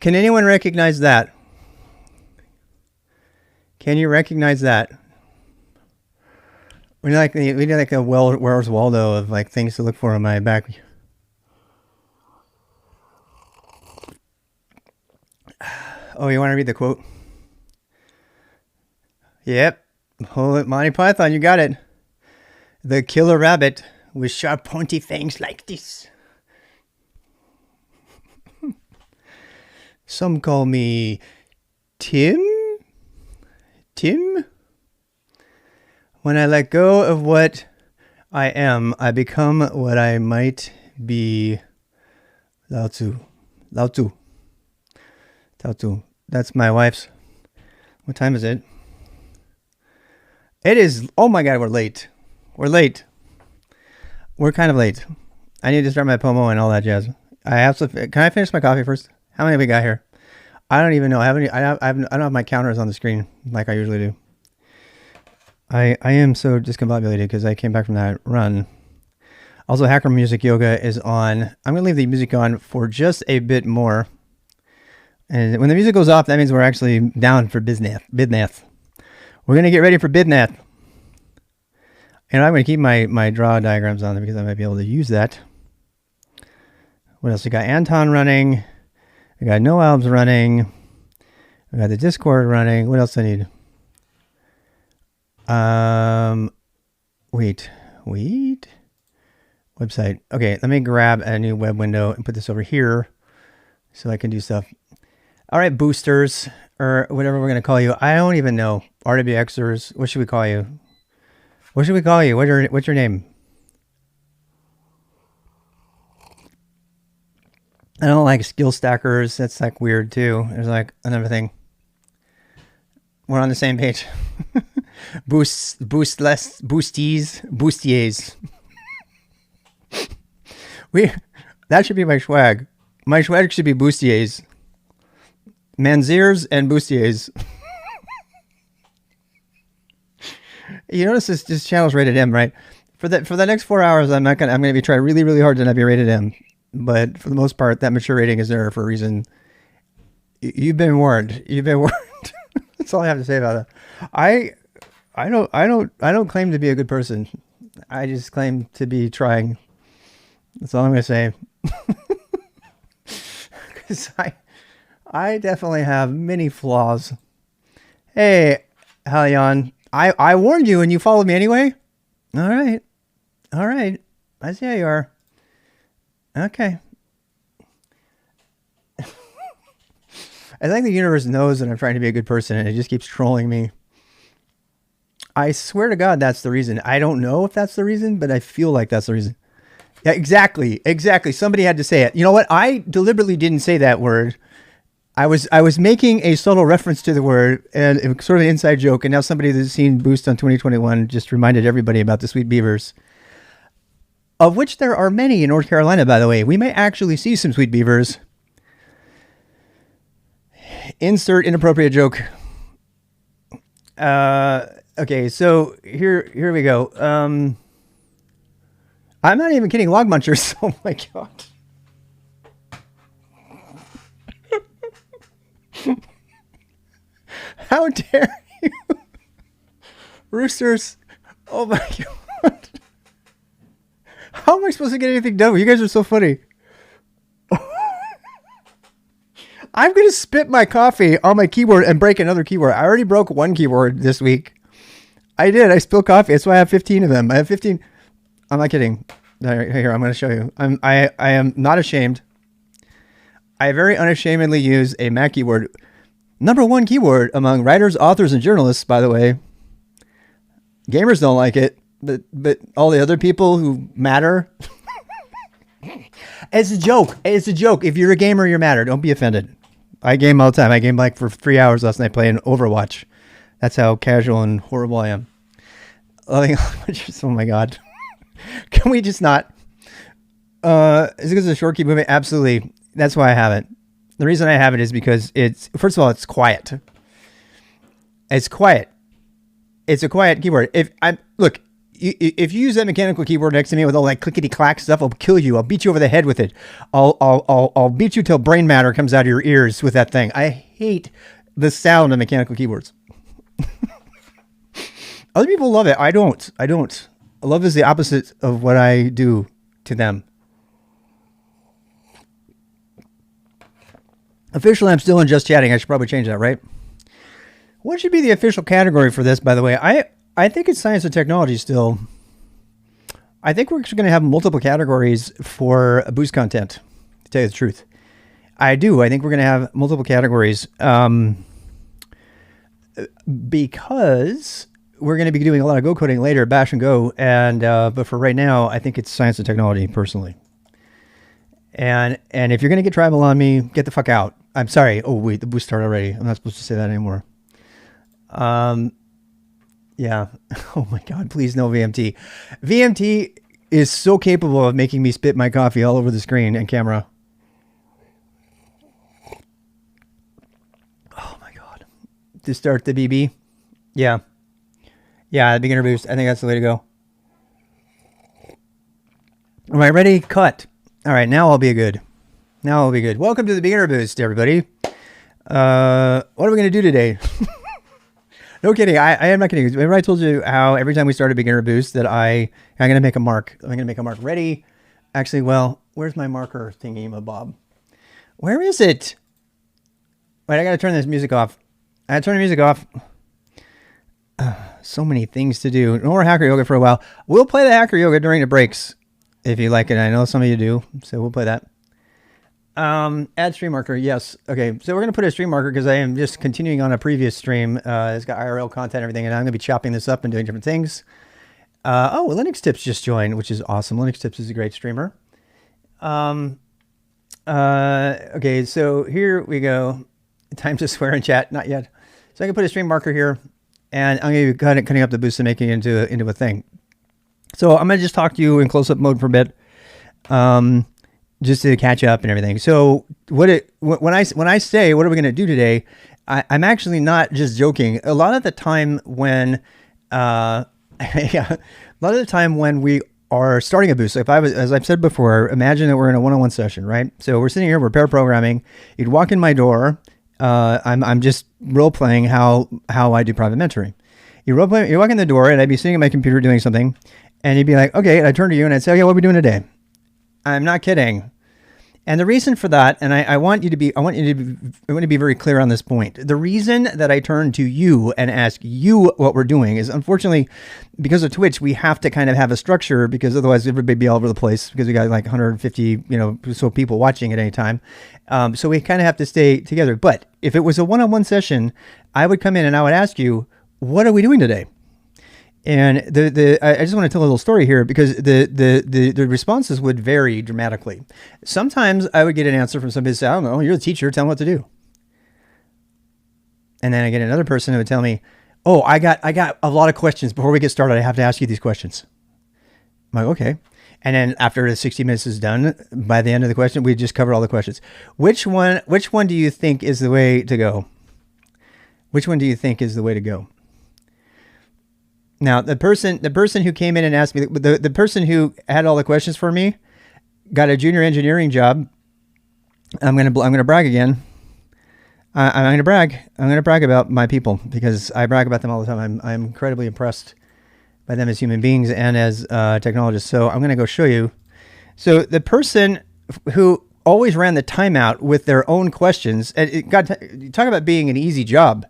Can anyone recognize that? Can you recognize that? We need like a Where's Waldo of like things to look for on my back. Oh, you want to read the quote? Yep. Oh, Monty Python, you got it. The killer rabbit with sharp pointy fangs like this. Some call me Tim. When I let go of what I am, I become what I might be. Lao Tzu. That's my wife's. What time is it? It is. Oh my God, we're late. We're kind of late. I need to start my Pomo and all that jazz. Can I finish my coffee first? How many have we got here? I don't even know. I don't have my counters on the screen like I usually do. I am so discombobulated because I came back from that run. Also, Hacker Music Yoga is on. I'm going to leave the music on for just a bit more. And when the music goes off, that means we're actually down for bidnath. We're going to get ready for bidnath. And I'm going to keep my draw diagrams on there because I might be able to use that. What else? We got Anton running. We got Noabs running. We got the Discord running. What else do I need? Wait. Website. Okay, let me grab a new web window and put this over here so I can do stuff. All right, boosters, or whatever we're going to call you. I don't even know. RWXers. What should we call you? What's your name? I don't like skill stackers. That's like weird too. There's like another thing. We're on the same page. Boosties. That should be my swag. My swag should be bustiers. Manziers and bustiers. You notice this channel's rated M, right? For the next 4 hours, I'm gonna be trying really, really hard to not be rated M. But for the most part, that mature rating is there for a reason. You've been warned. That's all I have to say about that. I don't claim to be a good person. I just claim to be trying. That's all I'm gonna say. Because I definitely have many flaws. Hey, Halion, I warned you and you followed me anyway? All right. I see how you are. Okay. I think the universe knows that I'm trying to be a good person and it just keeps trolling me. I swear to God, that's the reason. I don't know if that's the reason, but I feel like that's the reason. Yeah, exactly. Somebody had to say it. You know what? I deliberately didn't say that word. I was making a subtle reference to the word and it was sort of an inside joke. And now somebody that's seen Boost on 2021 just reminded everybody about the sweet beavers, of which there are many in North Carolina, by the way. We may actually see some sweet beavers. Insert inappropriate joke. Okay, so here we go. I'm not even kidding. Log munchers. Oh my God. How dare you? Roosters. Oh my God. How am I supposed to get anything done? You guys are so funny. I'm going to spit my coffee on my keyboard and break another keyboard. I already broke one keyboard this week. I did. I spilled coffee. That's why I have 15 of them. I have 15. I'm not kidding. Here, I'm going to show you. I am not ashamed. I very unashamedly use a Mac keyboard. #1 keyboard among writers, authors, and journalists, by the way. Gamers don't like it, but all the other people who matter. It's a joke. If you're a gamer, you're matter. Don't be offended. I game all the time. I game like for 3 hours last night playing Overwatch. That's how casual and horrible I am. Oh my God. Can we just not? Is it because it's a short key movement? Absolutely. That's why I have it. The reason I have it is because first of all, it's quiet. It's quiet. It's a quiet keyboard. Look, if you use that mechanical keyboard next to me with all that clickety clack stuff, I'll kill you. I'll beat you over the head with it. I'll beat you till brain matter comes out of your ears with that thing. I hate the sound of mechanical keyboards. Other people love it. I don't. Love is the opposite of what I do to them. Officially, I'm still in just chatting. I should probably change that, right? What should be the official category for this, by the way? I think it's science and technology still. I think we're actually going to have multiple categories for boost content, to tell you the truth. I do. I think we're going to have multiple categories because we're going to be doing a lot of Go coding later, Bash and Go. But for right now, I think it's science and technology, personally. And if you're going to get tribal on me, get the fuck out. I'm sorry. Oh, wait, the boost started already. I'm not supposed to say that anymore. Yeah. Oh my God, please no VMT. VMT is so capable of making me spit my coffee all over the screen and camera. Oh my God. To start the BB. Yeah. Yeah, the beginner boost. I think that's the way to go. Am I ready? Cut. All right, now I'll be good. Now I'll be good. Welcome to the beginner boost, everybody. What are we going to do today? No kidding. I am not kidding. Remember I told you how every time we start a beginner boost that I'm going to make a mark. I'm going to make a mark. Ready? Actually, well, where's my marker thingy, my Bob? Where is it? Wait, I got to turn this music off. I got to turn the music off. So many things to do. No more hacker yoga for a while. We'll play the hacker yoga during the breaks if you like it. I know some of you do, so we'll play that. Add stream marker. Yes. Okay. So we're going to put a stream marker because I am just continuing on a previous stream. It's got IRL content and everything, and I'm going to be chopping this up and doing different things. Oh, Linux Tips just joined, which is awesome. Linux Tips is a great streamer. Okay. So here we go. Time to swear in chat. Not yet. So I can put a stream marker here, and I'm going to be cutting up the boost and making it into a thing. So I'm going to just talk to you in close-up mode for a bit. Just to catch up and everything. So when I say, what are we going to do today? I'm actually not just joking. A lot of the time when, yeah, a lot of the time when we are starting a boost, as I've said before, imagine that we're in a one-on-one session, right? So we're sitting here, we're pair programming. You'd walk in my door. I'm just role-playing how I do private mentoring. You walk in the door and I'd be sitting at my computer doing something and you'd be like, okay, and I'd turn to you and I'd say, okay, what are we doing today? I'm not kidding. And the reason for that, and I want to be very clear on this point. The reason that I turn to you and ask you what we're doing is, unfortunately, because of Twitch, we have to kind of have a structure because otherwise everybody be all over the place because we got like 150, so people watching at any time. So we kind of have to stay together. But if it was a one-on-one session, I would come in and I would ask you, what are we doing today? And I just want to tell a little story here because the responses would vary dramatically. Sometimes I would get an answer from somebody who said, I don't know, you're the teacher, tell them what to do. And then I get another person who would tell me, oh, I got a lot of questions. Before we get started, I have to ask you these questions. I'm like, okay. And then after the 60 minutes is done, by the end of the question, we just cover all the questions. Which one do you think is the way to go? Which one do you think is the way to go? Now, the person who came in and asked me, the person who had all the questions for me, got a junior engineering job. I'm gonna brag again. I'm gonna brag. I'm gonna brag about my people because I brag about them all the time. I'm incredibly impressed by them as human beings and as technologists. So I'm gonna go show you. So the person who always ran the timeout with their own questions, and talk about being an easy job.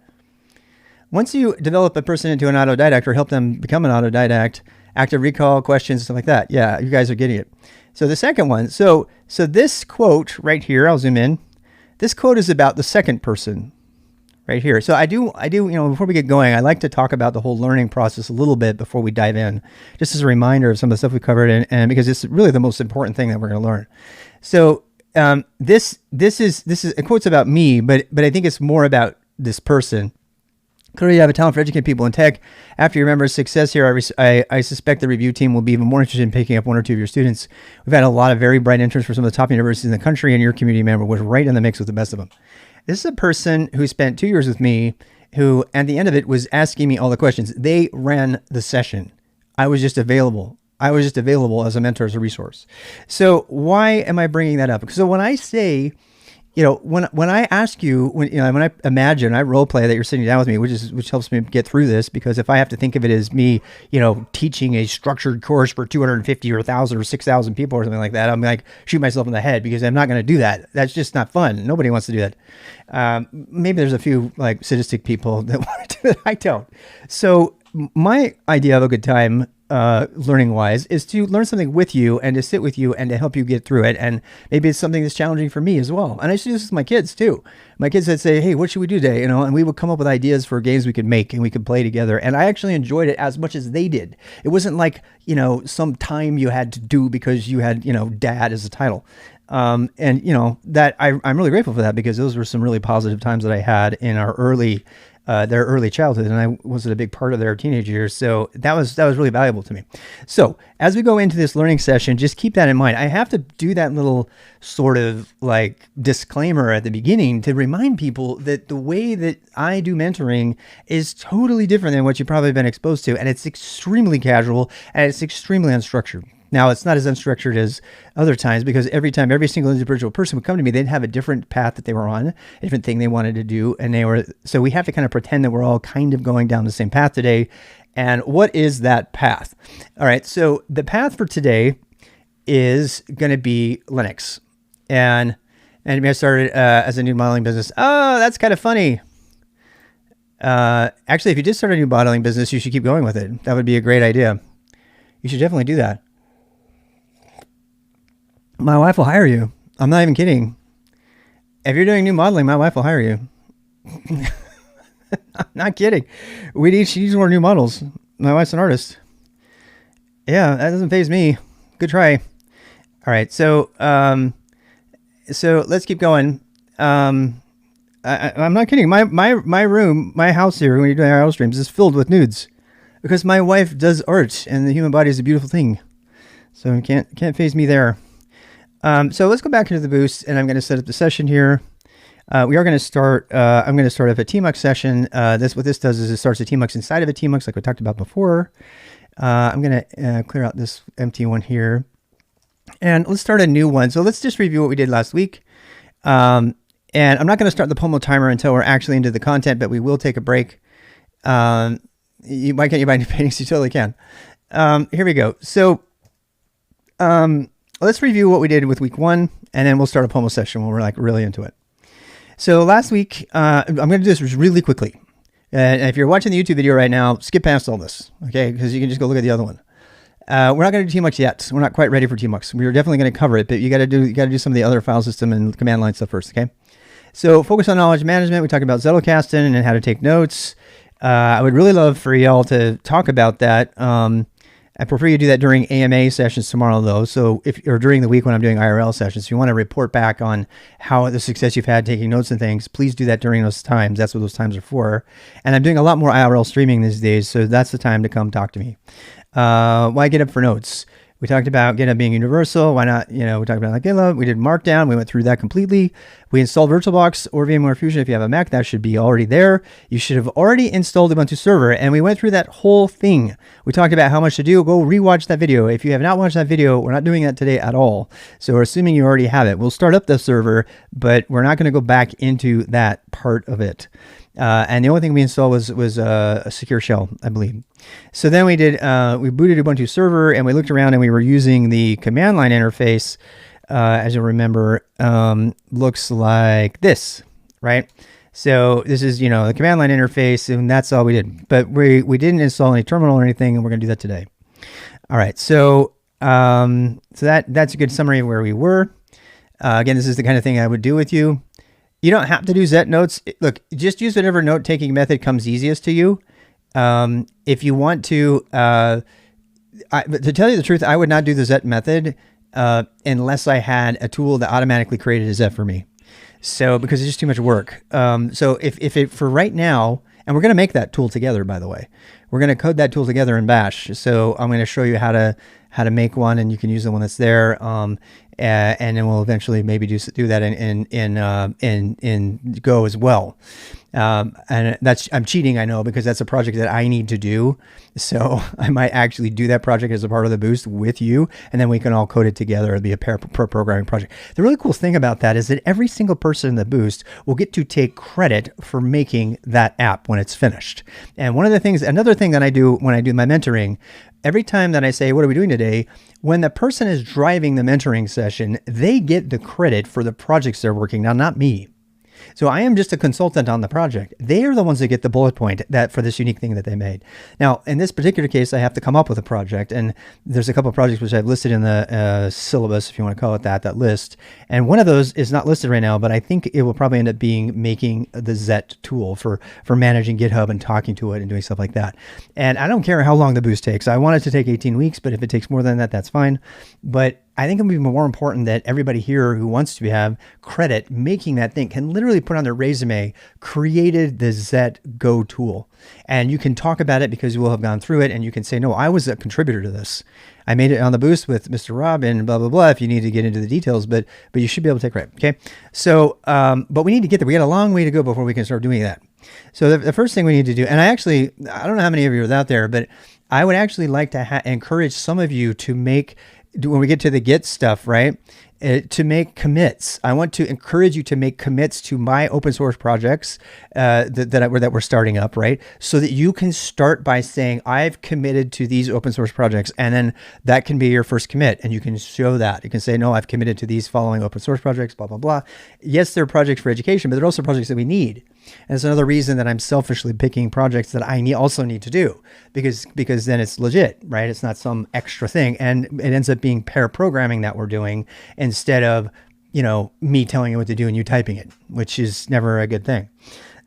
Once you develop a person into an autodidact or help them become an autodidact, active recall questions, stuff like that. Yeah, you guys are getting it. So the second one, so this quote right here, I'll zoom in. This quote is about the second person right here. So I do, before we get going, I like to talk about the whole learning process a little bit before we dive in, just as a reminder of some of the stuff we covered and because it's really the most important thing that we're going to learn. So this is a quote's about me, but I think it's more about this person. Clearly, you have a talent for educating people in tech. After your members' success here, I suspect the review team will be even more interested in picking up one or two of your students. We've had a lot of very bright interns from some of the top universities in the country, and your community member was right in the mix with the best of them. This is a person who spent 2 years with me, who, at the end of it, was asking me all the questions. They ran the session. I was just available. I was just available as a mentor, as a resource. So why am I bringing that up? So when I say, when I ask you, when I imagine, I role play that you're sitting down with me, which helps me get through this, because if I have to think of it as me, teaching a structured course for 250 or 1,000 or 6,000 people or something like that, I'm like shoot myself in the head, because I'm not going to do that. That's just not fun. Nobody wants to do that. Maybe there's a few like sadistic people that want to do it. I don't. So my idea of a good time, learning wise, is to learn something with you and to sit with you and to help you get through it. And maybe it's something that's challenging for me as well. And I used to do this with my kids too. My kids would say, hey, what should we do today? And we would come up with ideas for games we could make and we could play together. And I actually enjoyed it as much as they did. It wasn't like, some time you had to do because you had, dad as a title. That I'm really grateful for that, because those were some really positive times that I had in our their early childhood, and I wasn't a big part of their teenage years. So that was really valuable to me. So as we go into this learning session, just keep that in mind. I have to do that little sort of like disclaimer at the beginning to remind people that the way that I do mentoring is totally different than what you've probably been exposed to. And it's extremely casual and it's extremely unstructured. Now, it's not as unstructured as other times, because every time every single individual person would come to me, they'd have a different path that they were on, a different thing they wanted to do. So we have to kind of pretend that we're all kind of going down the same path today. And what is that path? All right. So the path for today is going to be Linux. And I started as a new modeling business. Oh, that's kind of funny. Actually, if you did start a new modeling business, you should keep going with it. That would be a great idea. You should definitely do that. My wife will hire you. I'm not even kidding. If you're doing new modeling, my wife will hire you. I'm not kidding. She needs more new models. My wife's an artist. Yeah, that doesn't faze me. Good try. All right, so let's keep going. I'm not kidding. My room, my house here, when you're doing IRL streams, is filled with nudes, because my wife does art, and the human body is a beautiful thing. So it can't faze me there. So let's go back into the boost, and I'm going to set up the session here. We are going to start, I'm going to start up a TMUX session. What this does is it starts a TMUX inside of a TMUX, like we talked about before. I'm going to clear out this empty one here, and let's start a new one. So let's just review what we did last week. And I'm not going to start the Pomo timer until we're actually into the content, but we will take a break. Why can't you buy new paintings? You totally can. Here we go. So, let's review what we did with week 1, and then we'll start a Pomo session when we're like really into it. So last week, I'm going to do this really quickly. And if you're watching the YouTube video right now, skip past all this, okay? Because you can just go look at the other one. We're not going to do TMUX yet. We're not quite ready for TMUX. We're definitely going to cover it, but you got to do some of the other file system and command line stuff first, okay? So focus on knowledge management. We talked about Zettelkasten and how to take notes. I would really love for y'all to talk about that. I prefer you do that during AMA sessions tomorrow, though. So or during the week when I'm doing IRL sessions, if you want to report back on how the success you've had taking notes and things, please do that during those times. That's what those times are for. And I'm doing a lot more IRL streaming these days, so that's the time to come talk to me. Why GitHub for notes? We talked about GitHub being universal. Why not? We talked about like GitHub. We did Markdown. We went through that completely. We installed VirtualBox or VMware Fusion. If you have a Mac, that should be already there. You should have already installed Ubuntu Server, and we went through that whole thing. We talked about how much to do. Go rewatch that video. If you have not watched that video, we're not doing that today at all. So we're assuming you already have it. We'll start up the server, but we're not going to go back into that part of it. And the only thing we installed was a secure shell, I believe. So then we booted Ubuntu Server, and we looked around, and we were using the command line interface. As you'll remember, looks like this, right? So this is, the command line interface, and that's all we did. But we didn't install any terminal or anything, and we're going to do that today. All right, so that's a good summary of where we were. Again, this is the kind of thing I would do with you. You don't have to do Zet notes. Look, just use whatever note-taking method comes easiest to you. If you want to tell you the truth, I would not do the Zet method unless I had a tool that automatically created a Zet for me. So, because it's just too much work. So if it, for right now, and we're going to make that tool together, by the way, we're going to code that tool together in Bash. So I'm going to show you how to make one, and you can use the one that's there. and then we'll eventually maybe do that in Go as well. And I'm cheating, I know, because that's a project that I need to do. So I might actually do that project as a part of the boost with you, and then we can all code it together. It'll be a pair programming project. The really cool thing about that is that every single person in the boost will get to take credit for making that app when it's finished. And another thing that I do when I do my mentoring, every time that I say, what are we doing today? When the person is driving the mentoring session, they get the credit for the projects they're working on, not me. So I am just a consultant on the project. They are the ones that get the bullet point for this unique thing that they made. Now, in this particular case, I have to come up with a project, and there's a couple of projects which I've listed in the syllabus, if you want to call it that list. And one of those is not listed right now, but I think it will probably end up being making the Zet tool for managing GitHub and talking to it and doing stuff like that. And I don't care how long the boost takes. I want it to take 18 weeks, but if it takes more than that, that's fine. But I think it would be more important that everybody here who wants to have credit making that thing can literally put on their resume, created the Zet Go tool. And you can talk about it because you will have gone through it, and you can say, no, I was a contributor to this. I made it on the boost with Mr. Rob and blah, blah, blah, if you need to get into the details, but you should be able to take credit. Okay. So, but we need to get there. We got a long way to go before we can start doing that. So the first thing we need to do, and I don't know how many of you are out there, but I would actually like to encourage some of you to when we get to the Git stuff, right, to make commits. I want to encourage you to make commits to my open source projects that we're starting up, right? So that you can start by saying, I've committed to these open source projects, and then that can be your first commit, and you can show that. You can say, no, I've committed to these following open source projects, blah, blah, blah. Yes, they're projects for education, but they're also projects that we need. And it's another reason that I'm selfishly picking projects that I also need to do, because then it's legit, right? It's not some extra thing, and it ends up being pair programming that we're doing instead of, me telling you what to do and you typing it, which is never a good thing.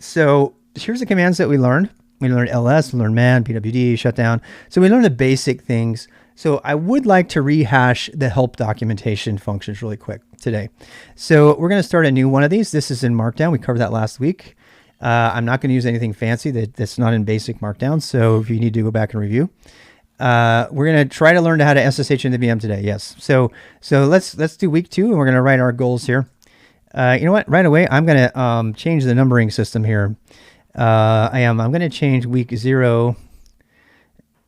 So here's the commands that we learned. We learned ls, we learned man, pwd, shutdown. So we learned the basic things. So I would like to rehash the help documentation functions really quick today. So we're going to start a new one of these. This is in Markdown. We covered that last week. I'm not going to use anything fancy that's not in basic Markdown. So if you need to go back and review, we're going to try to learn how to SSH into VM today. Yes. So let's do week 2, and we're going to write our goals here. You know what? Right away, I'm going to change the numbering system here. I'm going to change week 0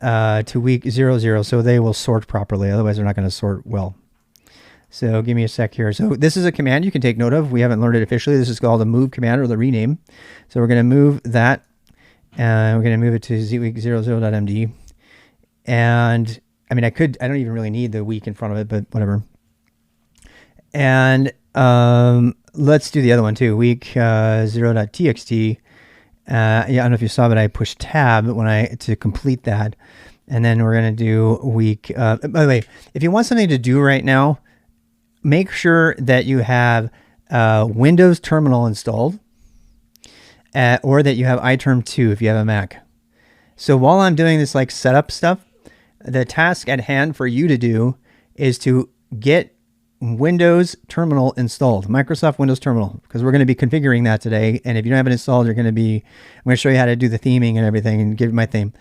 to week 00, so they will sort properly. Otherwise, they're not going to sort well. So give me a sec here. So this is a command you can take note of. We haven't learned it officially. This is called the move command, or the rename. So we're going to move that, and we're going to move it to week00.md. And I mean, I don't even really need the week in front of it, but whatever. And let's do the other one too, week0.txt. Yeah, I don't know if you saw, but I pushed tab to complete that. And then we're going to do week, by the way, if you want something to do right now, make sure that you have Windows Terminal installed, or that you have iTerm 2 if you have a Mac. So while I'm doing this like setup stuff, the task at hand for you to do is to get Windows Terminal installed, Microsoft Windows Terminal, because we're going to be configuring that today. And if you don't have it installed, I'm going to show you how to do the theming and everything and give you my theme.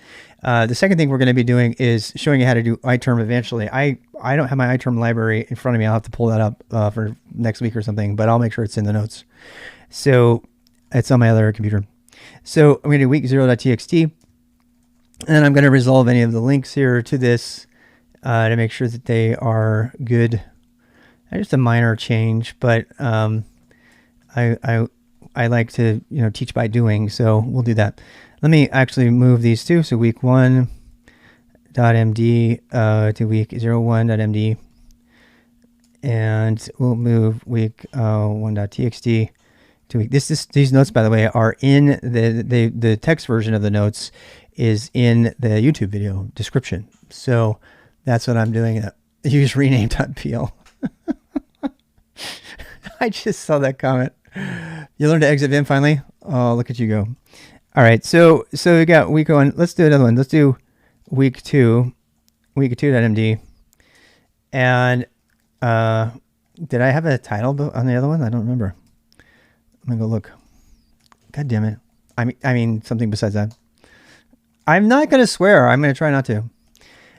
The second thing we're going to be doing is showing you how to do iTerm eventually. I don't have my iTerm library in front of me. I'll have to pull that up for next week or something, but I'll make sure it's in the notes. So it's on my other computer. So I'm going to do week0.txt, and I'm going to resolve any of the links here to this to make sure that they are good. Just a minor change, but I like to teach by doing, so we'll do that. Let me actually move these two. So week1.md to week01.md, and we'll move week1.txt to week. These notes, by the way, are in the text version of the notes is in the YouTube video description. So that's what I'm doing. Use rename.pl. I just saw that comment. You learned to exit Vim finally? Oh, look at you go. All right, so we got week 1. Let's do another one. Let's do week 2, week2.md. And did I have a title on the other one? I don't remember. I'm gonna go look. God damn it. I mean something besides that. I'm not gonna swear. I'm gonna try not to.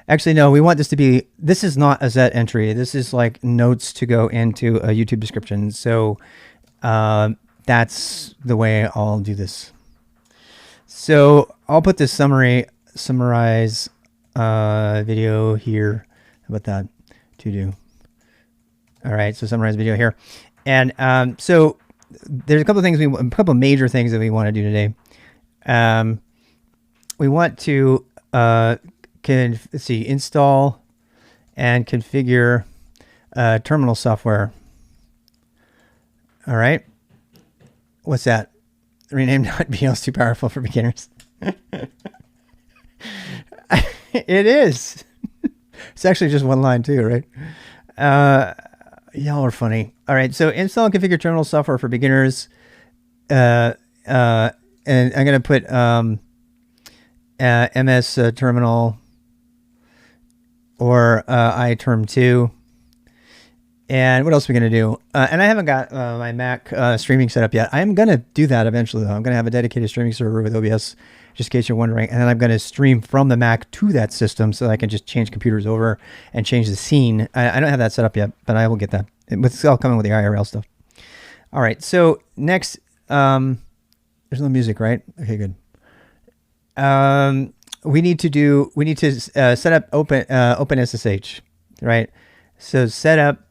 Actually, no, we want this to be, this is not a Z entry. This is like notes to go into a YouTube description. So that's the way I'll do this. So I'll put this summarize video here. How about that to do? All right, so summarize video here. And so there's a couple of things, a couple of major things that we want to do today. We want to let's see, install and configure terminal software. All right. What's that? Rename.bl is too powerful for beginners. It is. It's actually just one line too, right? Y'all are funny. All right. So install and configure terminal software for beginners. And I'm going to put MS terminal or iTerm2. And what else are we going to do? And I haven't got my Mac streaming set up yet. I'm going to do that eventually, though. I'm going to have a dedicated streaming server with OBS, just in case you're wondering. And then I'm going to stream from the Mac to that system so that I can just change computers over and change the scene. I don't have that set up yet, but I will get that. It's all coming with the IRL stuff. All right. So next, there's no music, right? Okay, good. We need to set up OpenSSH, right? So set up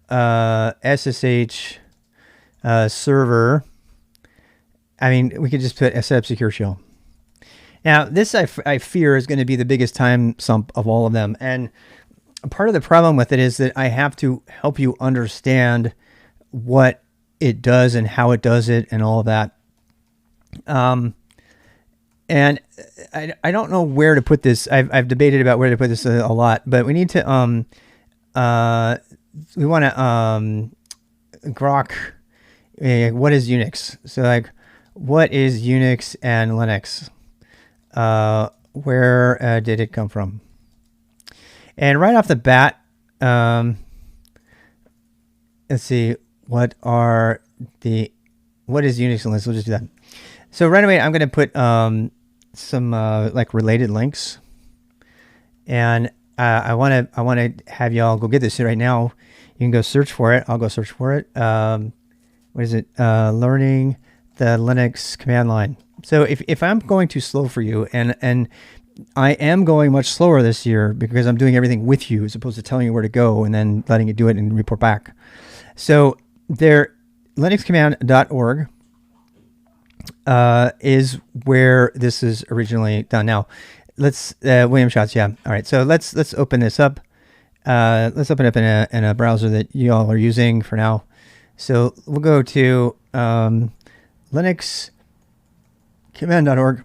SSH server. I mean, we could just set up secure shell. Now, this I fear is going to be the biggest time sump of all of them. And part of the problem with it is that I have to help you understand what it does and how it does it and all of that. And I don't know where to put this. I've debated about where to put this a lot, but we need to we want to grok what is Unix. So like, what is Unix and Linux? Where did it come from? And right off the bat, let's see, what is Unix and Linux? We'll just do that. So right away, I'm going to put some like related links, and I want to have y'all go get this right now. You can go search for it. I'll go search for it. What is it? Learning the Linux command line. So if I'm going too slow for you, and I am going much slower this year because I'm doing everything with you as opposed to telling you where to go and then letting you do it and report back. So there, linuxcommand.org is where this is originally done. Now, let's William Schatz. Yeah. All right. So let's open this up. Let's open it up in a browser that you all are using for now. So we'll go to linuxcommand.org.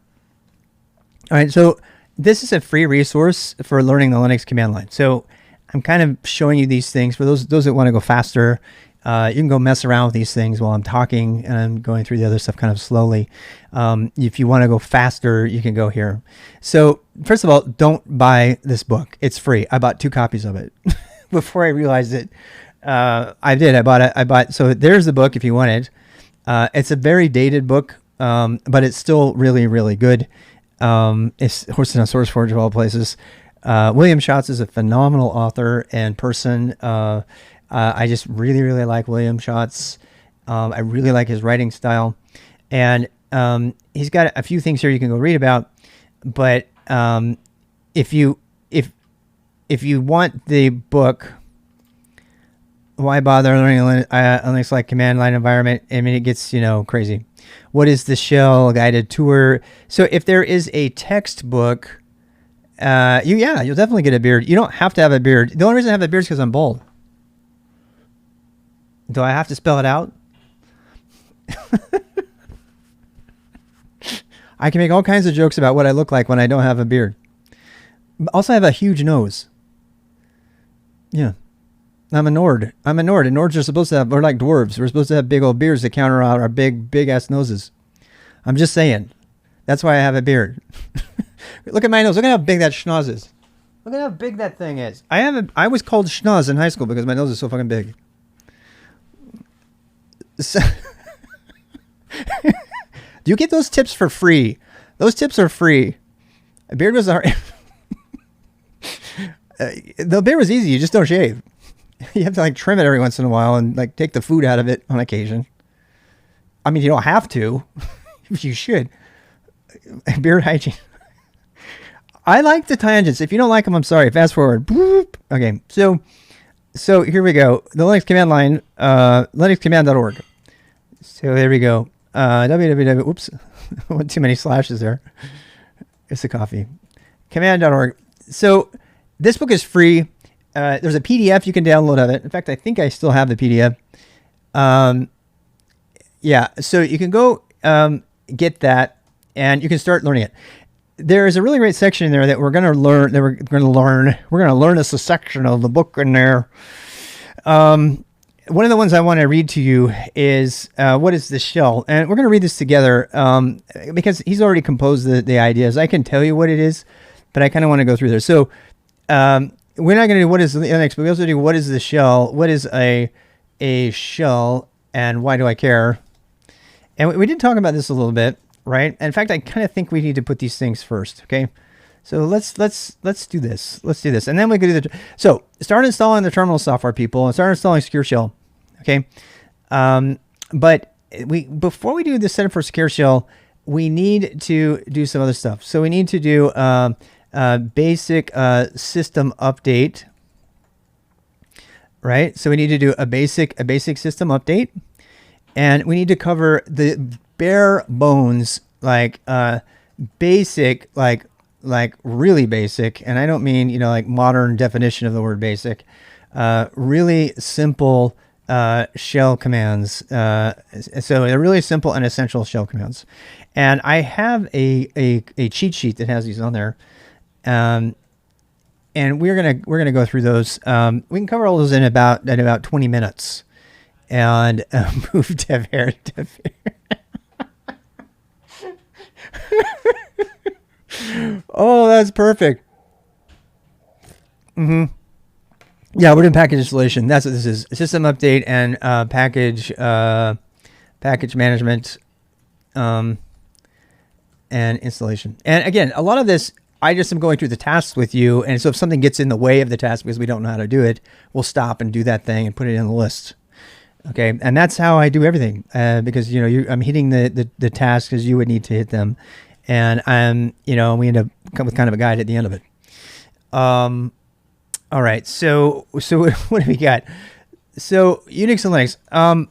All right. So this is a free resource for learning the Linux command line. So I'm kind of showing you these things for those that want to go faster. You can go mess around with these things while I'm talking and I'm going through the other stuff kind of slowly. If you want to go faster, you can go here. So first of all, don't buy this book. It's free. I bought 2 copies of it before I realized it. I did. I bought it. So there's the book if you want it. It's a very dated book, but it's still really, really good. It's hosted on SourceForge of all places. William Schatz is a phenomenal author and person. I just really, really like William Schatz. I really like his writing style, and he's got a few things here you can go read about. But if you want the book, why bother learning Linux like command line environment? I mean, it gets crazy. What is the shell guided tour? So if there is a textbook, you'll definitely get a beard. You don't have to have a beard. The only reason I have a beard is because I'm bald. Do I have to spell it out? I can make all kinds of jokes about what I look like when I don't have a beard. Also, I have a huge nose. Yeah. I'm a Nord. And Nords are supposed to have, we're like dwarves. We're supposed to have big old beards that counter out our big ass noses. I'm just saying. That's why I have a beard. Look at my nose. Look at how big that schnoz is. Look at how big that thing is. I was called schnoz in high school because my nose is so fucking big. So do you get those tips for free? Those tips are free. A beard was The beer was easy. You just don't shave. You have to like trim it every once in a while and like take the food out of it on occasion. I mean, you don't have to. You should. Beard hygiene. I like the tangents. If you don't like them, I'm sorry. Fast forward. Boop. Okay, so here we go. The Linux command line, linuxcommand.org. So there we go. www. Oops, too many slashes there. It's the coffee. Command.org. So this book is free. There's a PDF you can download of it. In fact, I think I still have the PDF. Yeah, so you can go get that, and you can start learning it. There is a really great section in there that we're going to learn. We're going to learn a section of the book in there. One of the ones I want to read to you is what is the shell, and we're going to read this together because he's already composed the ideas. I can tell you what it is, but I kind of want to go through there. So we're not going to do what is Linux, but we also do what is the shell, what is a shell, and why do I care? And we did talk about this a little bit, right? In fact, I kind of think we need to put these things first. Okay, so let's do this. Let's do this, and then we can do the. So start installing the terminal software, people, and start installing Secure Shell. Okay, but before we do the setup for Secure Shell, we need to do some other stuff. So we need to do basic system update, right? So we need to do a basic system update. And we need to cover the bare bones, like basic, like really basic. And I don't mean, like modern definition of the word basic, really simple shell commands. So they're really simple and essential shell commands. And I have a cheat sheet that has these on there. And we're gonna go through those. We can cover all those in about 20 minutes. And move dev hair. Oh, that's perfect. Yeah, we're doing package installation. That's what this is. System update and package management and installation. And again, a lot of this, I just am going through the tasks with you. And so if something gets in the way of the task because we don't know how to do it, we'll stop and do that thing and put it in the list. Okay, and that's how I do everything because I'm hitting the tasks as you would need to hit them, and we end up with kind of a guide at the end of it. All right, so what do we got? So Unix and Linux. I'm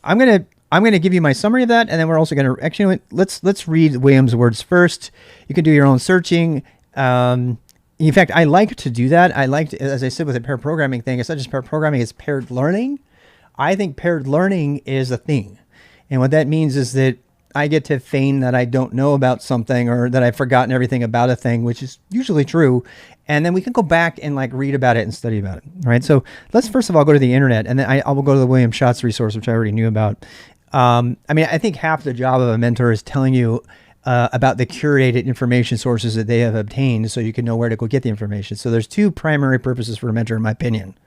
gonna give you my summary of that, and then we're also gonna actually let's read William's words first. You can do your own searching. In fact, I like to do that. I like to, as I said with the pair programming thing. It's not just pair programming; it's paired learning. I think paired learning is a thing. And what that means is that I get to feign that I don't know about something or that I've forgotten everything about a thing, which is usually true. And then we can go back and like read about it and study about it. Right. So let's first of all go to the internet, and then I will go to the William Schatz resource, which I already knew about. I think half the job of a mentor is telling you about the curated information sources that they have obtained so you can know where to go get the information. So there's two primary purposes for a mentor, in my opinion.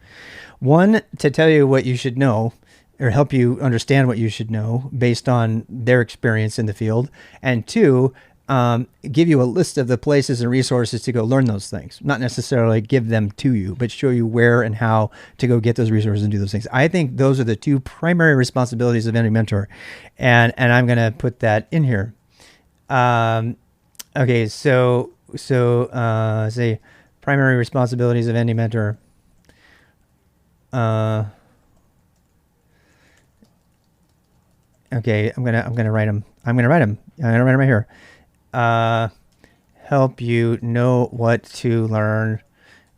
One, to tell you what you should know or help you understand what you should know based on their experience in the field. And two, give you a list of the places and resources to go learn those things. Not necessarily give them to you, but show you where and how to go get those resources and do those things. I think those are the two primary responsibilities of any mentor. And I'm going to put that in here. Okay, so say primary responsibilities of any mentor. Okay, I'm gonna write them. I'm gonna write them right here. Help you know what to learn.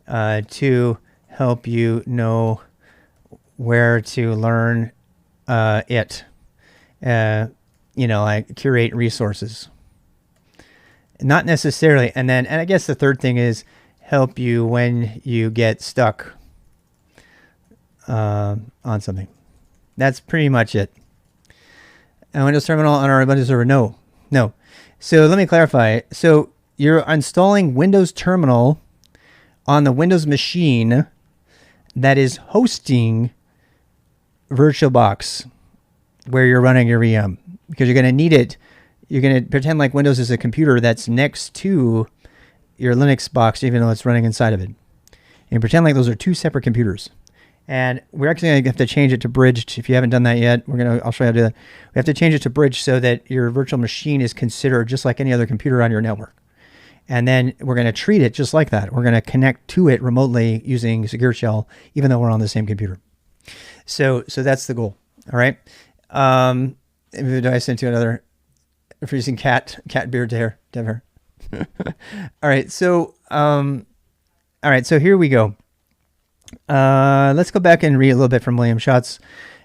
To help you know where to learn it. Like curate resources. Not necessarily, and I guess the third thing is help you when you get stuck on something. That's pretty much it. And Windows Terminal on our Ubuntu server? No. So let me clarify. So you're installing Windows Terminal on the Windows machine that is hosting VirtualBox where you're running your VM, because you're going to need it. You're going to pretend like Windows is a computer that's next to your Linux box, even though it's running inside of it. and pretend like those are two separate computers. And we're actually going to have to change it to bridged. If you haven't done that yet, I'll show you how to do that. We have to change it to bridged so that your virtual machine is considered just like any other computer on your network. And then we're going to treat it just like that. We're going to connect to it remotely using Secure Shell, even though we're on the same computer. So that's the goal. All right. Do I send to another freezing cat beard to hair? All right. So here we go. Let's go back and read a little bit from William Schatz.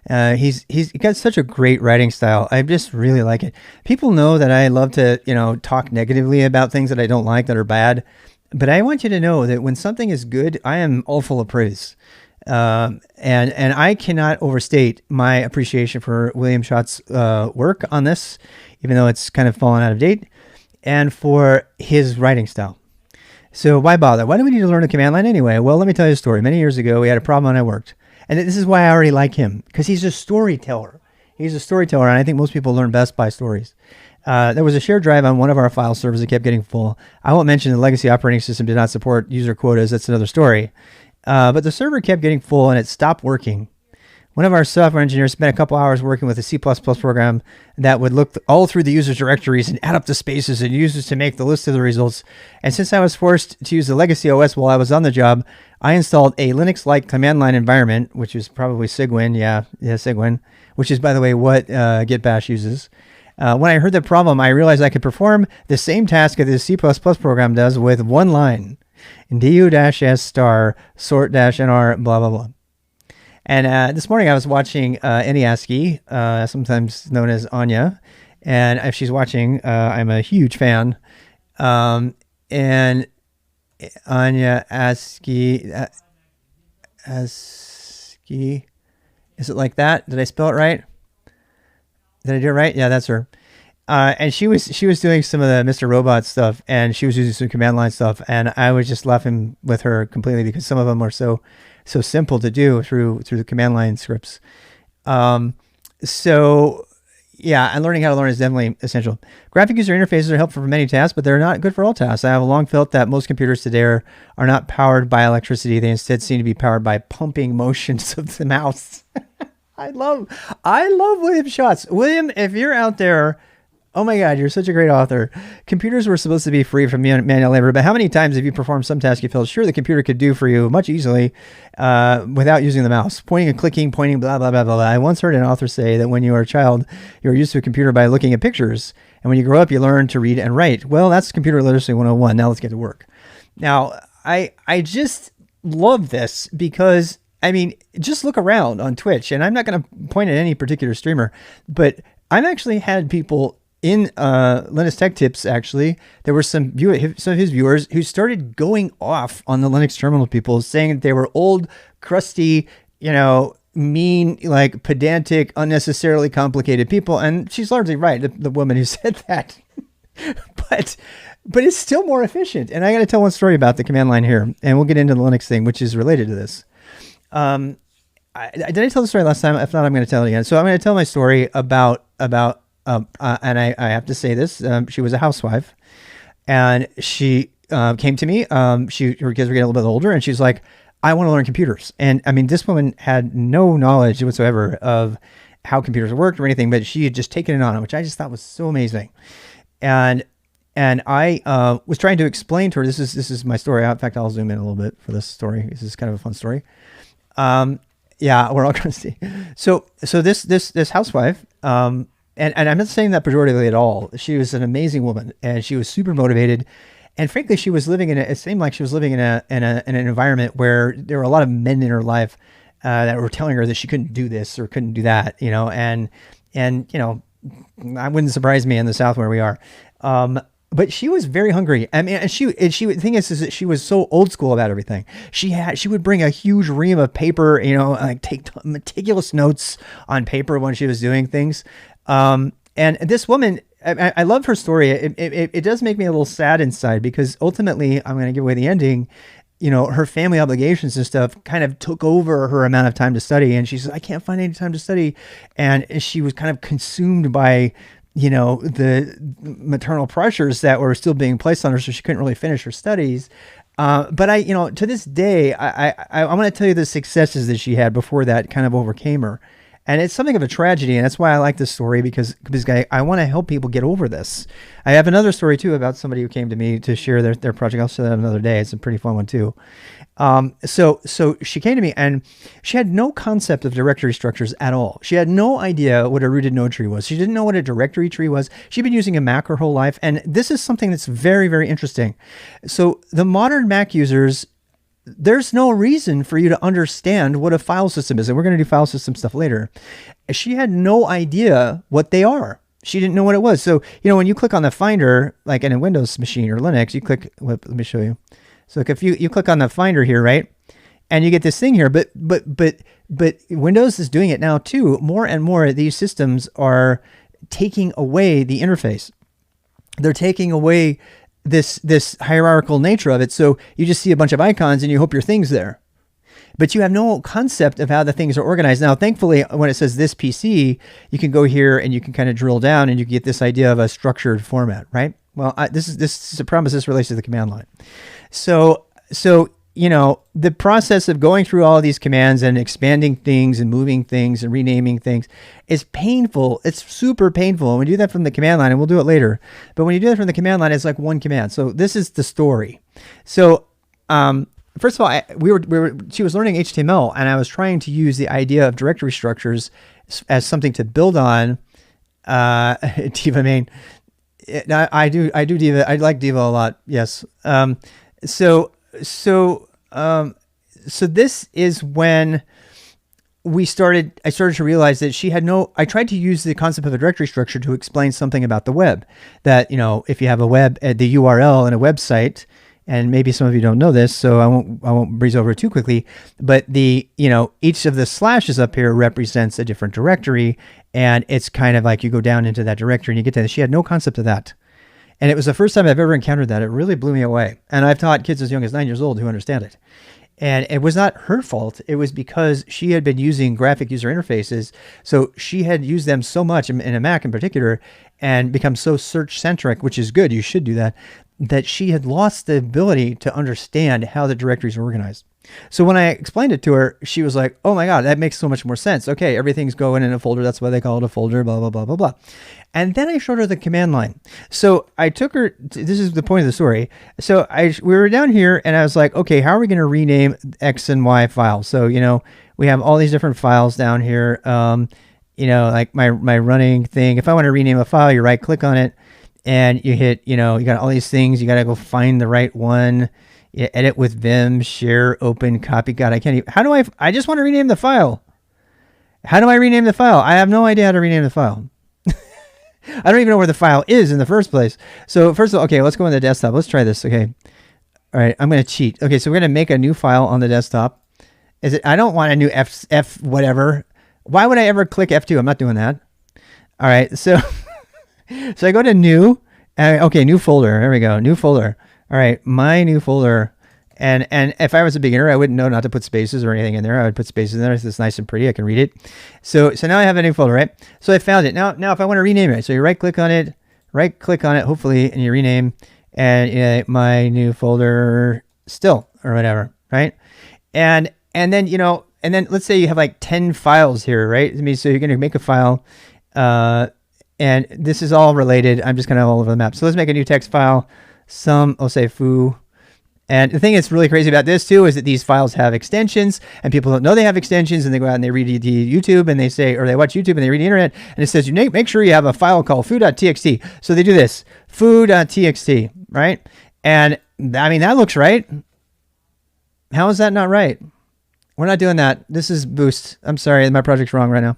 He's got such a great writing style. I just really like it. People know that I love to, talk negatively about things that I don't like, that are bad. But I want you to know that when something is good, I am all full of praise. And I cannot overstate my appreciation for William Schatz's work on this, even though it's kind of fallen out of date, and for his writing style. So why bother? Why do we need to learn the command line anyway? Well, let me tell you a story. Many years ago, we had a problem when I worked. And this is why I already like him, because he's a storyteller. He's a storyteller, and I think most people learn best by stories. There was a shared drive on one of our file servers that kept getting full. I won't mention the legacy operating system did not support user quotas. That's another story. But the server kept getting full, and it stopped working. One of our software engineers spent a couple hours working with a C++ program that would look all through the user's directories and add up the spaces and use this to make the list of the results. And since I was forced to use the legacy OS while I was on the job, I installed a Linux-like command line environment, which is probably Cygwin. Yeah, Cygwin, which is, by the way, what Git Bash uses. When I heard the problem, I realized I could perform the same task that the C++ program does with one line. du-s star sort-nr blah, blah, blah. And this morning I was watching AnyASCII, sometimes known as Anya. And if she's watching, I'm a huge fan. And AnyASCII, ASCII, is it like that? Did I spell it right? Did I do it right? Yeah, that's her. And she was doing some of the Mr. Robot stuff, and she was using some command line stuff, and I was just laughing with her completely because some of them are so simple to do through the command line scripts. So yeah, and learning how to learn is definitely essential. Graphic user interfaces are helpful for many tasks, but they're not good for all tasks. I have long felt that most computers today are not powered by electricity. They instead seem to be powered by pumping motions of the mouse. I love William Schatz. William, if you're out there, oh my God, you're such a great author. Computers were supposed to be free from manual labor, but how many times have you performed some task you felt sure the computer could do for you much easily without using the mouse? Pointing and clicking, pointing, blah, blah, blah, blah, blah. I once heard an author say that when you were a child, you were used to a computer by looking at pictures, and when you grow up, you learn to read and write. Well, that's Computer Literacy 101. Now let's get to work. Now, I just love this because, I mean, just look around on Twitch, and I'm not going to point at any particular streamer, but I've actually had people in Linux Tech Tips, actually, there were some of his viewers who started going off on the Linux terminal people, saying that they were old, crusty, mean, like pedantic, unnecessarily complicated people. And she's largely right, the woman who said that. but it's still more efficient. And I got to tell one story about the command line here, and we'll get into the Linux thing, which is related to this. Did I tell the story last time? If not, I'm going to tell it again. So I'm going to tell my story about and I have to say this, she was a housewife, and she came to me. Her kids were getting a little bit older, and she's like, I want to learn computers. And I mean, this woman had no knowledge whatsoever of how computers worked or anything, but she had just taken it on, which I just thought was so amazing. And I was trying to explain to her, this is my story. In fact, I'll zoom in a little bit for this story. This is kind of a fun story. Yeah, we're all going to see. So this housewife, and I'm not saying that pejoratively at all. She was an amazing woman, and she was super motivated. And frankly, she was living it seemed like she was living in an environment where there were a lot of men in her life that were telling her that she couldn't do this or couldn't do that, and that wouldn't surprise me in the South where we are. But she was very hungry. I mean, the thing is that she was so old school about everything. She would bring a huge ream of paper, like take meticulous notes on paper when she was doing things. And this woman, I love her story. It does make me a little sad inside because ultimately, I'm going to give away the ending. Her family obligations and stuff kind of took over her amount of time to study. And she says, I can't find any time to study. And she was kind of consumed by, the maternal pressures that were still being placed on her. So she couldn't really finish her studies. But to this day, I want to tell you the successes that she had before that kind of overcame her. And it's something of a tragedy, and that's why I like this story, because I want to help people get over this. I have another story, too, about somebody who came to me to share their project. I'll share that another day. It's a pretty fun one, too. So she came to me, and she had no concept of directory structures at all. She had no idea what a rooted node tree was. She didn't know what a directory tree was. She'd been using a Mac her whole life, and this is something that's very, very interesting. So the modern Mac users, there's no reason for you to understand what a file system is. And we're going to do file system stuff later. She had no idea what they are. She didn't know what it was. So, when you click on the Finder, like in a Windows machine or Linux, you click, let me show you. So if you click on the Finder here, right? And you get this thing here, but Windows is doing it now too. More and more, these systems are taking away the interface. They're taking away this hierarchical nature of it. So you just see a bunch of icons and you hope your thing's there, but you have no concept of how the things are organized. Now, thankfully, when it says this PC, you can go here and you can kind of drill down and you get this idea of a structured format, right? Well, this is a promise. This relates to the command line. So the process of going through all of these commands and expanding things and moving things and renaming things is painful. It's super painful. And we do that from the command line, and we'll do it later. But when you do that from the command line, it's like one command. So this is the story. So first of all, she was learning HTML, and I was trying to use the idea of directory structures as something to build on. Diva main. I do Diva. I like Diva a lot. Yes. So this is when I started to realize that she had I tried to use the concept of a directory structure to explain something about the web, that, if you have a web, the URL in a website, and maybe some of you don't know this, so I won't breeze over it too quickly, but each of the slashes up here represents a different directory, and it's kind of like you go down into that directory and you get to that. She had no concept of that. And it was the first time I've ever encountered that. It really blew me away. And I've taught kids as young as 9 years old who understand it. And it was not her fault. It was because she had been using graphic user interfaces. So she had used them so much, in a Mac in particular, and become so search-centric, which is good. You should do that. That she had lost the ability to understand how the directories are organized. So when I explained it to her, she was like, oh my God, that makes so much more sense. Okay, everything's going in a folder. That's why they call it a folder, blah, blah, blah, blah, blah. And then I showed her the command line. So I took her, this is the point of the story. So we were down here and I was like, okay, how are we going to rename X and Y files? So, we have all these different files down here. Like my running thing. If I want to rename a file, you right click on it and you hit, you got all these things. You got to go find the right one. You edit with Vim, share, open, copy. God, I can't even, I just want to rename the file. How do I rename the file? I have no idea how to rename the file. I don't even know where the file is in the first place. So first of all, okay, let's go on the desktop. Let's try this. Okay. All right. I'm going to cheat. Okay. So we're going to make a new file on the desktop. I don't want a new F whatever. Why would I ever click F2? I'm not doing that. All right. So, so I go to new, okay, new folder. There we go. New folder. All right. My new folder. And if I was a beginner, I wouldn't know not to put spaces or anything in there. I would put spaces in there. It's nice and pretty. I can read it. So now I have a new folder, right? So I found it. Now if I want to rename it, so you right click on it, hopefully, and you rename, and my new folder still, or whatever, right? And then, and then let's say you have like 10 files here, right? I mean, so you're going to make a file, and this is all related. I'm just kind of all over the map. So let's make a new text file. I'll say foo. And the thing that's really crazy about this too is that these files have extensions, and people don't know they have extensions, and they go out and they read the YouTube and they say, or they watch YouTube and they read the internet, and it says, make sure you have a file called foo.txt. So they do this, foo.txt, right? And I mean, that looks right. How is that not right? We're not doing that. This is Boost. I'm sorry, my project's wrong right now.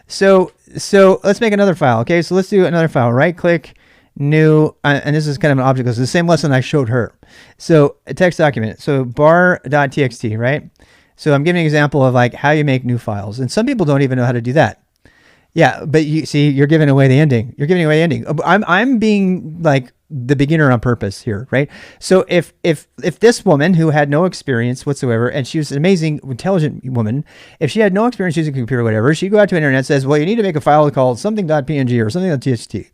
So let's make another file. Okay, so let's do another file. Right click, new, and this is kind of an object. This is the same lesson I showed her. So a text document. So bar.txt, right? So I'm giving an example of like how you make new files. And some people don't even know how to do that. Yeah, but you see, you're giving away the ending. You're giving away the ending. I'm being like the beginner on purpose here, right? So if this woman who had no experience whatsoever, and she was an amazing, intelligent woman, if she had no experience using a computer or whatever, she'd go out to the internet and says, well, you need to make a file called something.png or something.txt,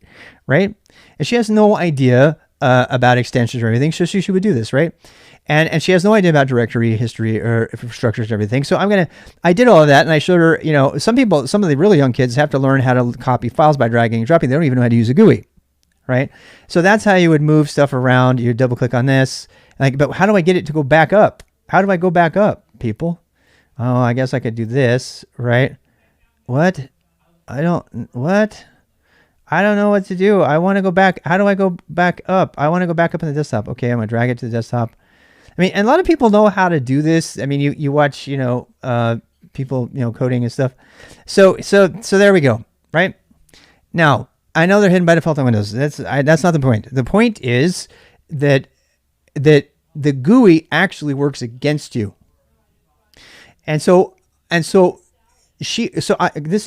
right? And she has no idea about extensions or everything. So she would do this, right? And she has no idea about directory history or structures and everything. So I did all of that, and I showed her, you know, some of the really young kids have to learn how to copy files by dragging and dropping. They don't even know how to use a GUI, right? So that's how you would move stuff around. You double click on this, like, but how do I get it to go back up? How do I go back up, people? Oh, I guess I could do this, right? What? I don't know what to do. I want to go back. How do I go back up? I want to go back up in the desktop. Okay, I'm gonna drag it to the desktop. I mean, and a lot of people know how to do this. I mean, you watch, you know, people, you know, coding and stuff. So there we go, right? Now, I know they're hidden by default on Windows. That's not the point. The point is that the GUI actually works against you. And so this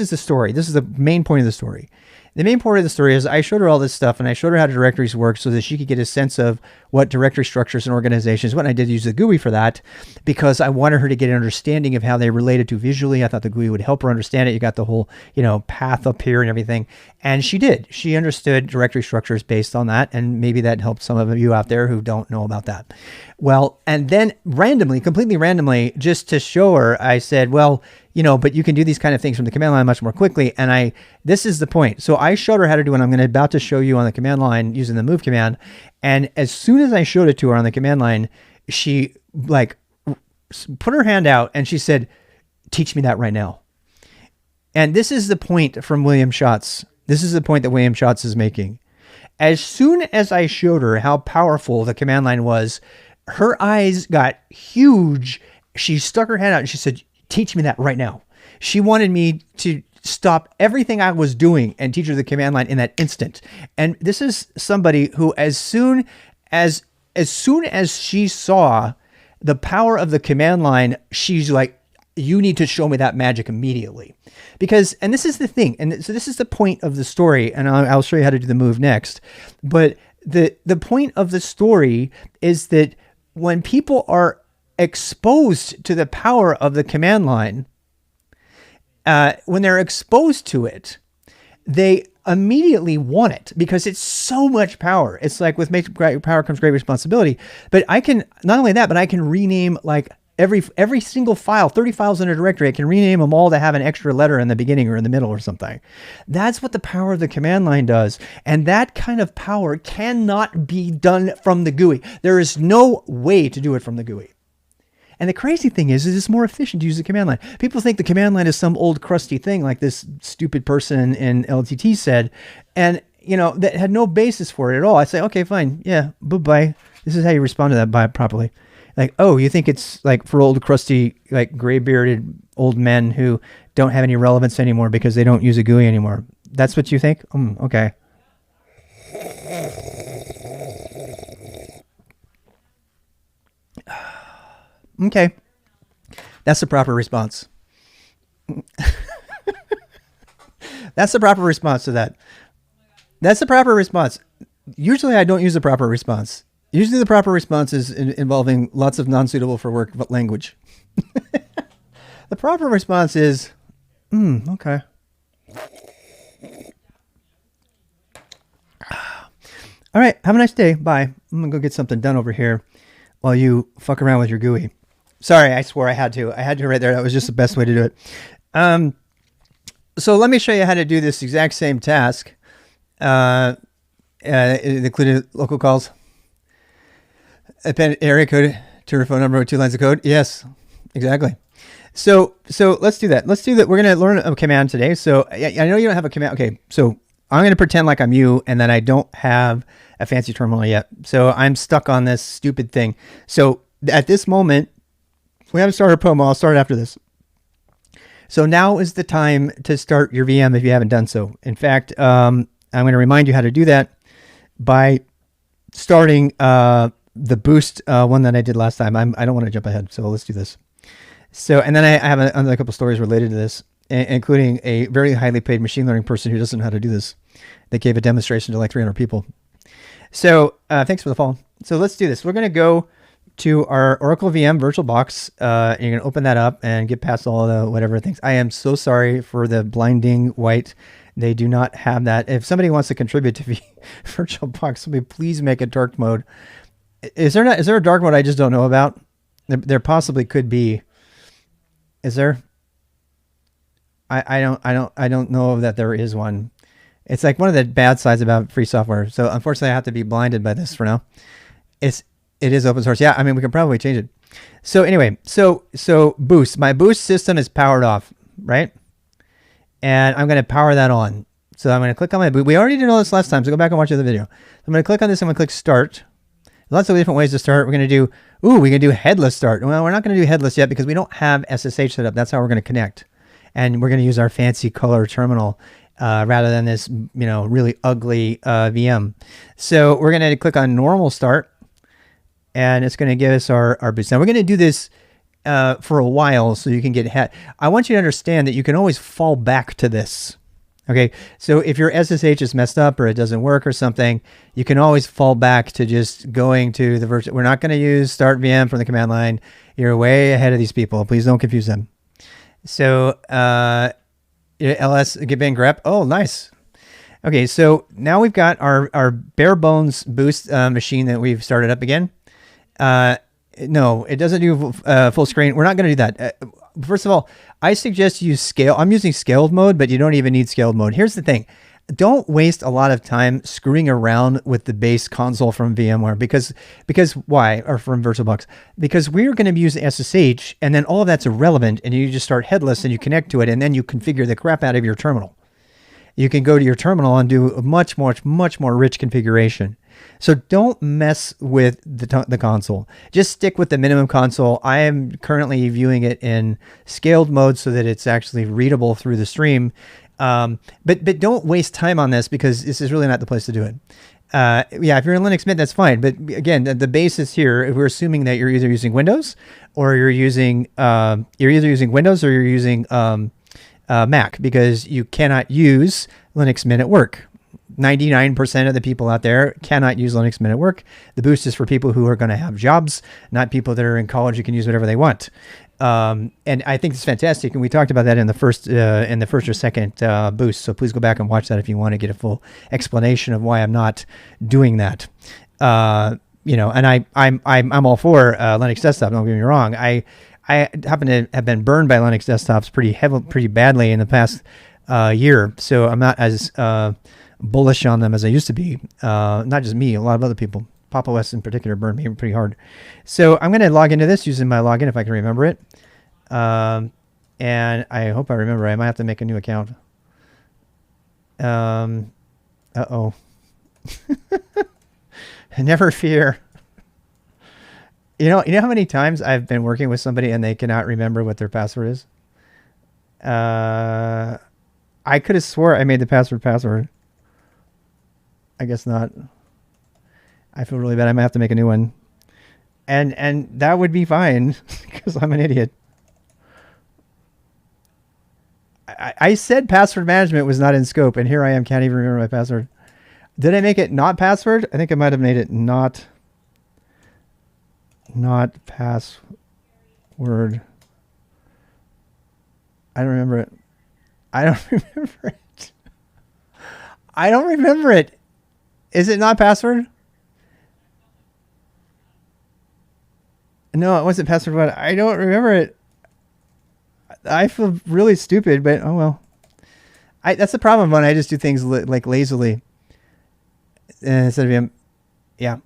is the story. This is the main point of the story. The main point of the story is I showed her all this stuff, and I showed her how directories work so that she could get a sense of what directory structures and organizations. When I did use the GUI for that, because I wanted her to get an understanding of how they related to visually. I thought the GUI would help her understand it. You got the whole, you know, path up here and everything. And she did. She understood directory structures based on that, and maybe that helped some of you out there who don't know about that. Well, and then completely randomly, just to show her, I said, well, you know, but you can do these kind of things from the command line much more quickly. And this is the point. So I showed her how to do what I'm about to show you on the command line using the move command. And as soon as I showed it to her on the command line, she like put her hand out and she said, teach me that right now. And this is the point from William Schatz. This is the point that William Schatz is making. As soon as I showed her how powerful the command line was, her eyes got huge. She stuck her hand out and she said, teach me that right now. She wanted me to stop everything I was doing and teach her the command line in that instant. And this is somebody who, as soon as she saw the power of the command line, she's like, you need to show me that magic immediately. Because, and this is the thing, and so this is the point of the story, and I'll show you how to do the move next. But the point of the story is that when people are exposed to the power of the command line, when they're exposed to it, they immediately want it because it's so much power. It's like with great power comes great responsibility. But I can, not only that, but I can rename like every single file, 30 files in a directory. I can rename them all to have an extra letter in the beginning or in the middle or something. That's what the power of the command line does. And that kind of power cannot be done from the GUI. There is no way to do it from the GUI. And the crazy thing is it's more efficient to use the command line. People think the command line is some old crusty thing like this stupid person in LTT said, and you know, that had no basis for it at all. I say, okay, fine. Yeah, bye-bye. This is how you respond to that properly. Like, oh, you think it's like for old crusty, like gray-bearded old men who don't have any relevance anymore because they don't use a GUI anymore. That's what you think? Okay. Okay. That's the proper response. That's the proper response to that. That's the proper response. Usually I don't use the proper response. Usually the proper response is involving lots of non-suitable for work language. The proper response is, okay. All right. Have a nice day. Bye. I'm going to go get something done over here while you fuck around with your GUI. Sorry, I swore I had to. I had to right there. That was just the best way to do it. So let me show you how to do this exact same task. It included local calls. Append area code to your phone number with 2 lines of code. Yes, exactly. So let's do that. Let's do that. We're going to learn a command today. So I know you don't have a command. Okay, so I'm going to pretend like I'm you and that I don't have a fancy terminal yet. So I'm stuck on this stupid thing. So at this moment, we haven't started promo. I'll start after this. So now is the time to start your VM if you haven't done so. In fact, I'm going to remind you how to do that by starting the boost one that I did last time. I don't want to jump ahead, so let's do this. So, and then I have another couple stories related to this, including a very highly paid machine learning person who doesn't know how to do this. They gave a demonstration to like 300 people. So thanks for the follow. So let's do this. We're going to go to our Oracle VM VirtualBox. You're going to open that up and get past all the whatever things. I am so sorry for the blinding white They do not have that. If somebody wants to contribute to VirtualBox, somebody please make a dark mode. Is there a dark mode I just don't know about? There possibly could be. Is there? I don't know that there is one. It's like one of the bad sides about free software. So unfortunately, I have to be blinded by this for now. It is open source. Yeah, I mean we can probably change it. So anyway, so boost. My boost system is powered off, right? And I'm going to power that on. So I'm going to click on my boot. We already did all this last time, so go back and watch the other video. I'm going to click on this. I'm going to click start. Lots of different ways to start. We're going to do, we can do headless start. Well, we're not going to do headless yet because we don't have SSH set up. That's how we're going to connect. And we're going to use our fancy color terminal rather than this, really ugly VM. So we're going to click on normal start, and it's going to give us our boost. Now we're going to do this for a while so you can get I want you to understand that you can always fall back to this. Okay, so if your SSH is messed up or it doesn't work or something, you can always fall back to just going to the virtual. We're not going to use start VM from the command line. You're way ahead of these people. Please don't confuse them. So ls get bang grep. Oh, nice. Okay, so now we've got our bare bones boost machine that we've started up again. No, it doesn't do full screen. We're not going to do that. First of all, I suggest you use scale. I'm using scaled mode, but you don't even need scaled mode. Here's the thing. Don't waste a lot of time screwing around with the base console from VMware because why? Or from VirtualBox. Because we're going to use SSH, and then all of that's irrelevant, and you just start headless, and you connect to it, and then you configure the crap out of your terminal. You can go to your terminal and do a much more rich configuration. So don't mess with the console. Just stick with the minimum console. I am currently viewing it in scaled mode so that it's actually readable through the stream. But don't waste time on this because this is really not the place to do it. Yeah, if you're in Linux Mint, that's fine. But again, the basis here, if we're assuming that you're either using Windows or you're using Mac, because you cannot use Linux Mint at work. 99% of the people out there cannot use Linux Mint at work. The boost is for people who are going to have jobs, not people that are in college who can use whatever they want. And I think it's fantastic. And we talked about that in the first or second boost. So please go back and watch that if you want to get a full explanation of why I'm not doing that. And I'm all for Linux desktop. Don't get me wrong. I happen to have been burned by Linux desktops pretty badly in the past year. So I'm not as bullish on them as I used to be. Not just me, a lot of other people. Pop! OS in particular burned me pretty hard. So I'm going to log into this using my login if I can remember it. And I hope I remember. I might have to make a new account. Uh-oh. Never fear. You know how many times I've been working with somebody and they cannot remember what their password is? I could have swore I made the password. I guess not. I feel really bad. I might have to make a new one. And that would be fine because I'm an idiot. I said password management was not in scope, and here I am, can't even remember my password. Did I make it not password? I think I might have made it not password. I don't remember it. I don't remember it. Is it not password? No, it wasn't password one. I don't remember it. I feel really stupid, but oh well. That's the problem when I just do things like lazily. Instead of VM, yeah.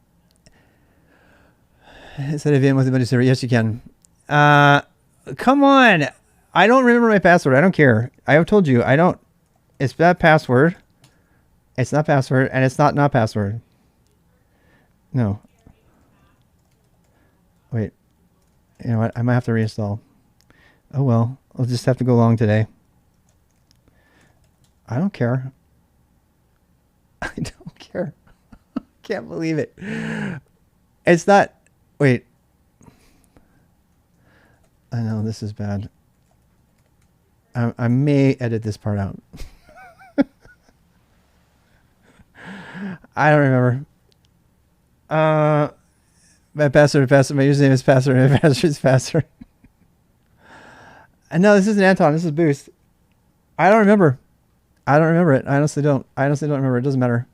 Instead of VM with Ubuntu Server, yes you can. Come on. I don't remember my password. I don't care. I have told you, I don't. It's not password. It's not password, and it's not password. No. Wait. You know what? I might have to reinstall. Oh well. I'll just have to go long today. I don't care. I don't care. Can't believe it. It's not. Wait. I know this is bad. I may edit this part out. I don't remember. My password, my username is password, my password is password. No, this isn't Anton. This is Boost. I don't remember. I don't remember it. I honestly don't. I honestly don't remember. It doesn't matter.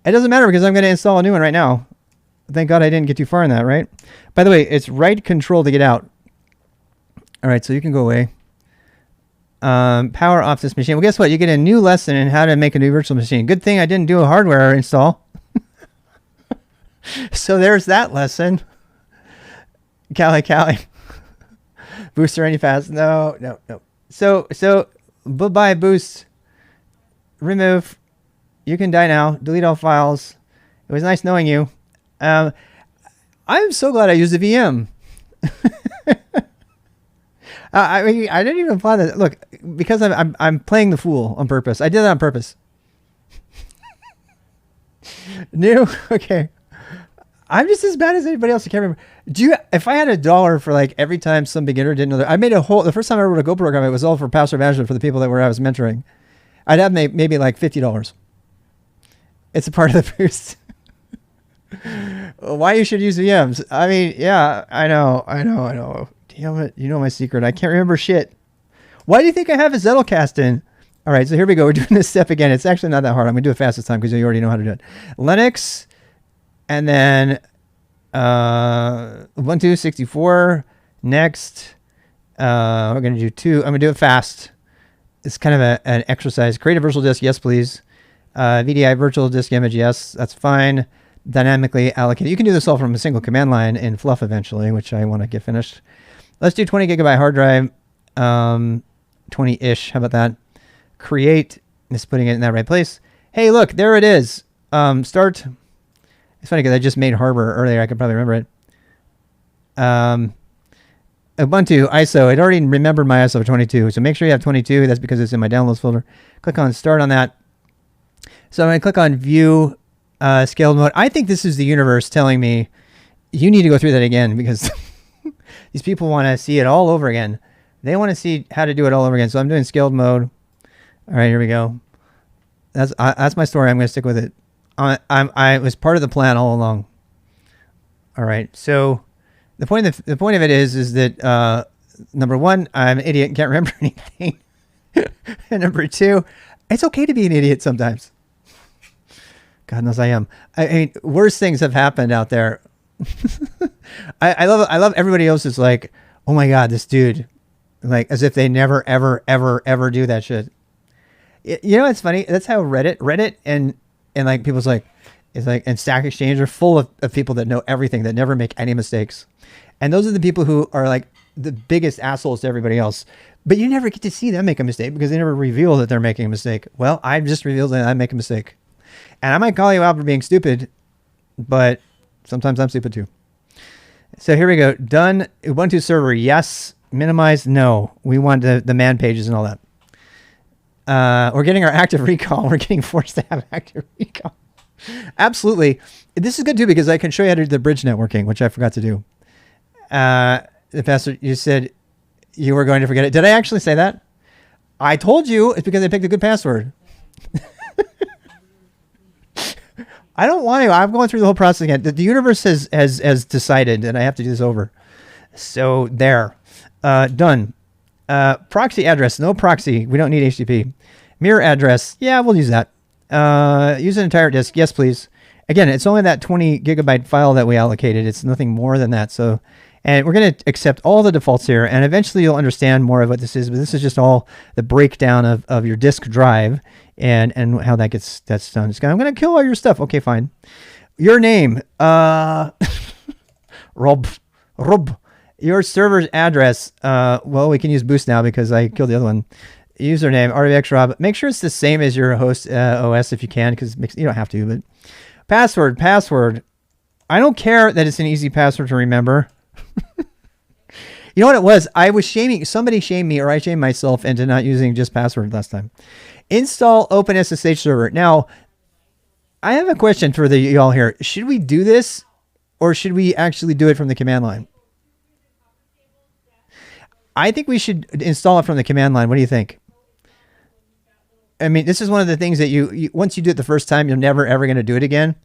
It doesn't matter because I'm going to install a new one right now. Thank God I didn't get too far in that, right? By the way, it's right control to get out. All right, so you can go away. Power off this machine. Well, guess what? You get a new lesson in how to make a new virtual machine. Good thing I didn't do a hardware install. So there's that lesson. Cali. Booster any fast? No. So bye-bye boost. Remove. You can die now. Delete all files. It was nice knowing you. I'm so glad I used a VM. I mean, I didn't even plan that. Look, because I'm playing the fool on purpose. I did that on purpose. New, okay. I'm just as bad as anybody else. I can't remember. If I had $1 for like every time some beginner didn't know that, I made the first time I wrote a Go program, it was all for password management for the people I was mentoring. I'd have maybe like $50. It's a part of the boost. Why you should use VMs? I mean, yeah, I know. Damn it, you know my secret. I can't remember shit. Why do you think I have a Zettelcast in? All right, so here we go. We're doing this step again. It's actually not that hard. I'm going to do it fast this time because you already know how to do it. Linux, and then Ubuntu 64. Next, we're going to do 2. I'm going to do it fast. It's kind of an exercise. Create a virtual disk, yes, please. VDI virtual disk image, yes, that's fine. Dynamically allocate. You can do this all from a single command line in Fluff eventually, which I want to get finished. Let's do 20 gigabyte hard drive, 20-ish. How about that? Create is putting it in that right place. Hey, look, there it is. Start. It's funny because I just made Harbor earlier. I could probably remember it. Ubuntu ISO. It already remembered my ISO 22. So make sure you have 22. That's because it's in my downloads folder. Click on Start on that. So I'm going to click on View Scaled Mode. I think this is the universe telling me you need to go through that again because these people want to see it all over again. They want to see how to do it all over again. So I'm doing Scaled Mode. All right, here we go. That's my story. I'm going to stick with it. I was part of the plan all along. All right. So the point of it is that number one, I'm an idiot and can't remember anything. And number two, it's okay to be an idiot sometimes. God knows I am. I mean, worse things have happened out there. I love everybody else is like, oh my God, this dude, like as if they never, ever do that shit. You know, it's funny. That's how Reddit and like people's like, it's like, and Stack Exchange are full of people that know everything, that never make any mistakes. And those are the people who are like the biggest assholes to everybody else. But you never get to see them make a mistake because they never reveal that they're making a mistake. Well, I just revealed that I make a mistake. And I might call you out for being stupid, but sometimes I'm stupid too. So here we go. Done. Ubuntu server, yes. Minimize, no. We want the man pages and all that. We're getting our active recall. We're getting forced to have active recall. Absolutely. This is good too because I can show you how to do the bridge networking, which I forgot to do. The pastor, you said you were going to forget it. Did I actually say that? I told you it's because I picked a good password. I don't want to. I'm going through the whole process again. The universe has decided that I have to do this over. So there. Done. Proxy address. No proxy. We don't need HTTP. Mirror address. Yeah, we'll use that. Use an entire disk. Yes, please. Again, it's only that 20 gigabyte file that we allocated. It's nothing more than that. So, and we're going to accept all the defaults here. And eventually you'll understand more of what this is. But this is just all the breakdown of your disk drive and how that's done. I'm going to kill all your stuff. Okay, fine. Your name. Rob. Your server's address. Well, we can use Boost now because I killed the other one. Username, RVXRob. Make sure it's the same as your host OS if you can, because you don't have to. But password. I don't care that it's an easy password to remember. You know what it was? I was somebody shamed me, or I shamed myself into not using just password last time. Install OpenSSH server. Now, I have a question for y'all here. Should we do this, or should we actually do it from the command line? I think we should install it from the command line. What do you think? I mean, this is one of the things that you once you do it the first time, you're never ever going to do it again.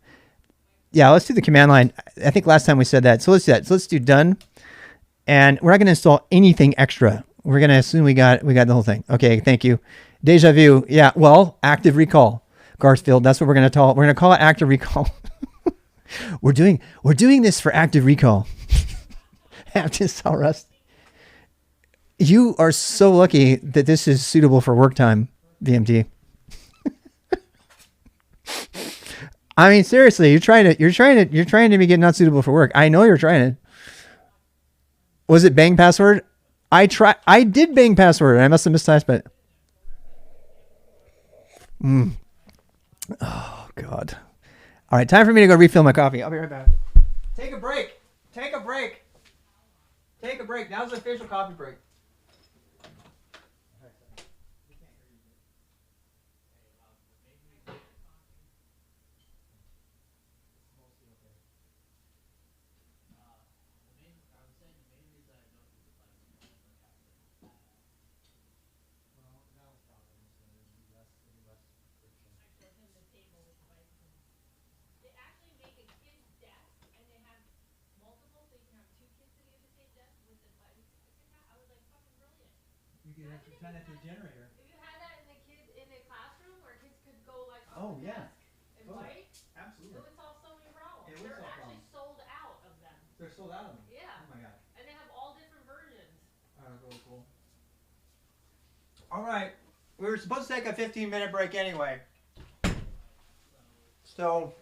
Yeah, let's do the command line. I think last time we said that. So let's do that. So let's do done. And we're not going to install anything extra. We're going to assume we got the whole thing. Okay, thank you. Deja vu. Yeah. Well, active recall, Garfield. That's what we're gonna call it. We're gonna call it active recall. we're doing this for active recall. Have to install Rust. You are so lucky that this is suitable for work time, VMT. I mean, seriously, you're trying to make it not suitable for work. I know you're trying it. Was it bang password? I did bang password. I must have mistyped it. Oh God. All right, time for me to go refill my coffee. I'll be right back. Take a break. Take a break. Take a break. Now's the official coffee break. Oh yeah. Totally. Absolutely. It would solve so many problems. They're actually sold out of them. They're sold out of them? Yeah. Oh my God. And they have all different versions. Oh, really cool. All right. We were supposed to take a 15-minute break anyway. So,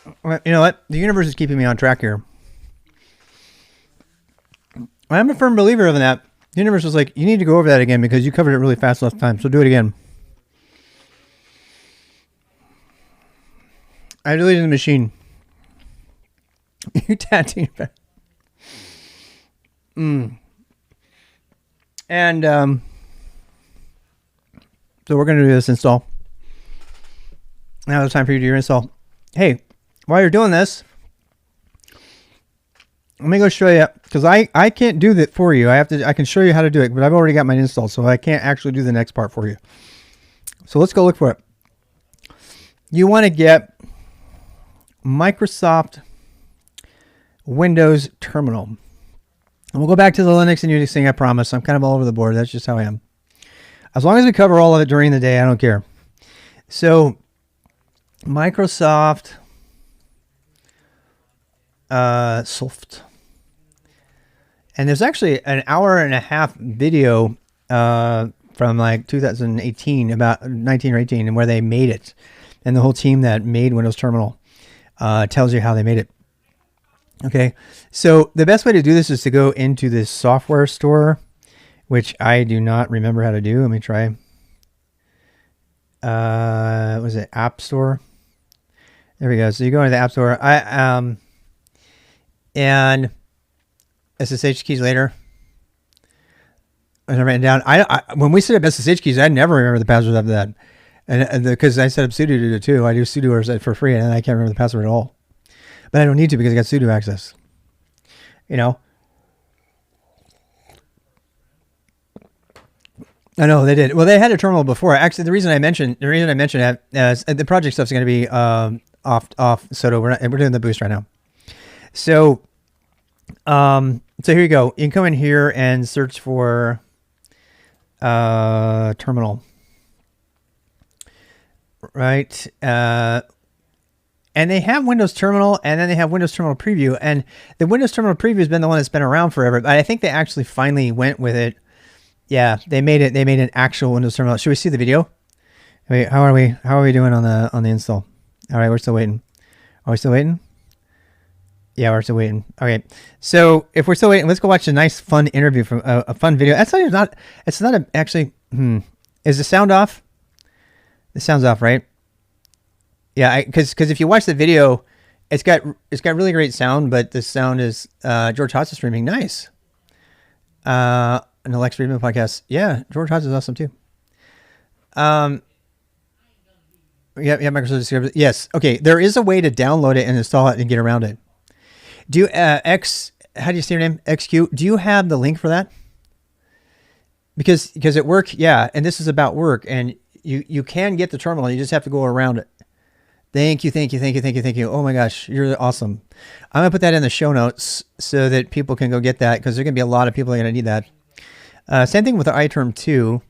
you know what? The universe is keeping me on track here. I'm a firm believer of that. The universe was like, you need to go over that again because you covered it really fast last time. So do it again. I deleted the machine. You tattooed back. And so we're going to do this install. Now it's time for you to do your install. Hey, while you're doing this, let me go show you, because I can't do that for you. I can show you how to do it, but I've already got mine installed, so I can't actually do the next part for you. So let's go look for it. You want to get Microsoft Windows Terminal. And we'll go back to the Linux and Unix thing, I promise. I'm kind of all over the board. That's just how I am. As long as we cover all of it during the day, I don't care. So Microsoft Soft. And there's actually an hour and a half video from like 2018, about 19 or 18, and where they made it. And the whole team that made Windows Terminal tells you how they made it. Okay, so the best way to do this is to go into this software store, which I do not remember how to do. Let me try. Was it App Store? There we go. So you go into the App Store. And SSH keys later. And I ran down. When we set up SSH keys, I never remember the password after that, and because I set up sudo to do it too. I do sudo for free, and I can't remember the password at all. But I don't need to because I got sudo access. You know. I know they did. Well, they had a terminal before. Actually, the reason I mentioned that is the project stuff's going to be off. So we're doing the boost right now. So, so here you go. You can come in here and search for terminal, right? And they have Windows Terminal, and then they have Windows Terminal Preview. And the Windows Terminal Preview has been the one that's been around forever. But I think they actually finally went with it. Yeah, they made it. They made an actual Windows Terminal. Should we see the video? Wait, how are we doing on the install? All right, we're still waiting. Are we still waiting? Yeah, we're still waiting. Okay, so if we're still waiting, let's go watch a nice, fun interview from a fun video. That's not. It's not actually. Is the sound off? The sound's off, right? Yeah, because if you watch the video, it's got really great sound, but the sound is George Hotz streaming. Nice. An Alex Friedman podcast. Yeah, George Hotz is awesome too. Yeah, Microsoft. Yes. Okay, there is a way to download it and install it and get around it. Do you how do you say your name? XQ. Do you have the link for that? Because at work, yeah, and this is about work, and you can get the terminal. You just have to go around it. Thank you. Oh my gosh, you're awesome. I'm gonna put that in the show notes so that people can go get that, because there's gonna be a lot of people that are gonna need that. Same thing with the iTerm 2.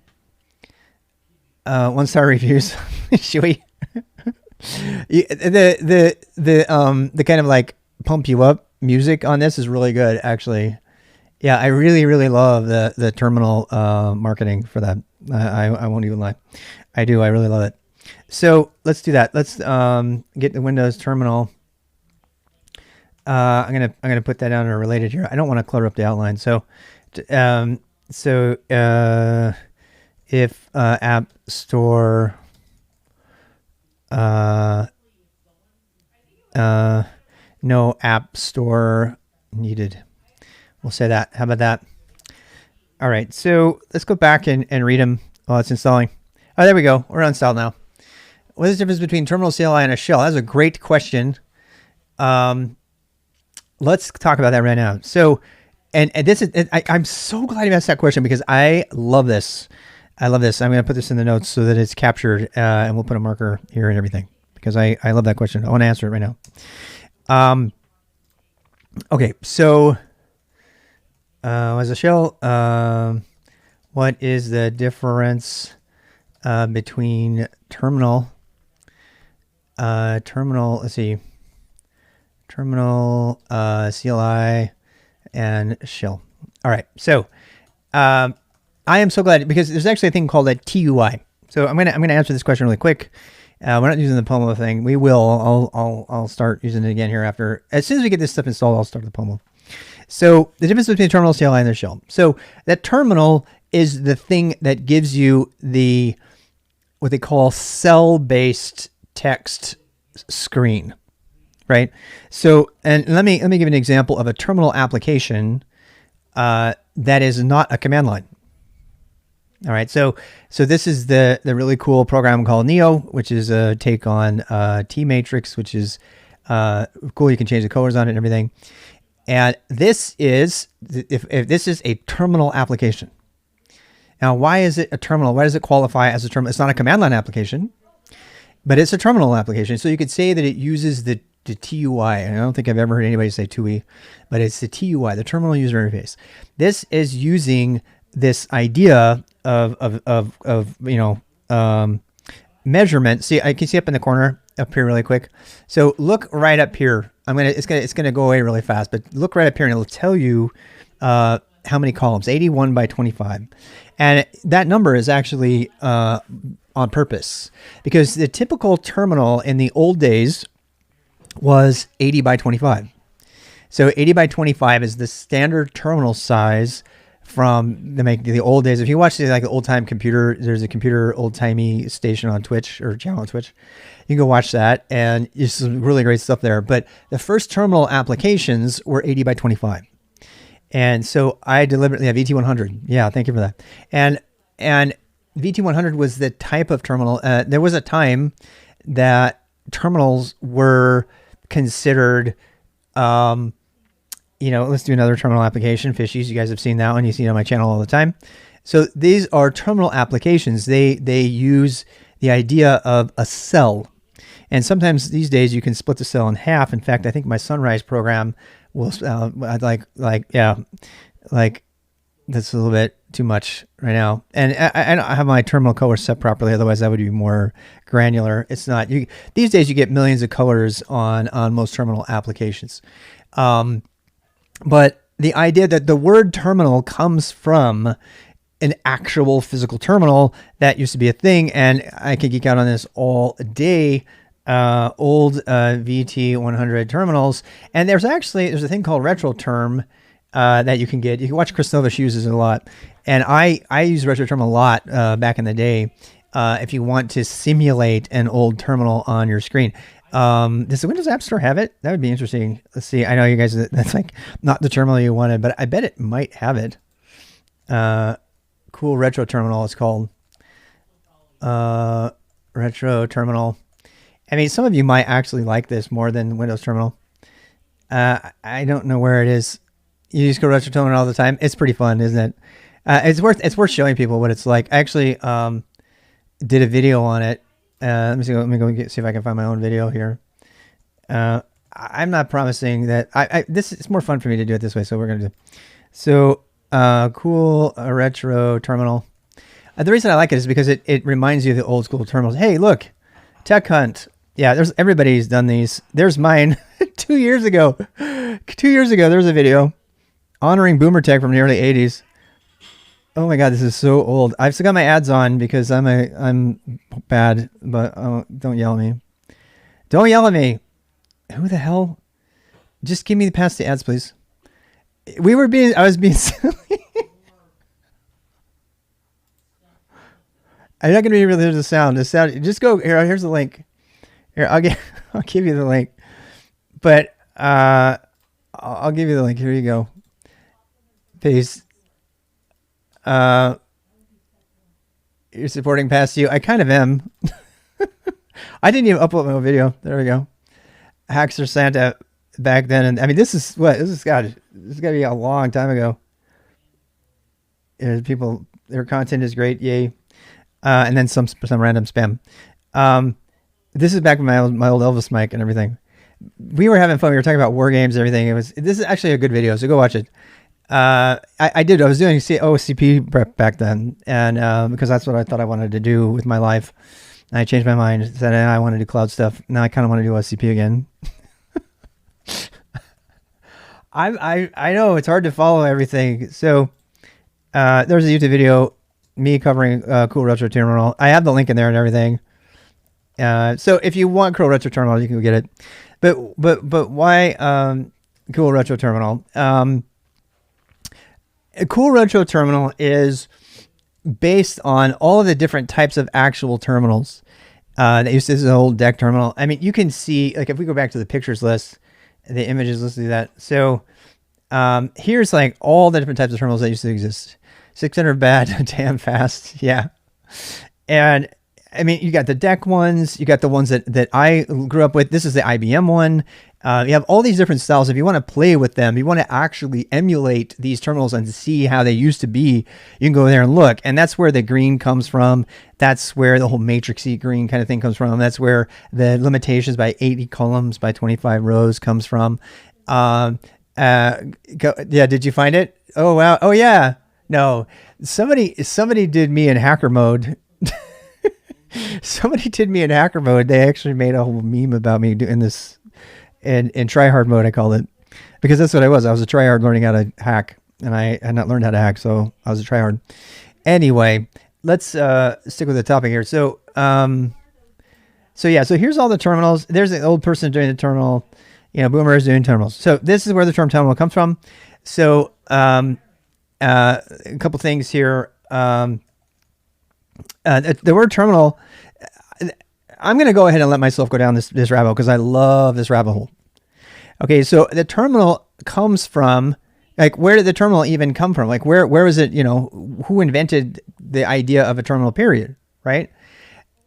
1-star reviews. Should we? The kind of like pump you up music on this is really good, actually. Yeah, I really, really love the terminal marketing for that. I won't even lie. I do. I really love it. So let's do that. Let's get the Windows terminal. I'm gonna put that down or related here. I don't want to clutter up the outline. So if App Store no App Store needed. We'll say that. How about that? All right. So let's go back and read them while it's installing. Oh, there we go. We're installed now. What is the difference between terminal CLI and a shell? That's a great question. Let's talk about that right now. So, and this is, I'm so glad you asked that question because I love this. I love this. I'm going to put this in the notes so that it's captured, and we'll put a marker here and everything because I love that question. I want to answer it right now. Okay, so as a shell, what is the difference between terminal? Let's see, terminal CLI and shell. All right, so I am so glad because there's actually a thing called a TUI. So I'm gonna answer this question really quick. We're not using the Pomo thing. We will. I'll start using it again here after. As soon as we get this stuff installed, I'll start the Pomo. So the difference between terminal CLI and the shell. So that terminal is the thing that gives you the what they call cell-based text screen, right? So, and let me give an example of a terminal application that is not a command line. All right, so this is the really cool program called Neo, which is a take on T-Matrix, which is cool. You can change the colors on it and everything. And this is if this is a terminal application. Now, why is it a terminal? Why does it qualify as a terminal? It's not a command line application, but it's a terminal application. So you could say that it uses the TUI. I don't think I've ever heard anybody say TUI, but it's the TUI, the terminal user interface. This is using this idea of measurement. See, I can see up in the corner up here really quick. So look right up here. It's gonna go away really fast, but look right up here and it'll tell you how many columns. 81 by 25, and that number is actually on purpose because the typical terminal in the old days was 80 by 25. So 80 by 25 is the standard terminal size from the old days. If you watch like the old time computer, there's a computer old timey station on Twitch or channel on Twitch. You can go watch that, and there's some really great stuff there. But the first terminal applications were 80 by 25, and so I deliberately have VT100. Yeah, thank you for that. And VT100 was the type of terminal. There was a time that terminals were considered. Let's do another terminal application, Fishies. You guys have seen that one. You see it on my channel all the time. So these are terminal applications. They use the idea of a cell. And sometimes these days you can split the cell in half. In fact, I think my Sunrise program will that's a little bit too much right now. And I don't have my terminal color set properly. Otherwise that would be more granular. It's not. These days you get millions of colors on most terminal applications. But the idea that the word terminal comes from an actual physical terminal, that used to be a thing, and I could geek out on this all day. Old VT100 terminals, and there's a thing called RetroTerm that you can get. You can watch Chris Nova. She uses it a lot, and I use RetroTerm a lot back in the day. If you want to simulate an old terminal on your screen. Does the Windows App Store have it? That would be interesting. Let's see. I know you guys, that's like not the terminal you wanted, but I bet it might have it. Cool retro terminal it's called. Retro terminal. I mean, some of you might actually like this more than Windows Terminal. I don't know where it is. You just go retro terminal all the time. It's pretty fun, isn't it? It's worth showing people what it's like. I actually did a video on it. Let me see. Let me go see if I can find my own video here. I'm not promising that. It's more fun for me to do it this way. So we're gonna do. So Cool retro terminal. The reason I like it is because it reminds you of the old school terminals. Hey, look, Tech Hunt. Yeah, everybody's done these. There's mine 2 years ago. 2 years ago, there was a video honoring Boomer Tech from the early 80s. Oh my God, this is so old. I've still got my ads on because I'm bad, but don't yell at me. Don't yell at me. Who the hell? Just give me past the ads, please. I was being silly. I'm not going to be able to hear the sound. Just go here. Here's the link. Here, I'll give you the link. But I'll give you the link. Here you go. Paste. You're supporting past you. I kind of am. I didn't even upload my own video. There we go. Hacks or Santa back then, and I mean, this has got to be a long time ago. Their content is great. Yay. And then some random spam. This is back with my old Elvis mic and everything. We were having fun. We were talking about war games and everything. This is actually a good video, so go watch it. I was doing OSCP prep back then, and because that's what I thought I wanted to do with my life. And I changed my mind, said I want to do cloud stuff. Now I kind of want to do OSCP again. I know it's hard to follow everything. So there's a YouTube video, me covering Cool Retro Terminal. I have the link in there and everything. So if you want Cool Retro Terminal, you can go get it. But why Cool Retro Terminal? A Cool Retro Terminal is based on all of the different types of actual terminals. This is an old deck terminal. I mean, you can see, like, if we go back to the pictures list, the images, let's do that. So here's like all the different types of terminals that used to exist. 600 bad, damn fast. Yeah. And I mean, you got the deck ones, you got the ones that I grew up with. This is the IBM one. You have all these different styles. If you want to play with them, you want to actually emulate these terminals and see how they used to be, you can go there and look. And that's where the green comes from. That's where the whole matrixy green kind of thing comes from. That's where the limitations by 80 columns by 25 rows comes from. Yeah, did you find it? Oh, wow. Oh, yeah. No, somebody did me in hacker mode. Somebody did me in hacker mode. They actually made a whole meme about me doing this in tryhard mode, I called it, because that's what I was. I was a tryhard learning how to hack, and I had not learned how to hack, so I was a tryhard. Anyway, let's stick with the topic here. So yeah, so here's all the terminals. There's an old person doing the terminal. You know, Boomer is doing terminals. So this is where the term terminal comes from. So a couple things here. The word terminal, I'm going to go ahead and let myself go down this rabbit hole because I love this rabbit hole. Okay, so the terminal comes from, like, where did the terminal even come from? Like, where was it, you know, who invented the idea of a terminal, period, right?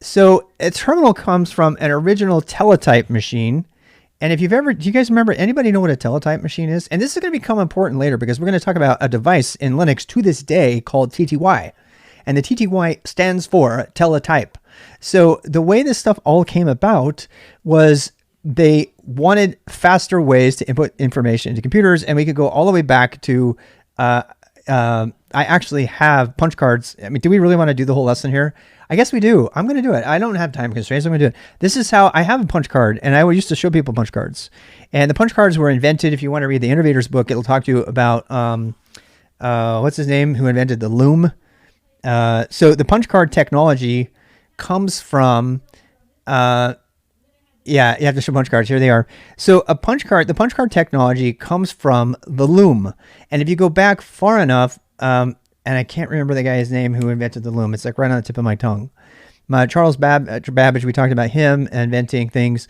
So a terminal comes from an original teletype machine. And if do you guys remember, anybody know what a teletype machine is? And this is going to become important later because we're going to talk about a device in Linux to this day called TTY. And the TTY stands for teletype. So the way this stuff all came about was they wanted faster ways to input information into computers. And we could go all the way back to, I actually have punch cards. I mean, do we really want to do the whole lesson here? I guess we do. I'm going to do it. I don't have time constraints. I'm going to do it. This is how I have a punch card, and I used to show people punch cards. And the punch cards were invented. If you want to read the Innovator's book, it'll talk to you about, what's his name, who invented the loom. So the punch card technology comes from, yeah, you have to show punch cards. Here they are. So the punch card technology comes from the loom. And if you go back far enough, and I can't remember the guy's name who invented the loom. It's like right on the tip of my tongue. Charles Babbage, we talked about him inventing things.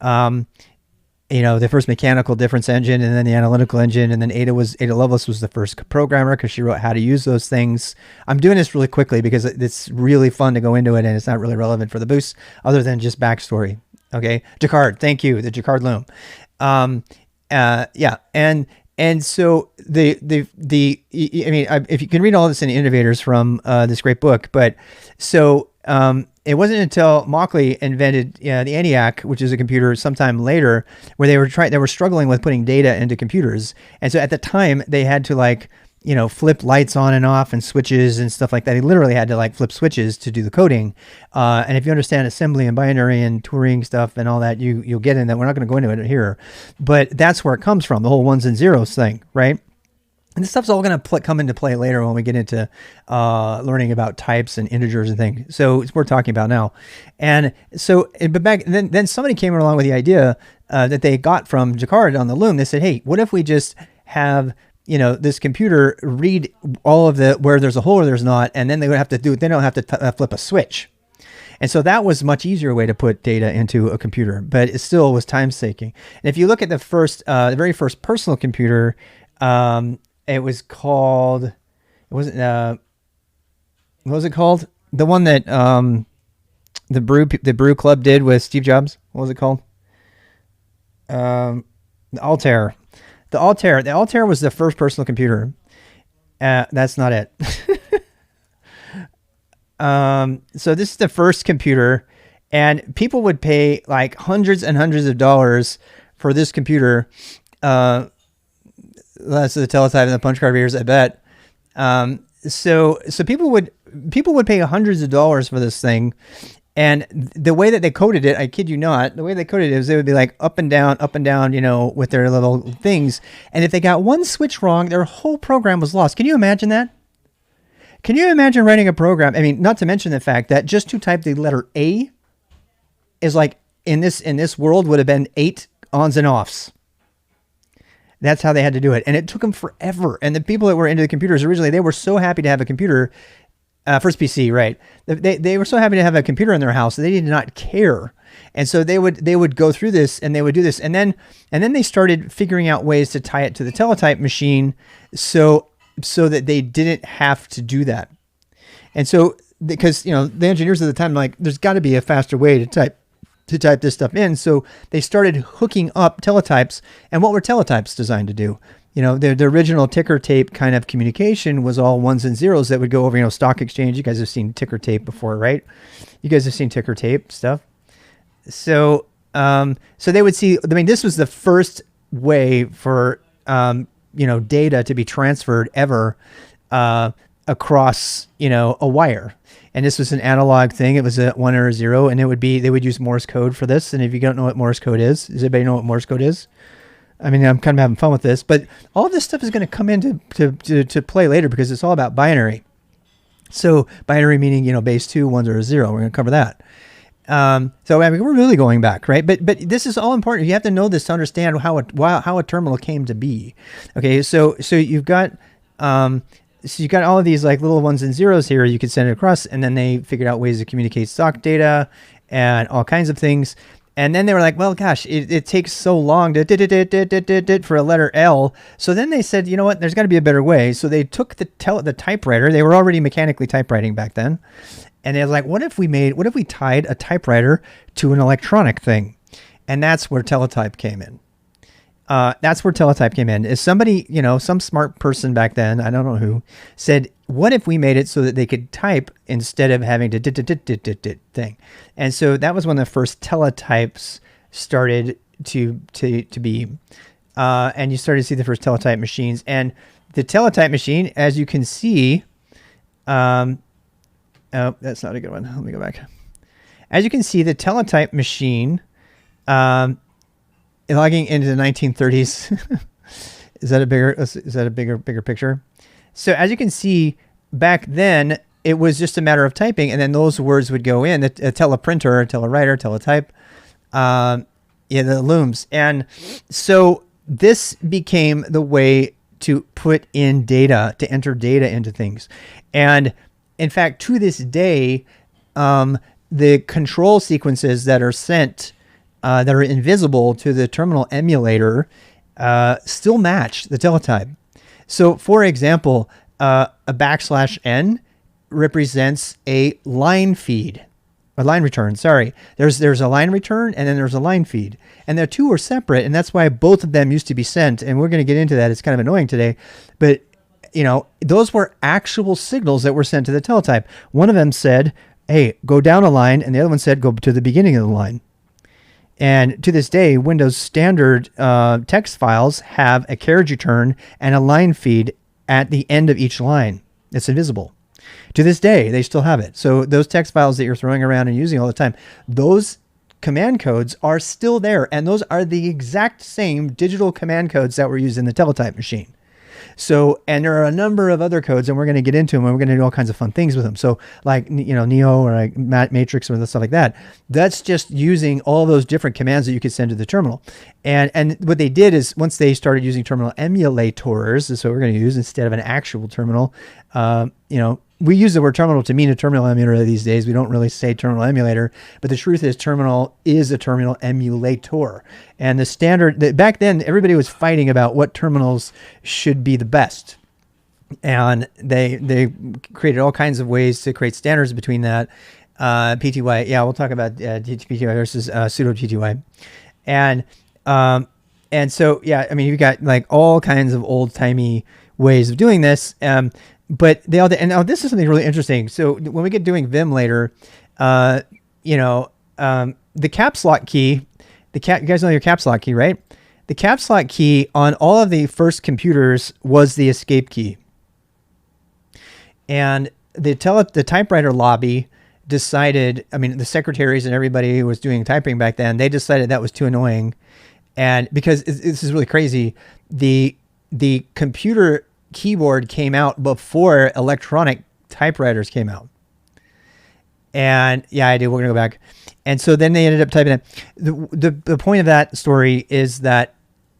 You know, the first mechanical difference engine, and then the analytical engine, and then Ada Lovelace was the first programmer because she wrote how to use those things. I'm doing this really quickly because it's really fun to go into it, and it's not really relevant for the boost other than just backstory. Okay, Jacquard, thank you, the Jacquard loom. Yeah, and so I mean, if you can read all this in the Innovators from this great book, but so it wasn't until Mauchly invented the ENIAC, which is a computer sometime later, where they were struggling with putting data into computers. And so at the time they had to, like, flip lights on and off and switches and stuff like that. He literally had to like flip switches to do the coding. And if you understand assembly and binary and Turing stuff and all that, you'll get in that. We're not going to go into it here, but that's where it comes from, the whole ones and zeros thing, right? And this stuff's all going to come into play later when we get into learning about types and integers and things. So it's worth talking about now. And so, but back then somebody came along with the idea that they got from Jacquard on the Loom. They said, hey, what if we just have this computer read all of the where there's a hole or there's not, and then they would have to do it. They don't have to flip a switch. And so that was a much easier way to put data into a computer, but it still was time-taking. And if you look at the very first personal computer, it was called. It wasn't. What was it called? The one that the Brew Club did with Steve Jobs. What was it called? The Altair. The Altair was the first personal computer. That's not it. So this is the first computer, and people would pay like hundreds and hundreds of dollars for this computer. That's the Teletype and the punch card readers, I bet. So people would pay hundreds of dollars for this thing. And the way that they coded it, I kid you not, the way they coded it is they would be like up and down, with their little things. And if they got one switch wrong, their whole program was lost. Can you imagine that? Can you imagine writing a program? I mean, not to mention the fact that just to type the letter A is like in this world would have been 8 ons and offs. That's how they had to do it. And it took them forever. And the people that were into the computers originally, they were so happy to have a computer. First PC, right? They were so happy to have a computer in their house that they did not care, and so they would go through this and they would do this, and then they started figuring out ways to tie it to the Teletype machine, so that they didn't have to do that. And so because the engineers at the time like there's got to be a faster way to type this stuff in, so they started hooking up teletypes. And what were teletypes designed to do? The original ticker tape kind of communication was all ones and zeros that would go over, stock exchange. You guys have seen ticker tape before, right? You guys have seen ticker tape stuff. So, so they would see, I mean, this was the first way for, data to be transferred ever, across, a wire. And this was an analog thing. It was a 1 or a 0, and they would use Morse code for this. And if you don't know what Morse code is, does anybody know what Morse code is? I mean, I'm kind of having fun with this, but all this stuff is going to come into to play later because it's all about binary. So binary meaning, base 2, 1 or a 0. We're going to cover that. So I mean, we're really going back, right? But this is all important. You have to know this to understand how a terminal came to be. Okay, so you've got all of these like little ones and zeros here. You could send it across, and then they figured out ways to communicate stock data and all kinds of things. And then they were like, well, gosh, it takes so long to for a letter L. So then they said, you know what, there's got to be a better way. So they took the typewriter. They were already mechanically typewriting back then. And they were like, what if we tied a typewriter to an electronic thing? And that's where Teletype came in. Is somebody, some smart person back then, I don't know who, said, what if we made it so that they could type instead of having to thing? And so that was when the first teletypes started to be, and you started to see the first teletype machines. And the teletype machine, as you can see, oh, that's not a good one. Let me go back. As you can see, the teletype machine, logging into the 1930s. Is that a bigger picture? So as you can see, back then it was just a matter of typing, and then those words would go in. A teleprinter, telewriter, teletype, the looms, and so this became the way to put in data, to enter data into things. And in fact, to this day, the control sequences that are sent, that are invisible to the terminal emulator, still match the teletype. So, for example, a \n represents a line feed, a line return. Sorry, there's a line return and then there's a line feed, and the two are separate, and that's why both of them used to be sent. And we're going to get into that. It's kind of annoying today, but those were actual signals that were sent to the teletype. One of them said, "Hey, go down a line," and the other one said, "Go to the beginning of the line." And to this day, Windows standard text files have a carriage return and a line feed at the end of each line. It's invisible. To this day, they still have it. So those text files that you're throwing around and using all the time, those command codes are still there. And those are the exact same digital command codes that were used in the Teletype machine. So, and there are a number of other codes, and we're going to get into them, and we're going to do all kinds of fun things with them. So like, you know, Neo or like Matrix or stuff like that, that's just using all those different commands that you could send to the terminal. And what they did is once they started using terminal emulators, is what we're going to use instead of an actual terminal, you know, we use the word terminal to mean a terminal emulator these days. We don't really say terminal emulator, but the truth is terminal is a terminal emulator. And the standard, back then, everybody was fighting about what terminals should be the best. And they created all kinds of ways to create standards between that. PTY, yeah, we'll talk about PTY versus pseudo PTY. And so, yeah, I mean, you've got like all kinds of old-timey ways of doing this. But they all, and now this is something really interesting. So when we get doing Vim later, you know, the caps lock key, you guys know your caps lock key, right? The caps lock key on all of the first computers was the escape key. And the typewriter lobby decided, I mean, the secretaries and everybody who was doing typing back then, they decided that was too annoying. And because this is really crazy, the computer keyboard came out before electronic typewriters came out. And yeah, I do. We're gonna go back. And so then they ended up typing it. The point of that story is that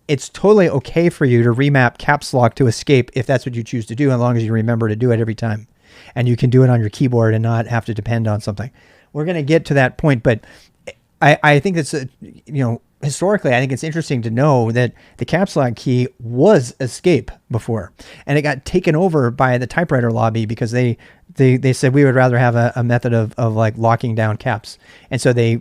it's totally okay for you to remap caps lock to escape if that's what you choose to do, as long as you remember to do it every time. And you can do it on your keyboard and not have to depend on something. We're gonna get to that point, but I think that's you know, historically, I think it's interesting to know that the caps lock key was escape before, and it got taken over by the typewriter lobby because they said we would rather have a method of like locking down caps. And so they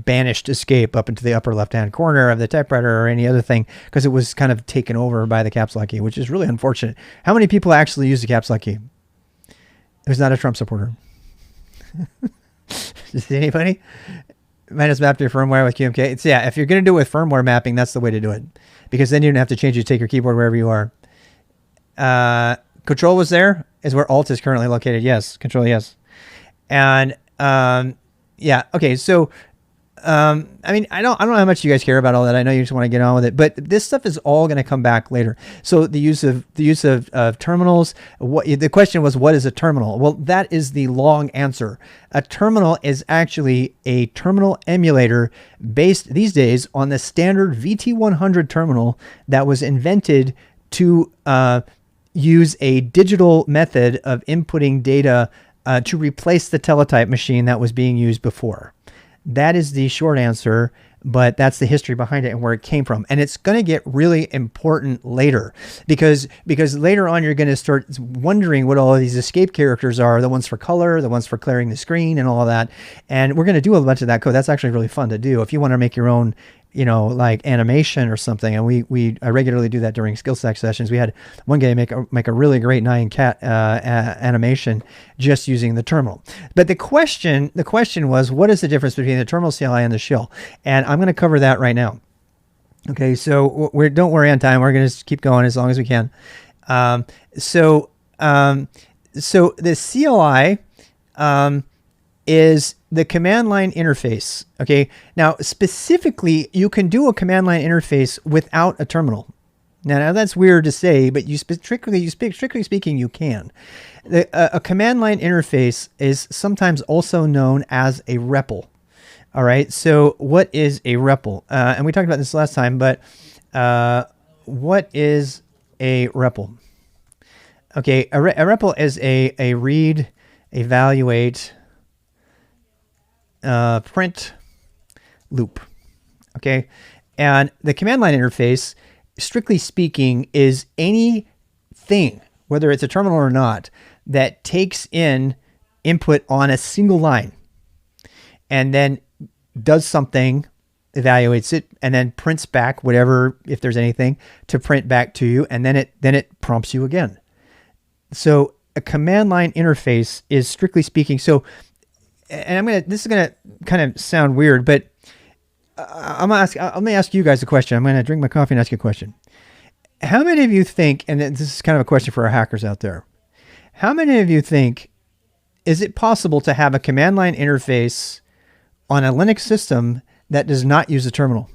banished escape up into the upper left-hand corner of the typewriter or any other thing because it was kind of taken over by the caps lock key, which is really unfortunate. How many people actually use the caps lock key? Who's not a Trump supporter? Is anybody? Minus map to your firmware with QMK. It's, yeah, if you're going to do it with firmware mapping, that's the way to do it, because then you don't have to change it. Take your keyboard wherever you are. Control was there, is where Alt is currently located. Yes, Control, yes. And yeah, okay. So I mean, I don't know how much you guys care about all that. I know you just want to get on with it, but this stuff is all going to come back later. So the use of terminals. The question was, what is a terminal? Well, that is the long answer. A terminal is actually a terminal emulator based these days on the standard VT100 terminal that was invented to use a digital method of inputting data to replace the teletype machine that was being used before. That is the short answer, but that's the history behind it and where it came from. And it's going to get really important later because later on you're going to start wondering what all of these escape characters are, the ones for color, the ones for clearing the screen and all of that. And we're going to do a bunch of that code. That's actually really fun to do. If you want to make your own, you know, like animation or something, and I regularly do that during SKILSTAK sessions. We had one guy make a really great Nyan Cat animation just using the terminal. But the question was, what is the difference between the terminal CLI and the shell? And I'm going to cover that right now. Okay, so don't worry on time. We're going to keep going as long as we can. So the CLI is the command line interface. Okay. Now, specifically, you can do a command line interface without a terminal. Now that's weird to say, but strictly speaking, you can. A command line interface is sometimes also known as a REPL. All right. So what is a REPL? And we talked about this last time, but what is a REPL? Okay. A REPL is a read, evaluate, print loop. Okay. And the command line interface, strictly speaking, is anything, whether it's a terminal or not, that takes in input on a single line and then does something, evaluates it, and then prints back whatever, if there's anything to print back to you. And then it prompts you again. So a command line interface is, strictly speaking, so, and this is going to kind of sound weird, but let me ask you guys a question. I'm going to drink my coffee and ask you a question. How many of you think, and this is kind of a question for our hackers out there, how many of you think, is it possible to have a command line interface on a Linux system that does not use a terminal?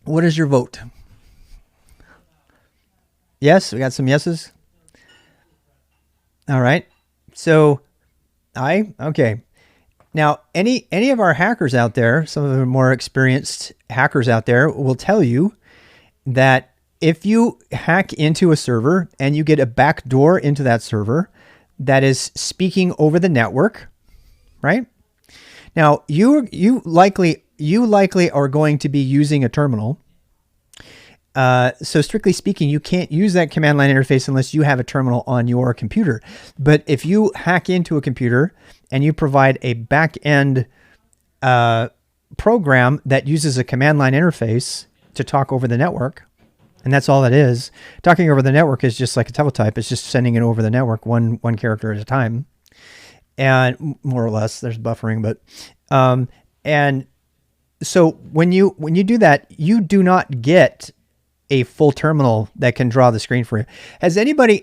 What is your vote? Yes, we got some yeses. All right. So okay. Now, any of our hackers out there, some of the more experienced hackers out there will tell you that if you hack into a server and you get a backdoor into that server that is speaking over the network, right? Now, you likely are going to be using a terminal. So strictly speaking, you can't use that command line interface unless you have a terminal on your computer. But if you hack into a computer and you provide a back-end program that uses a command line interface to talk over the network, and that's all it is. Talking over the network is just like a teletype. It's just sending it over the network one character at a time, and more or less. There's buffering, but and so when you do that, you do not get a full terminal that can draw the screen for you. Has anybody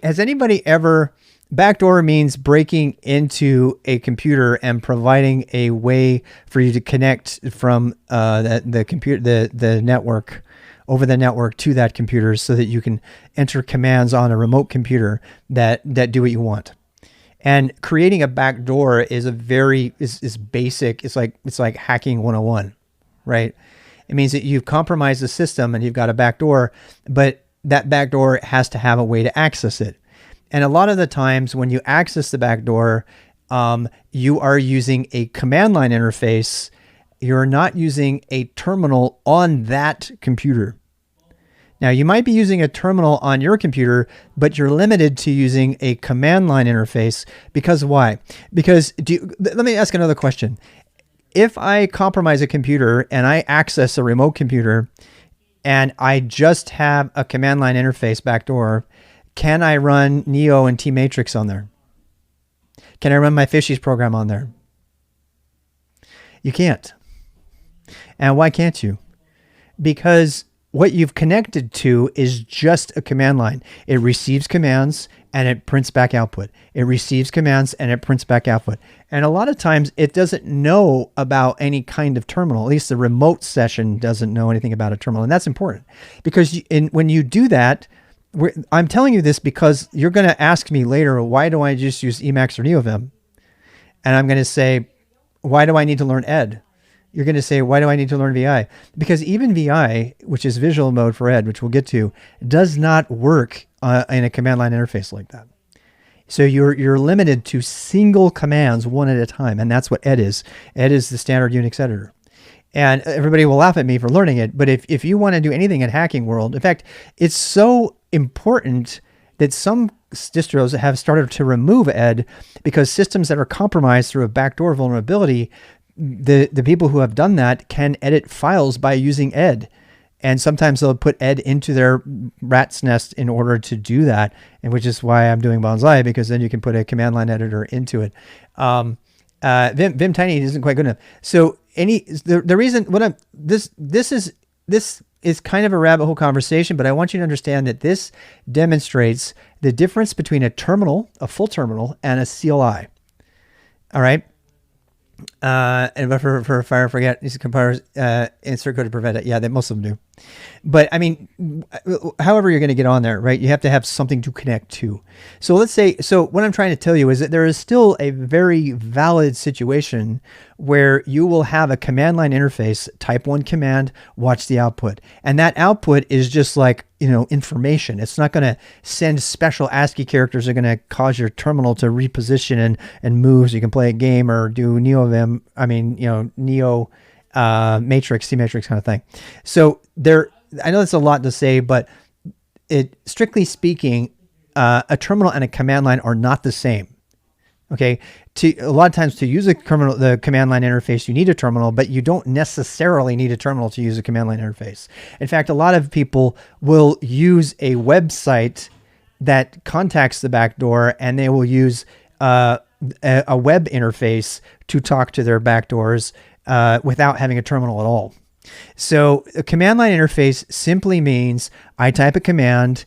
ever, backdoor means breaking into a computer and providing a way for you to connect from the computer, the network, over the network to that computer so that you can enter commands on a remote computer that do what you want. And creating a backdoor is is basic. It's like hacking 101, right? It means that you've compromised the system and you've got a backdoor, but that backdoor has to have a way to access it. And a lot of the times when you access the backdoor, you are using a command line interface. You're not using a terminal on that computer. Now, you might be using a terminal on your computer, but you're limited to using a command line interface. Because why? Because let me ask another question. If I compromise a computer and I access a remote computer and I just have a command line interface backdoor, can I run Neo and T-Matrix on there? Can I run my Fishies program on there? You can't. And why can't you? Because what you've connected to is just a command line. It receives commands and it prints back output. It receives commands and it prints back output. And a lot of times it doesn't know about any kind of terminal. At least the remote session doesn't know anything about a terminal. And that's important because when you do that, I'm telling you this because you're going to ask me later, why do I just use Emacs or NeoVim? And I'm going to say, why do I need to learn Ed? You're going to say, why do I need to learn VI? Because even VI, which is visual mode for Ed, which we'll get to, does not work in a command line interface like that. So you're limited to single commands one at a time. And that's what Ed is. Ed is the standard Unix editor. And everybody will laugh at me for learning it. But if you want to do anything in hacking world, in fact, it's so important that some distros have started to remove Ed because systems that are compromised through a backdoor vulnerability, the people who have done that can edit files by using Ed. And sometimes they'll put Ed into their rat's nest in order to do that, and which is why I'm doing Bonsai, because then you can put a command line editor into it. Vim Tiny isn't quite good enough. So the reason this is kind of a rabbit hole conversation, but I want you to understand that this demonstrates the difference between a terminal, a full terminal, and a CLI. All right. And for fire forget, these compilers insert code to prevent it. Yeah, most of them do. But I mean, however you're going to get on there, right? You have to have something to connect to. So let's say, what I'm trying to tell you is that there is still a very valid situation where you will have a command line interface, type one command, watch the output. And that output is just like, information. It's not going to send special ASCII characters that are going to cause your terminal to reposition and move so you can play a game or do NeoVim. Neo matrix, C-matrix kind of thing. So I know that's a lot to say, but strictly speaking, a terminal and a command line are not the same. Okay. A lot of times to use the command line interface, you need a terminal, but you don't necessarily need a terminal to use a command line interface. In fact, a lot of people will use a website that contacts the backdoor, and they will use a web interface to talk to their backdoors. without having a terminal at all. So a command line interface simply means I type a command,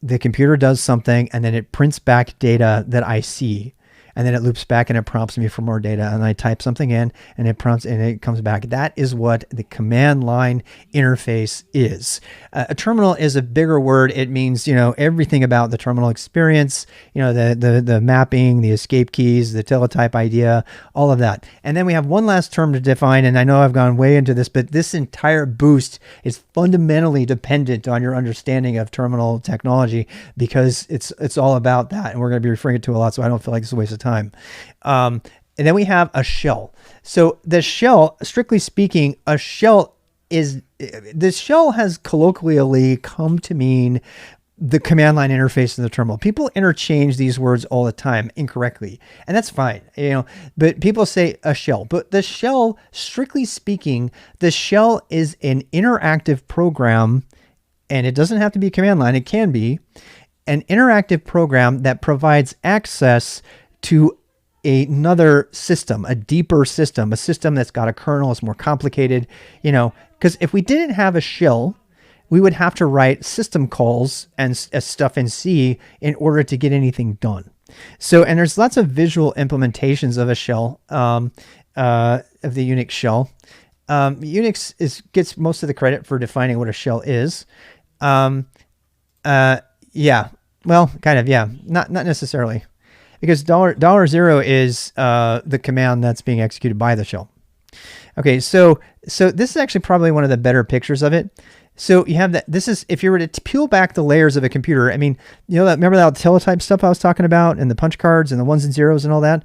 the computer does something, and then it prints back data that I see. And then it loops back and it prompts me for more data. And I type something in and it prompts and it comes back. That is what the command line interface is. A terminal is a bigger word. It means, everything about the terminal experience, the mapping, the escape keys, the teletype idea, all of that. And then we have one last term to define. And I know I've gone way into this, but this entire boost is fundamentally dependent on your understanding of terminal technology, because it's all about that. And we're going to be referring to it a lot, so I don't feel like it's a waste of time. And then we have a shell. So the shell, strictly speaking, the shell has colloquially come to mean the command line interface in the terminal. People interchange these words all the time incorrectly, and that's fine, but people say a shell. But the shell, strictly speaking, the shell is an interactive program, and it doesn't have to be command line. It can be an interactive program that provides access to another system, a deeper system, a system that's got a kernel, it's more complicated, because if we didn't have a shell, we would have to write system calls and stuff in C in order to get anything done. So, and there's lots of visual implementations of a shell, of the Unix shell. Unix gets most of the credit for defining what a shell is. Yeah, well, kind of, yeah, not necessarily. Because $0 is the command that's being executed by the shell. Okay, so this is actually probably one of the better pictures of it. So you have that. This is, if you were to peel back the layers of a computer. I mean, remember that teletype stuff I was talking about, and the punch cards and the ones and zeros and all that.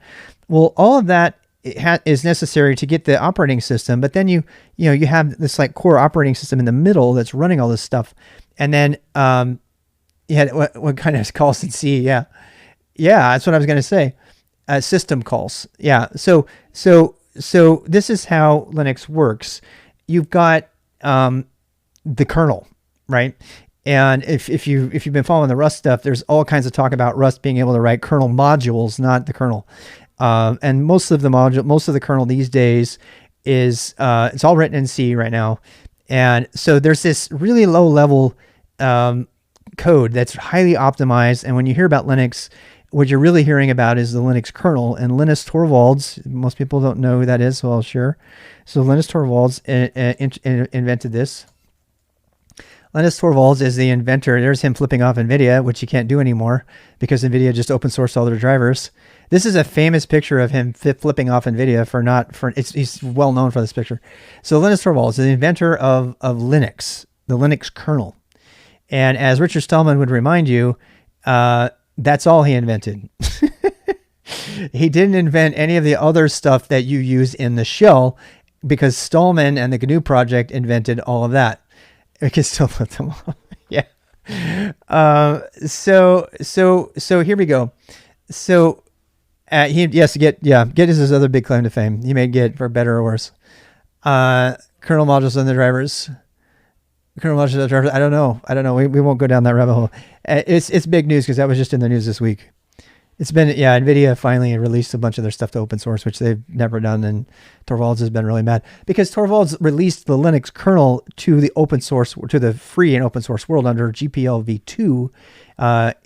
Well, all of that is necessary to get the operating system. But then you have this like core operating system in the middle that's running all this stuff, and then you had what kind of calls in C? Yeah. Yeah, that's what I was going to say. System calls. Yeah. So this is how Linux works. You've got the kernel, right? And if you've been following the Rust stuff, there's all kinds of talk about Rust being able to write kernel modules, not the kernel. And most of the kernel these days is it's all written in C right now. And so there's this really low level code that's highly optimized. And when you hear about Linux, what you're really hearing about is the Linux kernel. And Linus Torvalds, most people don't know who that is, well, sure. So Linus Torvalds invented this. Linus Torvalds is the inventor. There's him flipping off NVIDIA, which you can't do anymore because NVIDIA just open sourced all their drivers. This is a famous picture of him flipping off NVIDIA he's well known for this picture. So Linus Torvalds is the inventor of Linux, the Linux kernel. And as Richard Stallman would remind you, that's all he invented. He didn't invent any of the other stuff that you use in the shell, because Stallman and the GNU project invented all of that. We can still put them off. Yeah. So here we go. So Git is his other big claim to fame. He made Git for better or worse. Kernel modules and the drivers. I don't know. We won't go down that rabbit hole. It's big news because that was just in the news this week. It's been, NVIDIA finally released a bunch of their stuff to open source, which they've never done. And Torvalds has been really mad because Torvalds released the Linux kernel to the open source, to the free and open source world under GPL v2.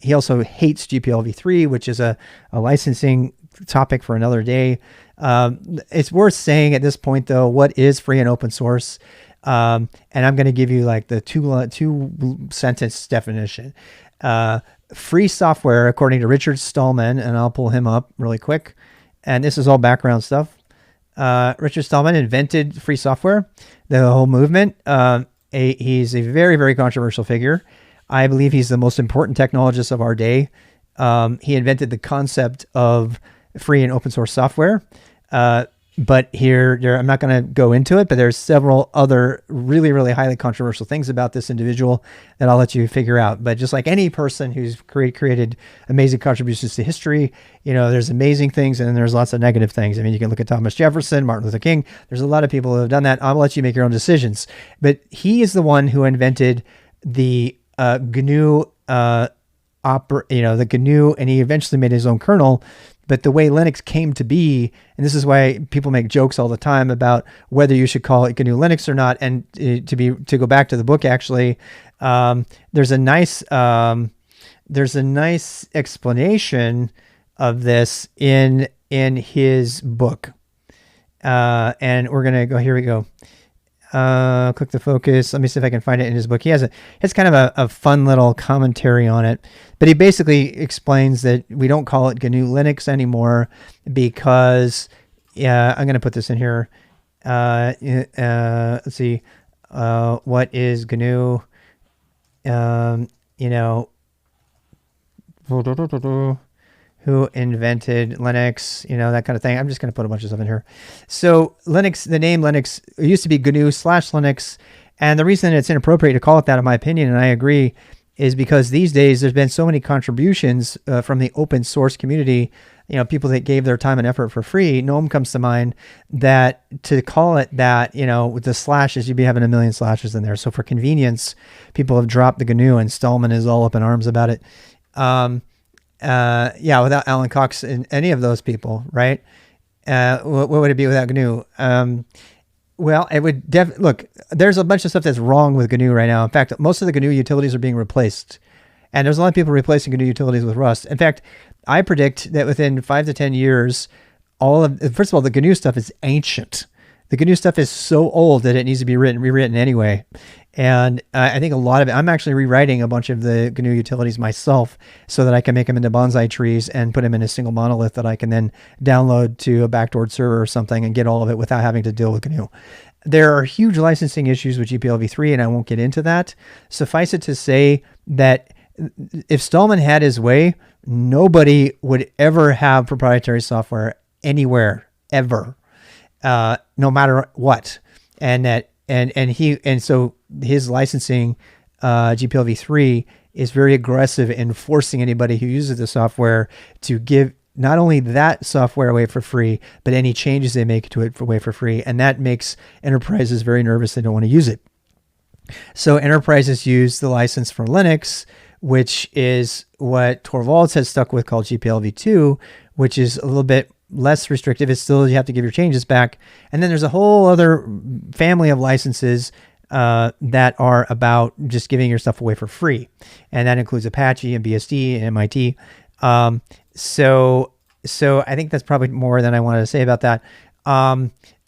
He also hates GPL v3, which is a licensing topic for another day. It's worth saying at this point, though, what is free and open source? And I'm going to give you like the two sentence definition. Free software, according to Richard Stallman, and I'll pull him up really quick. And this is all background stuff. Richard Stallman invented free software, the whole movement. He's a very, very controversial figure. I believe he's the most important technologist of our day. He invented the concept of free and open source software. But I'm not going to go into it, but there's several other really, really highly controversial things about this individual that I'll let you figure out. But just like any person who's created amazing contributions to history, there's amazing things and then there's lots of negative things. I mean, you can look at Thomas Jefferson, Martin Luther King. There's a lot of people who have done that. I'll let you make your own decisions. But he is the one who invented the GNU, the GNU, and he eventually made his own kernel. But the way Linux came to be, and this is why people make jokes all the time about whether you should call it GNU Linux or not. And to go back to the book, actually, there's a nice explanation of this in his book. And we're gonna go. Here we go. Click the focus. Let me see if I can find it in his book. He has kind of a fun little commentary on it, but he basically explains that we don't call it GNU Linux anymore because, I'm going to put this in here. Let's see. What is GNU? Who invented Linux, that kind of thing. I'm just going to put a bunch of stuff in here. So Linux, the name Linux, it used to be GNU/Linux. And the reason it's inappropriate to call it that, in my opinion, and I agree, is because these days there's been so many contributions from the open source community, people that gave their time and effort for free. GNOME comes to mind, that to call it that, with the slashes, you'd be having a million slashes in there. So for convenience, people have dropped the GNU, and Stallman is all up in arms about it. Without Alan Cox and any of those people, right? What would it be without GNU? Well, it would look, there's a bunch of stuff that's wrong with GNU right now. In fact, most of the GNU utilities are being replaced, and there's a lot of people replacing GNU utilities with Rust. In fact, I predict that within 5 to 10 years, first of all, the GNU stuff is ancient. The GNU stuff is so old that it needs to be rewritten anyway. And I think a lot of it, I'm actually rewriting a bunch of the GNU utilities myself so that I can make them into bonsai trees and put them in a single monolith that I can then download to a backdoored server or something and get all of it without having to deal with GNU. There are huge licensing issues with GPL v3, and I won't get into that. Suffice it to say that if Stallman had his way, nobody would ever have proprietary software anywhere, ever, no matter what. And so his licensing, GPL v3, is very aggressive in forcing anybody who uses the software to give not only that software away for free, but any changes they make to it away for free. And that makes enterprises very nervous. They don't want to use it. So enterprises use the license for Linux, which is what Torvalds has stuck with, called GPL v2, which is a little bit less restrictive. It's still, you have to give your changes back. And then there's a whole other family of licenses that are about just giving your stuff away for free. And that includes Apache and BSD and MIT. So I think that's probably more than I wanted to say about that.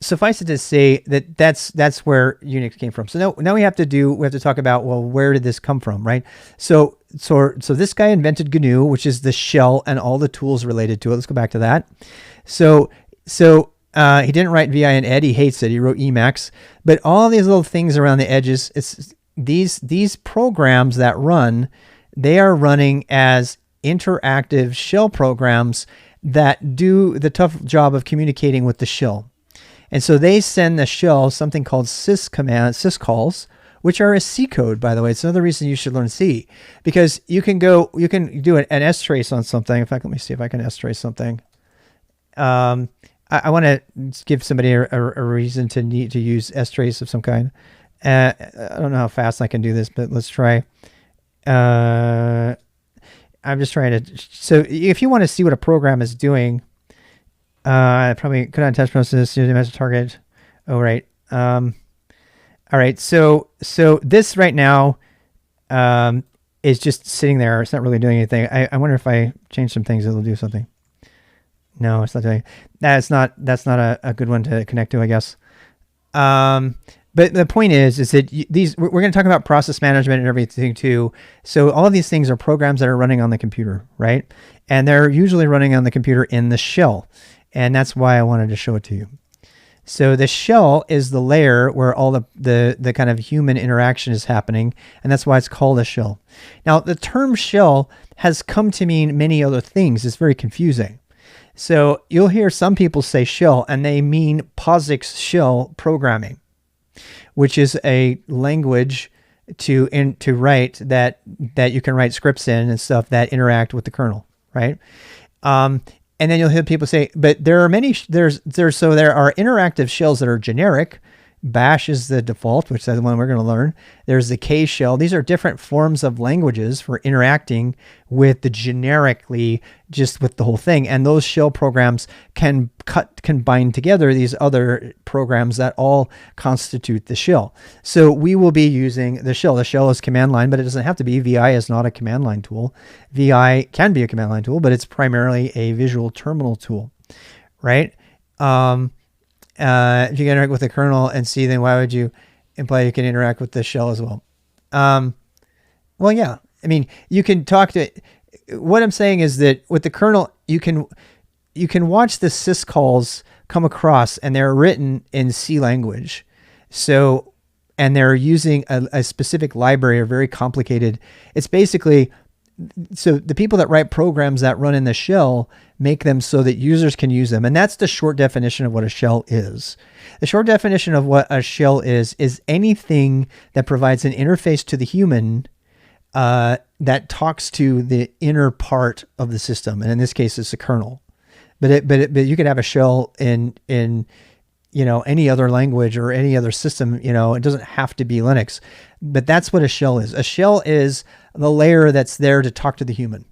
Suffice it to say that that's where Unix came from. So now we have to talk about, well, where did this come from, right? So this guy invented GNU, which is the shell and all the tools related to it. Let's go back to that. So he didn't write VI and ed. He hates it. He wrote Emacs. But all these little things around the edges, it's these programs that run, they are running as interactive shell programs that do the tough job of communicating with the shell. And so they send the shell something called Syscalls, which are a C code, by the way. It's another reason you should learn C, because you can do an strace on something. In fact, let me see if I can strace something. I want to give somebody a reason to need to use strace of some kind. I don't know how fast I can do this, but let's try. I'm just trying to. So if you want to see what a program is doing, probably could on test process using as a target. Oh, right. All right. So this right now is just sitting there. It's not really doing anything. I wonder if I change some things, it'll do something. No, it's not doing. That's not a good one to connect to, I guess. But the point is that we're going to talk about process management and everything too. So all of these things are programs that are running on the computer, right? And they're usually running on the computer in the shell. And that's why I wanted to show it to you. So the shell is the layer where all the kind of human interaction is happening. And that's why it's called a shell. Now, the term shell has come to mean many other things. It's very confusing. So you'll hear some people say shell, and they mean POSIX shell programming, which is a language to write that you can write scripts in and stuff that interact with the kernel, right? And then you'll hear people say, but there are there are interactive shells that are generic, Bash is the default, which is the one we're going to learn. There's the K shell. These are different forms of languages for interacting with the generically, just with the whole thing. And those shell programs can bind together these other programs that all constitute the shell. So we will be using the shell. The shell is command line, but it doesn't have to be. VI is not a command line tool. VI can be a command line tool, but it's primarily a visual terminal tool, right? If you can interact with the kernel and C, then why would you imply you can interact with the shell as well? Well, yeah. I mean, you can talk to it. What I'm saying is that with the kernel, you can watch the syscalls come across, and they're written in C language. So, and they're using a specific library, or very complicated. It's basically, so the people that write programs that run in the shell make them so that users can use them. And that's the short definition of what a shell is. The short definition of what a shell is anything that provides an interface to the human that talks to the inner part of the system. And in this case, it's the kernel. But you could have a shell in any other language or any other system. It doesn't have to be Linux. But that's what a shell is. A shell is the layer that's there to talk to the human.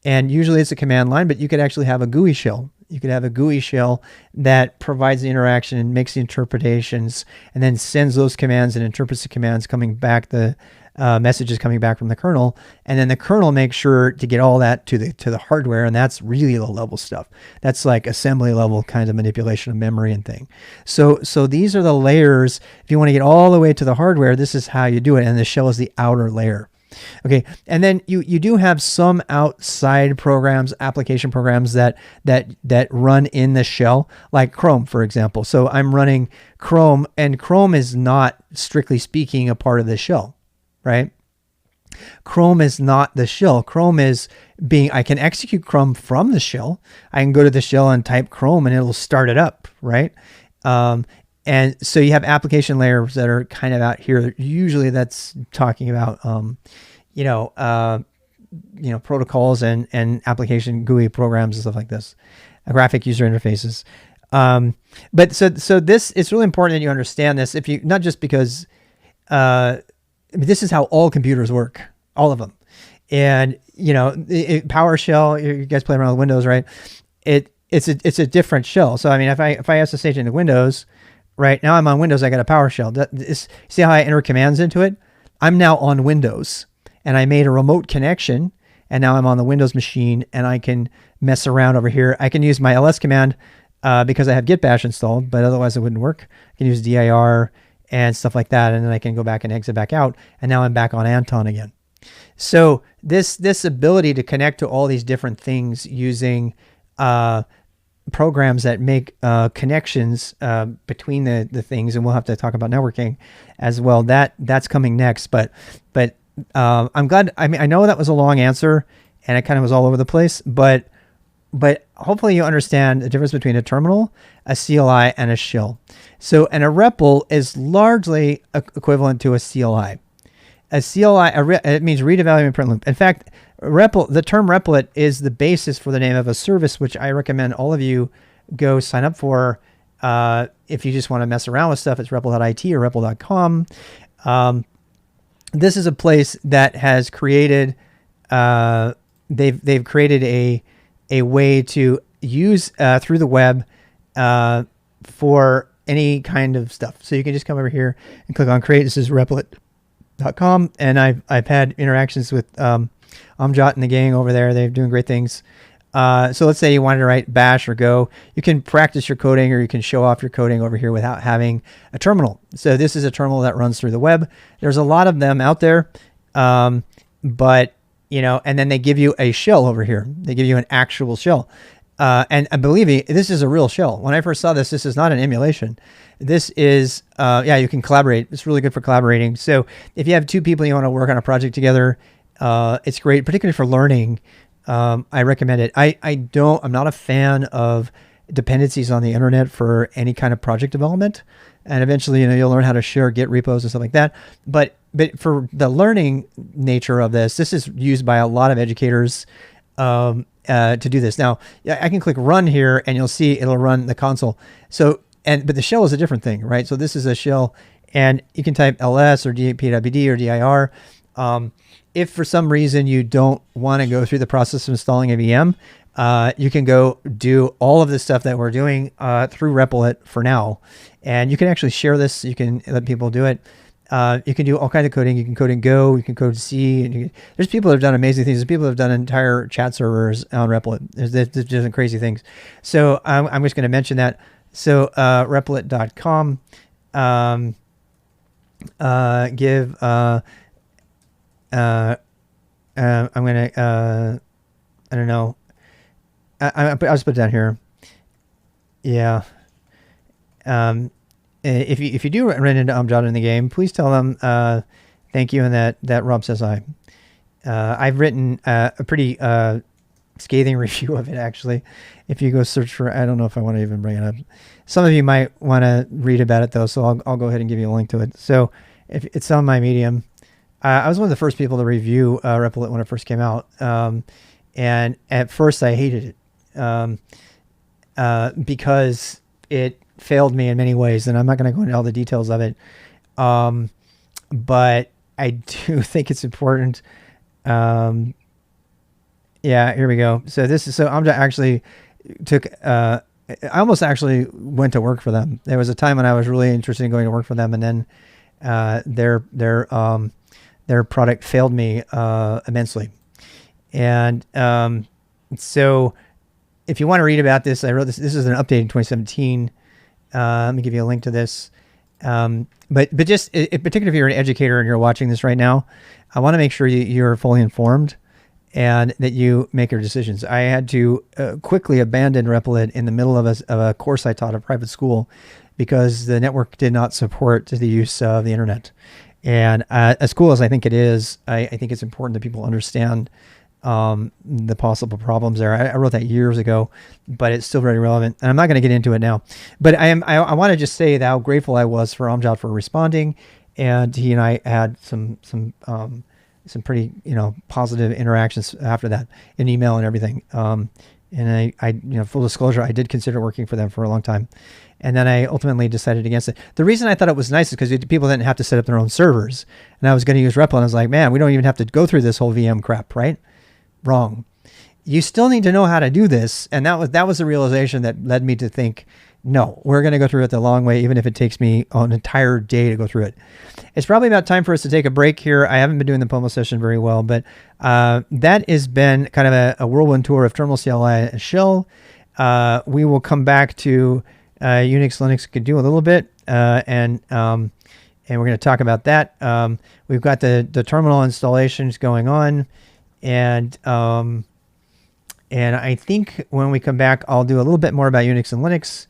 And usually it's a command line, but you could actually have a GUI shell. You could have a GUI shell that provides the interaction and makes the interpretations, and then sends those commands and interprets the commands coming back, the messages coming back from the kernel. And then the kernel makes sure to get all that to the hardware. And that's really low level stuff. That's like assembly level kind of manipulation of memory and thing. So these are the layers. If you want to get all the way to the hardware, this is how you do it. And the shell is the outer layer. Okay, and then you do have some outside programs, application programs that run in the shell, like Chrome, for example. So I'm running Chrome, and Chrome is not, strictly speaking, a part of the shell, right? Chrome is not the shell. Chrome is I can execute Chrome from the shell. I can go to the shell and type Chrome, and it'll start it up, right? And so you have application layers that are kind of out here. Usually that's talking about, protocols and application GUI programs and stuff like this, graphic user interfaces. But so this, it's really important that you understand this. If you, not just because, this is how all computers work, all of them. And, PowerShell, you guys play around with Windows, right? It's a different shell. So, I mean, if I SSH into Windows, right now I'm on Windows, I got a PowerShell. See how I enter commands into it? I'm now on Windows, and I made a remote connection, and now I'm on the Windows machine, and I can mess around over here. I can use my ls command because I have git bash installed, but otherwise it wouldn't work. I can use dir and stuff like that, and then I can go back and exit back out, and now I'm back on Anton again. So this ability to connect to all these different things using programs that make connections between the things, and we'll have to talk about networking as well. That's coming next, but I'm glad. I mean, I know that was a long answer, and it kind of was all over the place, but hopefully you understand the difference between a terminal, a CLI, and a shell. So, and a REPL is largely equivalent to a CLI. A CLI, it means read, evaluate, and print loop. In fact, REPL, the term REPLit is the basis for the name of a service, which I recommend all of you go sign up for. If you just want to mess around with stuff, it's REPL.it or REPL.com. This is a place that has created, they've created a way to use through the web for any kind of stuff. So you can just come over here and click on create. This is REPLit.com, and I've had interactions with Amjad and the gang over there. They're doing great things. So let's say you wanted to write bash or go. You can practice your coding, or you can show off your coding over here without having a terminal. So this is a terminal that runs through the web. There's a lot of them out there, but and then they give you a shell over here. They give you an actual shell. And believe me, this is a real shell. When I first saw this is not an emulation. This is, you can collaborate. It's really good for collaborating. So if you have two people you want to work on a project together, it's great, particularly for learning. I recommend it. I'm not a fan of dependencies on the internet for any kind of project development. And eventually, you'll learn how to share Git repos and stuff like that. But for the learning nature of this is used by a lot of educators to do this. Now, I can click run here, and you'll see it'll run the console. So but the shell is a different thing, right? So this is a shell, and you can type ls or pwd or dir. If for some reason you don't want to go through the process of installing a VM, you can go do all of the stuff that we're doing through REPL for now, and you can actually share this. You can let people do it. You can do all kinds of coding. You can code in Go. You can code C. And there's people that have done amazing things. There's people that have done entire chat servers on REPL. There's different crazy things. So I'm just going to mention that. So replit.com. Give. I'm gonna. I don't know. I'll just put it down here. Yeah. If you do run into Amjad in the game, please tell them thank you and that Rob says hi. I've written a pretty scathing review of it, actually. If you go search for, I don't know if I want to even bring it up. Some of you might want to read about it though, so I'll go ahead and give you a link to it. So if it's on my Medium, I was one of the first people to review REPL when it first came out, and at first I hated it because it failed me in many ways, and I'm not going to go into all the details of it. But I do think it's important. Yeah, here we go. So I'm actually took, I almost actually went to work for them. There was a time when I was really interested in going to work for them, and then their product failed me immensely. And so if you want to read about this, I wrote this. This is an update in 2017. Let me give you a link to this. But just particularly if you're an educator and you're watching this right now, I want to make sure you're fully informed and that you make your decisions. I had to quickly abandon REPL in the middle of a course I taught at a private school because the network did not support the use of the internet. And as cool as I think it is, I think it's important that people understand the possible problems there. I wrote that years ago, but it's still very relevant, and I'm not going to get into it now. But I want to just say how grateful I was for Amjad for responding, and he and I had some pretty positive interactions after that in email and everything. And I full disclosure, I did consider working for them for a long time, and then I ultimately decided against it. The reason I thought it was nice is because people didn't have to set up their own servers, and I was going to use REPL, and I was like, man, we don't even have to go through this whole VM crap, right? Wrong. You still need to know how to do this, and that was the realization that led me to think, no, we're going to go through it the long way, even if it takes me an entire day to go through it. It's probably about time for us to take a break here. I haven't been doing the Pomo session very well, but that has been kind of a whirlwind tour of Terminal CLI and Shell. We will come back to Unix, Linux could do a little bit, and we're going to talk about that. We've got the terminal installations going on. And I think when we come back, I'll do a little bit more about Unix and Linux.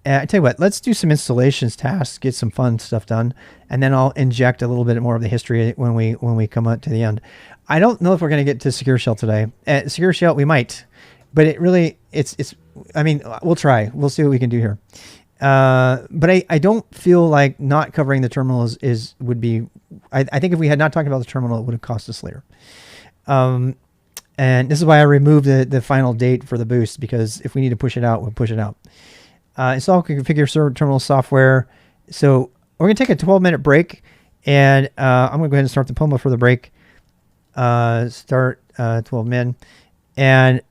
I tell you what, let's do some installations tasks, get some fun stuff done, and then I'll inject a little bit more of the history when we come up to the end. I don't know if we're going to get to Secure Shell today. Secure Shell, we might, but it's. I mean, we'll try. We'll see what we can do here. But I don't feel like not covering the terminal would be. I think if we had not talked about the terminal, it would have cost us later. And this is why I removed the final date for the boost, because if we need to push it out, we'll push it out. Install configure server terminal software. So we're going to take a 12-minute break, and I'm going to go ahead and start the Pomo for the break. Start 12 min. And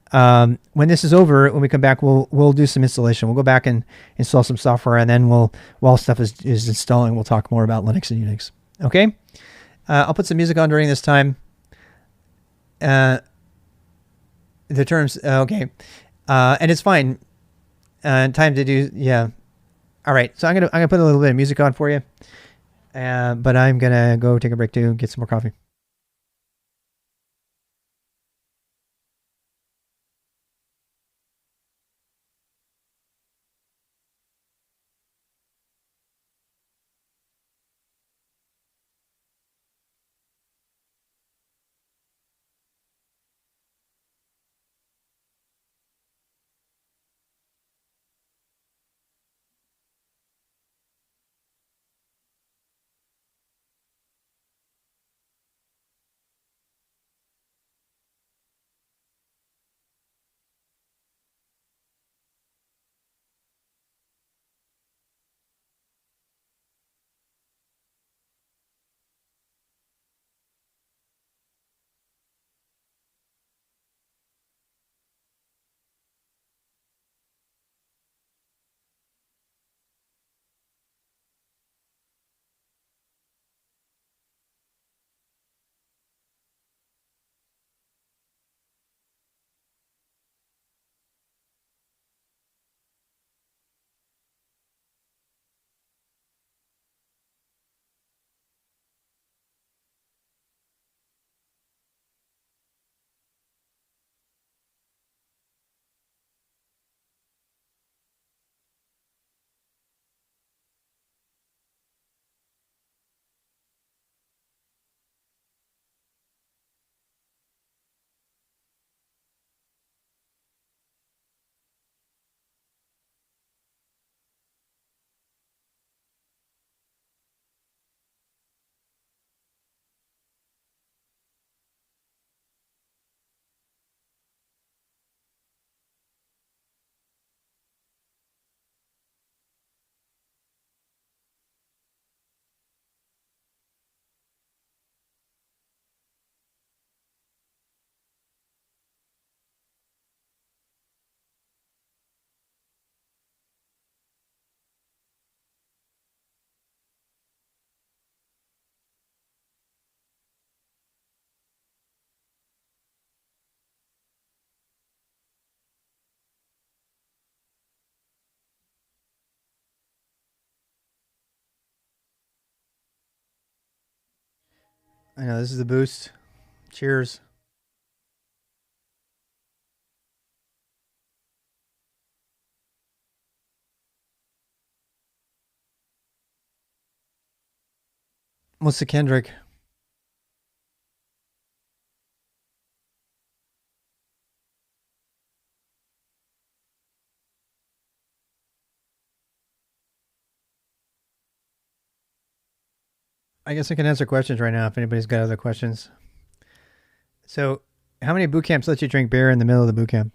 when this is over, when we come back, we'll do some installation. We'll go back and install some software, and then while stuff is installing, we'll talk more about Linux and Unix. Okay? I'll put some music on during this time. The terms, okay. And it's fine. Time to do, yeah. All right. So I'm gonna put a little bit of music on for you. But I'm gonna go take a break too, get some more coffee. I know this is the boost. Cheers. What's the Kendrick? I guess I can answer questions right now if anybody's got other questions. So, how many boot camps let you drink beer in the middle of the boot camp?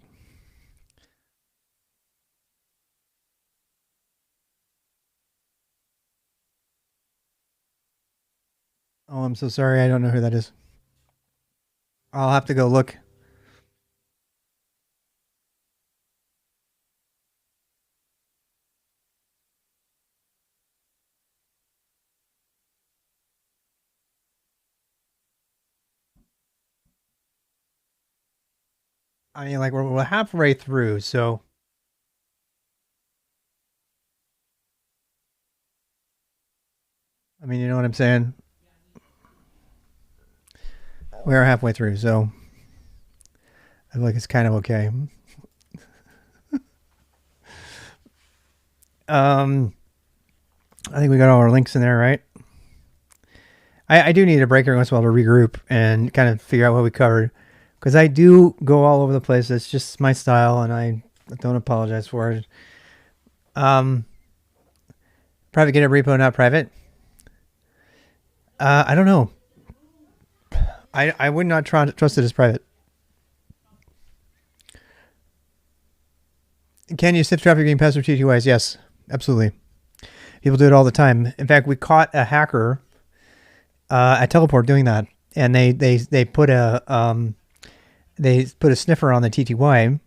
Oh, I'm so sorry. I don't know who that is. I'll have to go look. I mean, like we're halfway through, so I mean, you know what I'm saying? We are halfway through, so I feel like it's kind of okay. I think we got all our links in there, right? I do need a break every once in a while to regroup and kind of figure out what we covered, because I do go all over the place. It's just my style, and I don't apologize for it. Private GitHub repo, not private. I don't know. I would not trust it as private. Can you sift traffic getting password TTYs? Yes, absolutely. People do it all the time. In fact, we caught a hacker at Teleport doing that, and they put a sniffer on the TTY,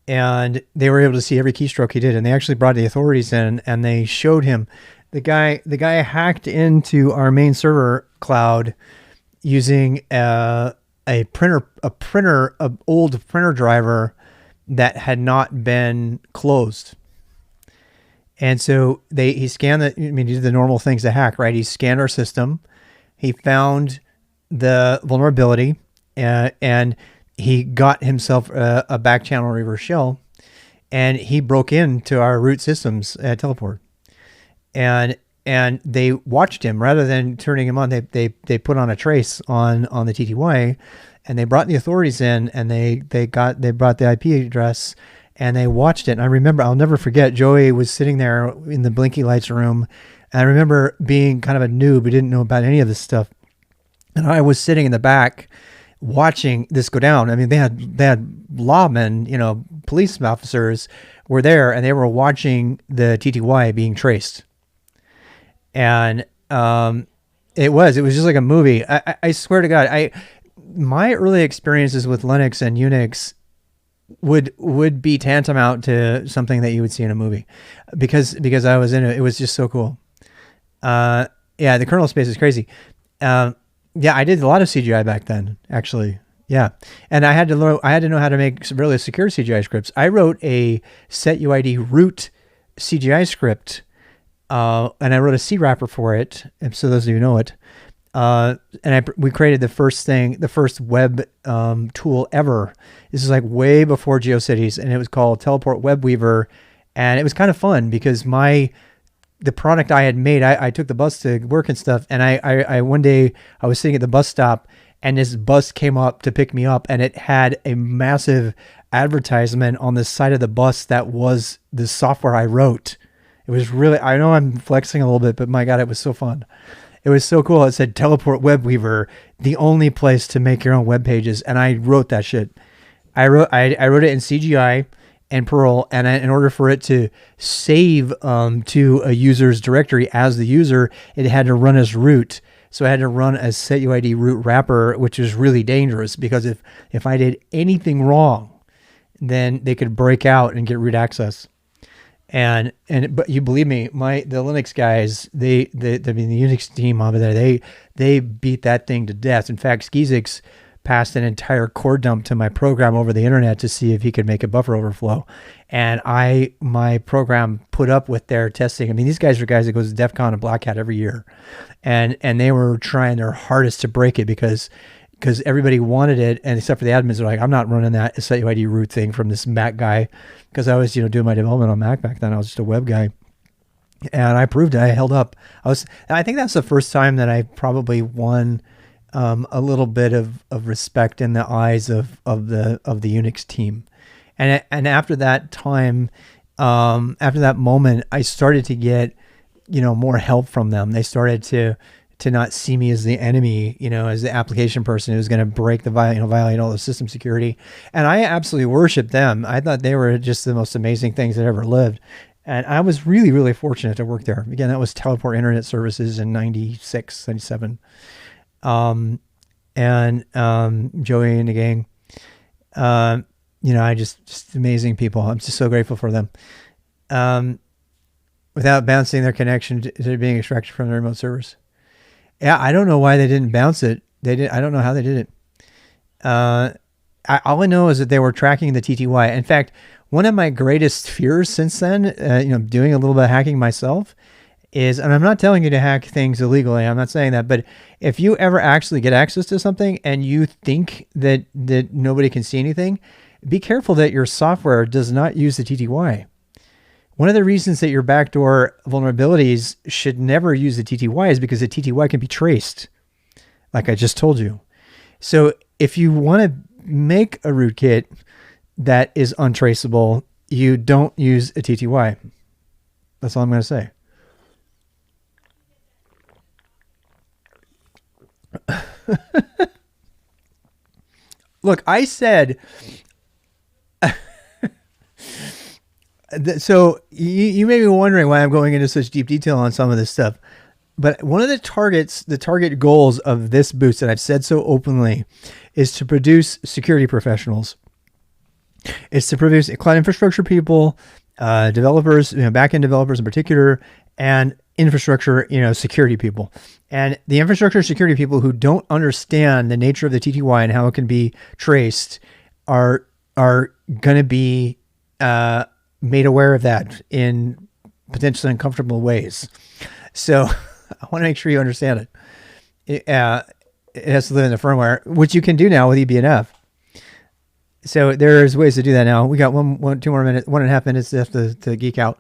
and they were able to see every keystroke he did, and they actually brought the authorities in, and they showed him the guy hacked into our main server cloud using an old printer driver that had not been closed. And so he scanned he did the normal things to hack, right? He scanned our system. He found the vulnerability, and he got himself a back channel reverse shell, and he broke into our root systems at Teleport. And they watched him rather than turning him on. They put on a trace on the TTY, and they brought the authorities in, and they brought the IP address, and they watched it. And I remember, I'll never forget, Joey was sitting there in the blinky lights room, and I remember being kind of a noob who didn't know about any of this stuff, and I was sitting in the back watching this go down. I mean, they had lawmen, police officers were there, and they were watching the TTY being traced. And it was just like a movie. I swear to God, my early experiences with Linux and Unix would be tantamount to something that you would see in a movie, because I was in it. It was just so cool. Yeah, the kernel space is crazy. Yeah, I did a lot of CGI back then, actually. Yeah, and I had to know how to make really secure CGI scripts. I wrote a setuid root CGI script. And I wrote a C wrapper for it, and so those of you who know it. We created the first web tool ever. This is like way before GeoCities, and it was called Teleport Web Weaver, and it was kind of fun because the product I had made, I took the bus to work and stuff, and I one day I was sitting at the bus stop, and this bus came up to pick me up, and it had a massive advertisement on the side of the bus that was the software I wrote. It was really, I know I'm flexing a little bit, but my God, it was so fun. It was so cool. It said Teleport Web Weaver, the only place to make your own web pages. And I wrote that shit. I wrote it in CGI and Perl. And in order for it to save to a user's directory as the user, it had to run as root. So I had to run as setuid root wrapper, which is really dangerous because if I did anything wrong, then they could break out and get root access. But you believe me, the Linux guys, the Unix team over there, they beat that thing to death. In fact, SKILSTAK passed an entire core dump to my program over the internet to see if he could make a buffer overflow. And my program put up with their testing. I mean, these guys are guys that goes to DEF CON and Black Hat every year. And they were trying their hardest to break it because everybody wanted it. And except for the admins, they're like, I'm not running that SUID root thing from this Mac guy. Because I was, doing my development on Mac back then. I was just a web guy. And I proved it. I held up. I think that's the first time that I probably won a little bit of respect in the eyes of the Unix team. And after that time, after that moment, I started to get, more help from them. They started to not see me as the enemy, as the application person who's going to break violate all the system security. And I absolutely worshiped them. I thought they were just the most amazing things that ever lived. And I was really, really fortunate to work there. Again, that was Teleport Internet Services in 96, 97. Joey and the gang, I just amazing people. I'm just so grateful for them. Without bouncing their connection to being extracted from the remote servers. Yeah, I don't know why they didn't bounce it. I don't know how they did it. All I know is that they were tracking the TTY. In fact, one of my greatest fears since then, doing a little bit of hacking myself, is, and I'm not telling you to hack things illegally, I'm not saying that, but if you ever actually get access to something and you think that nobody can see anything, be careful that your software does not use the TTY. One of the reasons that your backdoor vulnerabilities should never use the TTY is because the TTY can be traced, like I just told you. So if you want to make a rootkit that is untraceable, you don't use a TTY. That's all I'm going to say. Look, I said, so you may be wondering why I'm going into such deep detail on some of this stuff, but one of the target goals of this boost that I've said so openly is to produce security professionals. It's to produce cloud infrastructure people, developers, backend developers in particular, and infrastructure, security people. And the infrastructure security people who don't understand the nature of the TTY and how it can be traced are going to be made aware of that in potentially uncomfortable ways. So I want to make sure you understand it. It has to live in the firmware, which you can do now with eBNF. So there's ways to do that now. We got 2 more minutes, 1.5 minutes left to geek out.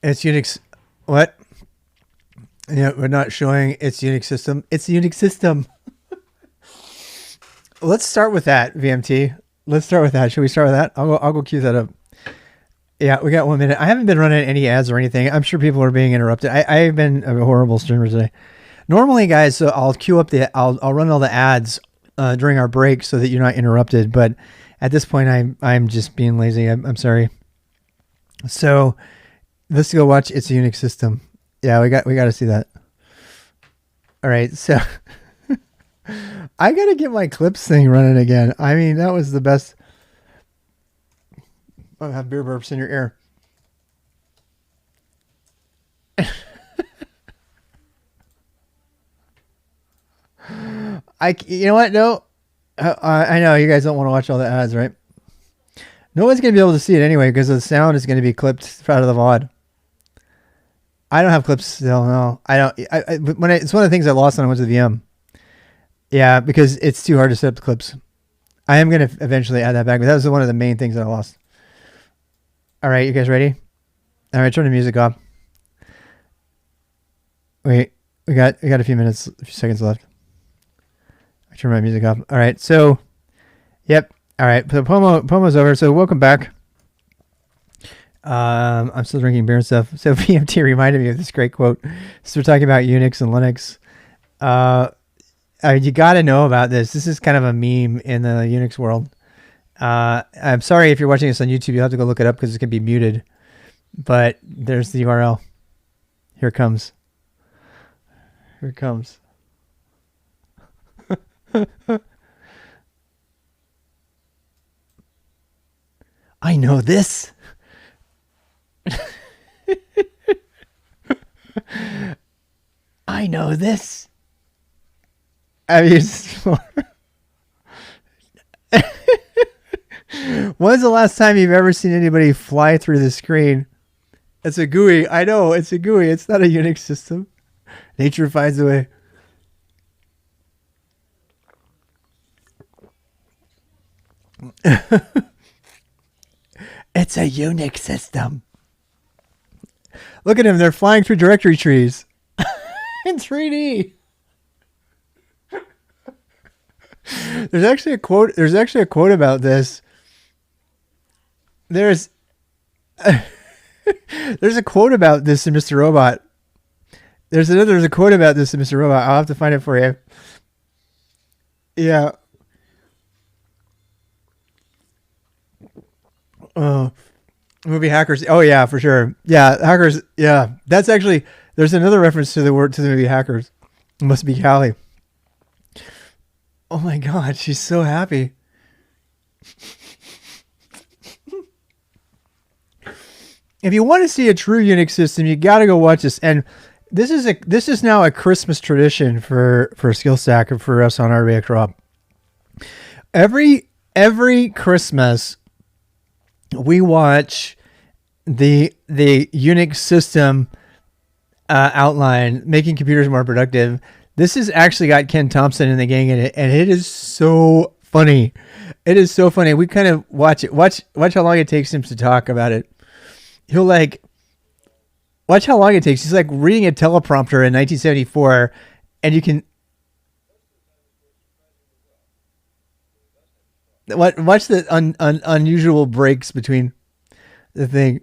It's Unix. What? Yeah, we're not showing it's Unix system. It's the Unix system. Let's start with that, VMT. Let's start with that. Should we start with that? I'll go cue that up. Yeah, we got 1 minute. I haven't been running any ads or anything. I'm sure people are being interrupted. I've been a horrible streamer today. Normally, guys, so I'll queue up I'll run all the ads during our break so that you're not interrupted. But at this point, I'm just being lazy. I'm sorry. So let's go watch It's a Unix System. Yeah, we got to see that. All right, so I got to get my clips thing running again. I mean, that was the best. I have beer burps in your ear. You know what? No, I know you guys don't want to watch all the ads, right? No one's going to be able to see it anyway because the sound is going to be clipped out of the VOD. I don't have clips still. No, I don't. It's one of the things I lost when I went to the VM. Yeah, because it's too hard to set up the clips. I am going to eventually add that back, but that was one of the main things that I lost. All right, you guys ready? All right, turn the music off. Wait, we got a few seconds left. I turn my music off. All right, so, yep. All right, so Pomo's over. So welcome back. I'm still drinking beer and stuff. So VMT reminded me of this great quote. So we're talking about Unix and Linux. You got to know about this. This is kind of a meme in the Unix world. I'm sorry if you're watching this on YouTube. You'll have to go look it up because it can be muted. But there's the URL. Here it comes. Here it comes. I know this. I know this. I mean, when's the last time you've ever seen anybody fly through the screen? It's a GUI. I know, it's a GUI. It's not a Unix system. Nature finds a way. It's a Unix system. Look at them. They're flying through directory trees in 3D. There's actually a quote. There's actually a quote about this. There's a quote about this in Mr. Robot. There's a quote about this in Mr. Robot. I'll have to find it for you. Yeah. Movie Hackers. Oh yeah, for sure. Yeah, Hackers. Yeah, that's actually. There's another reference to the movie Hackers. It must be Callie. Oh my God, she's so happy. If you want to see a true Unix system, you got to go watch this. And this is now a Christmas tradition for SKILSTAK and for us on our React Rob. Every Christmas, we watch the Unix system outline, making computers more productive. This has actually got Ken Thompson and the gang in it, and it is so funny. It is so funny. We kind of watch it. Watch how long it takes him to talk about it. He'll watch how long it takes. He's like reading a teleprompter in 1974, and you can watch the unusual breaks between the thing.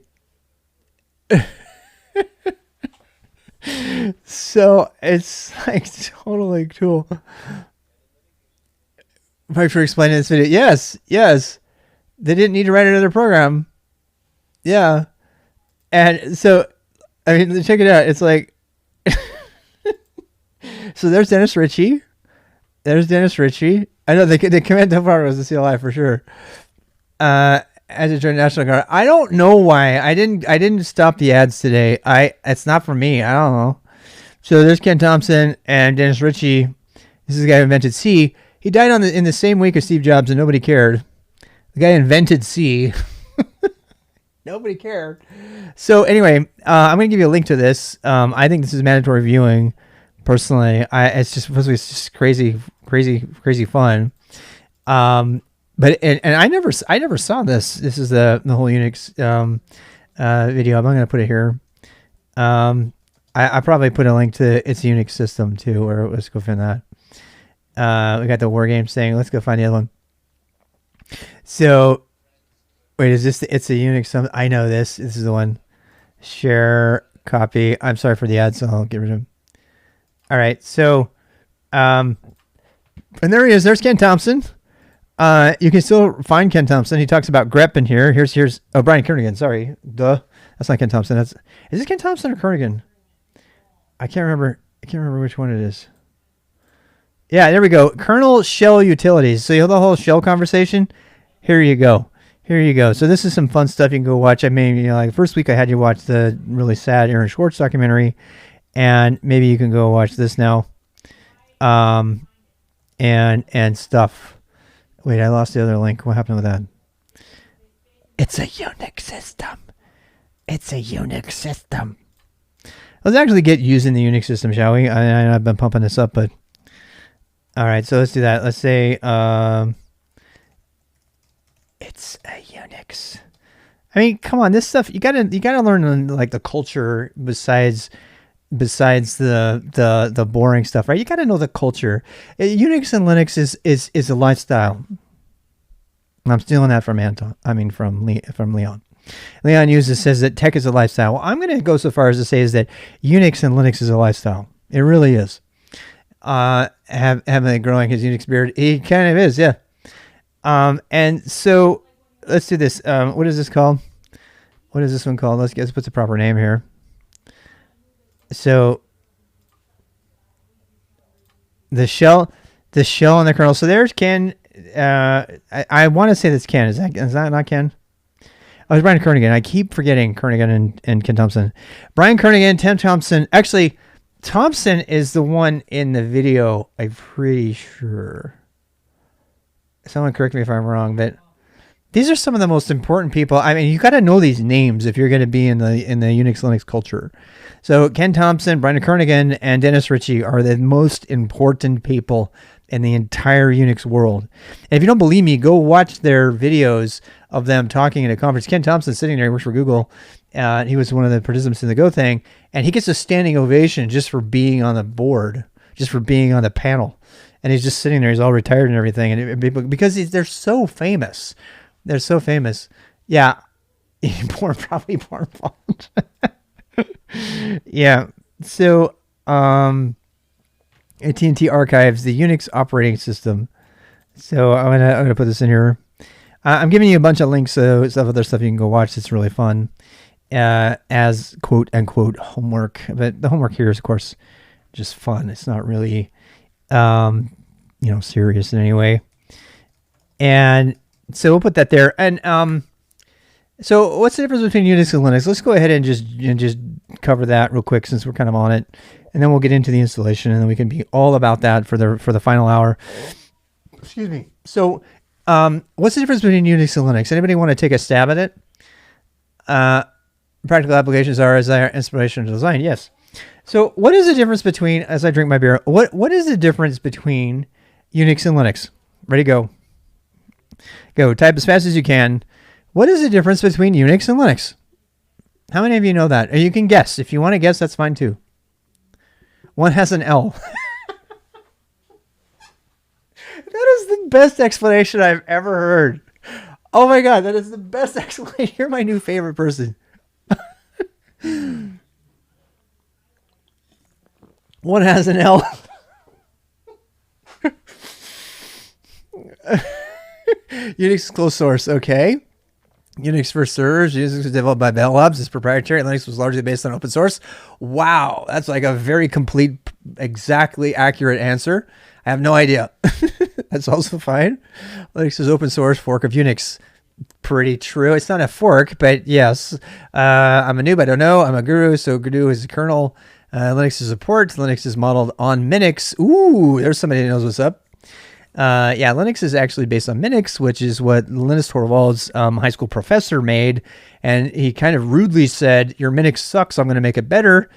So it's like totally cool. Thanks for explaining this video. Yes. They didn't need to write another program. Yeah. And so, I mean, check it out. It's like, so there's Dennis Ritchie. I know the command part was the CLI for sure. As a joint National Guard. I don't know why. I didn't stop the ads today. It's not for me. I don't know. So there's Ken Thompson and Dennis Ritchie. This is the guy who invented C. He died in the same week as Steve Jobs, and nobody cared. The guy invented C. Nobody cared. So anyway, I'm going to give you a link to this. I think this is mandatory viewing. Personally, it's just crazy fun. But I never saw this. This is the whole Unix video. I'm going to put it here. I probably put a link to It's a Unix System too, or let's go find that. We got the War Games thing. Let's go find the other one. So, wait, is this It's a Unix? I know this. This is the one. Share, copy. I'm sorry for the ads, so I'll get rid of them. All right, so, and there he is. There's Ken Thompson. You can still find Ken Thompson. He talks about grep in here. Here's Brian Kernighan. Sorry, that's not Ken Thompson. Is this Ken Thompson or Kernighan? I can't remember which one it is. Yeah, there we go. Kernel shell utilities. So you have the whole shell conversation. Here you go. So this is some fun stuff you can go watch. I mean, like first week I had you watch the really sad Aaron Schwartz documentary, and maybe you can go watch this now. And stuff. Wait, I lost the other link. What happened with that? It's a Unix system. Let's actually get using the Unix system, shall we? I've been pumping this up, but all right. So let's do that. Let's say it's a Unix. I mean, come on, this stuff you gotta learn like the culture besides the boring stuff, right? You got to know the culture. Unix and Linux is a lifestyle. I'm stealing that from Anton. I mean from Leon. Leon says that tech is a lifestyle. Well, I'm going to go so far as to say is that Unix and Linux is a lifestyle. It really is. Having growing his Unix beard, he kind of is, yeah. And so let's do this. What is this called? What is this one called? Let's put the proper name here. So the shell and the kernel. So there's Ken. I want to say that's Ken. Is that not Ken? Oh, it's Brian Kernighan. I keep forgetting Kernighan and Ken Thompson. Brian Kernighan, Ken Thompson. Actually, Thompson is the one in the video, I'm pretty sure. Someone correct me if I'm wrong, but these are some of the most important people. I mean, you got to know these names if you're going to be in the Unix Linux culture. So Ken Thompson, Brian Kernigan, and Dennis Ritchie are the most important people in the entire Unix world. And if you don't believe me, go watch their videos of them talking at a conference. Ken Thompson sitting there, he works for Google. He was one of the participants in the Go thing, and he gets a standing ovation just for being on the board, just for being on the panel. And he's just sitting there. He's all retired and everything, and because they're so famous. They're so famous. Yeah, probably porn fault. Yeah. So, AT&T archives the Unix operating system. So I'm gonna put this in here. I'm giving you a bunch of links, so some other stuff you can go watch. It's really fun, as quote unquote homework. But the homework here is, of course, just fun. It's not really, serious in any way. And so we'll put that there. And so what's the difference between Unix and Linux? Let's go ahead and just cover that real quick since we're kind of on it, and then we'll get into the installation, and then we can be all about that for the final hour. Excuse me. So what's the difference between Unix and Linux? Anybody want to take a stab at it? Practical applications are as inspiration and design. Yes. So what is the difference between, as I drink my beer, what is the difference between Unix and Linux? Ready, go. Go. Type as fast as you can. What is the difference between Unix and Linux? How many of you know that? Or you can guess. If you want to guess, that's fine too. One has an L. That is the best explanation I've ever heard. Oh my God, that is the best explanation. You're my new favorite person. One has an L. Unix is closed source, okay. Unix for servers. Unix was developed by Bell Labs. It's proprietary. Linux was largely based on open source. Wow, that's like a very complete, exactly accurate answer. I have no idea. That's also fine. Linux is open source, fork of Unix. Pretty true. It's not a fork, but yes. I'm a noob. I don't know. I'm a guru. So GNU is a kernel. Linux is a port. Linux is modeled on Minix. Ooh, there's somebody that knows what's up. Yeah, Linux is actually based on Minix, which is what Linus Torvalds, high school professor, made. And he kind of rudely said, your Minix sucks. I'm going to make it better.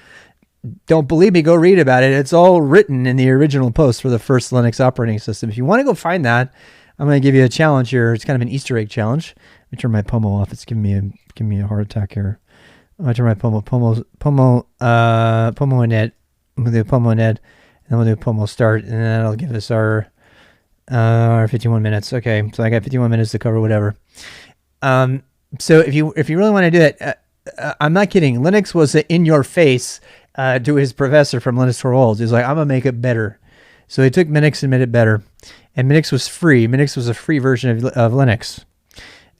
Don't believe me, go read about it. It's all written in the original post for the first Linux operating system. If you want to go find that, I'm going to give you a challenge here. It's kind of an Easter egg challenge. Let me turn my Pomo off. It's giving me a heart attack here. I'm going to turn my Pomo init. I'm going to do Pomo init, and then we'll do Pomo start, and then that'll give us our 51 minutes. Okay, so I got 51 minutes to cover whatever. So if you really want to do it, I'm not kidding. Linux was in your face to his professor from Linus Torvalds. He's like, I'm gonna make it better. So he took Minix and made it better. And Minix was free. Minix was a free version of Linux.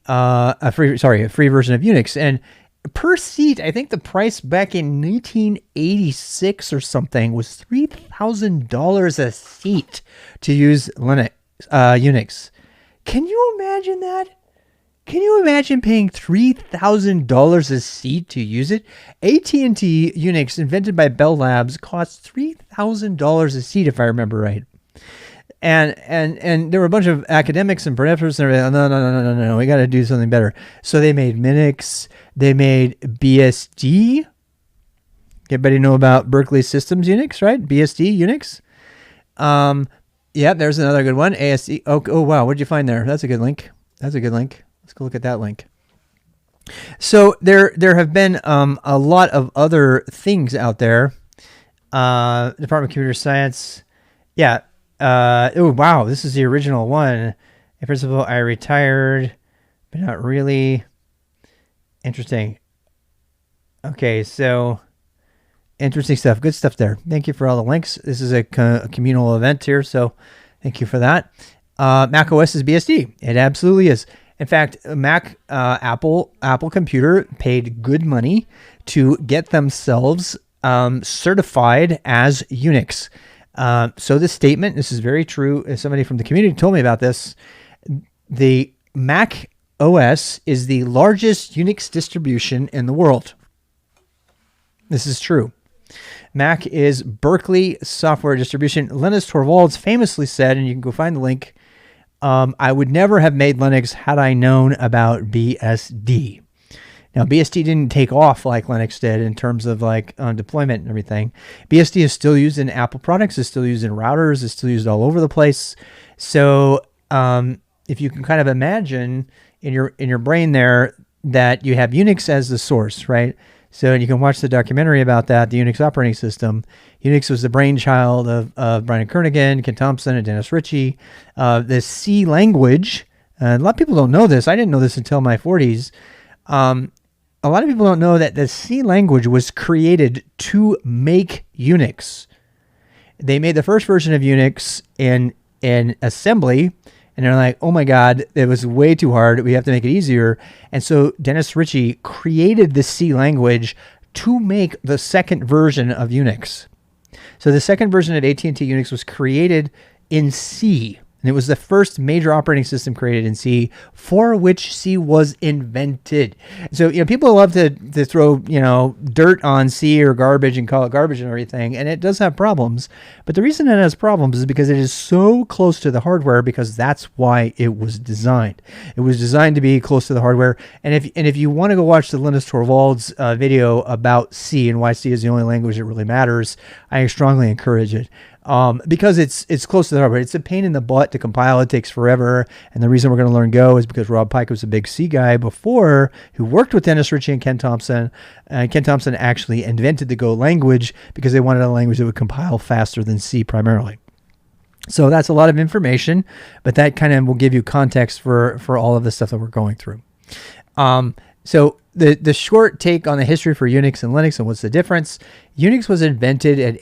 A free version of Unix. And per seat, I think the price back in 1986 or something was $3,000 a seat to use Unix. Can you imagine that? Can you imagine paying $3,000 a seat to use it? AT&T Unix, invented by Bell Labs, cost $3,000 a seat, if I remember right. And there were a bunch of academics and professors and everything. No, we got to do something better. So they made Minix. They made BSD. Everybody know about Berkeley Systems Unix, right? BSD Unix. Yeah, there's another good one. ASD. Oh wow, what did you find there? That's a good link. That's a good link. Let's go look at that link. So there have been a lot of other things out there. Department of Computer Science. Yeah. Oh, wow. This is the original one. In principle, I retired, but not really. Interesting. Okay, so interesting stuff. Good stuff there. Thank you for all the links. This is a communal event here, so thank you for that. Mac OS is BSD. It absolutely is. In fact, Apple Computer paid good money to get themselves certified as Unix. So this statement, this is very true. Somebody from the community told me about this. The Mac OS is the largest Unix distribution in the world. This is true. Mac is Berkeley software distribution. Linus Torvalds famously said, and you can go find the link, I would never have made Linux had I known about BSD. Now, BSD didn't take off like Linux did in terms of like deployment and everything. BSD is still used in Apple products, is still used in routers, is still used all over the place. So if you can kind of imagine in your brain there that you have Unix as the source, right? So you can watch the documentary about that, the Unix operating system. Unix was the brainchild of Brian Kernighan, Ken Thompson, and Dennis Ritchie. The C language, a lot of people don't know this. I didn't know this until my 40s. A lot of people don't know that the C language was created to make Unix. They made the first version of Unix in assembly, and they're like, oh my God, it was way too hard. We have to make it easier. And so Dennis Ritchie created the C language to make the second version of Unix. So the second version of AT&T Unix was created in C. And it was the first major operating system created in C for which C was invented. So, people love to throw, dirt on C or garbage and call it garbage and everything. And it does have problems. But the reason it has problems is because it is so close to the hardware, because that's why it was designed. It was designed to be close to the hardware. And if you want to go watch the Linus Torvalds video about C and why C is the only language that really matters, I strongly encourage it. Because it's close to the hardware. It's a pain in the butt to compile. It takes forever. And the reason we're going to learn Go is because Rob Pike was a big C guy before, who worked with Dennis Ritchie and Ken Thompson. Ken Thompson actually invented the Go language because they wanted a language that would compile faster than C primarily. So that's a lot of information, but that kind of will give you context for all of the stuff that we're going through. So the short take on the history for Unix and Linux and what's the difference. Unix was invented at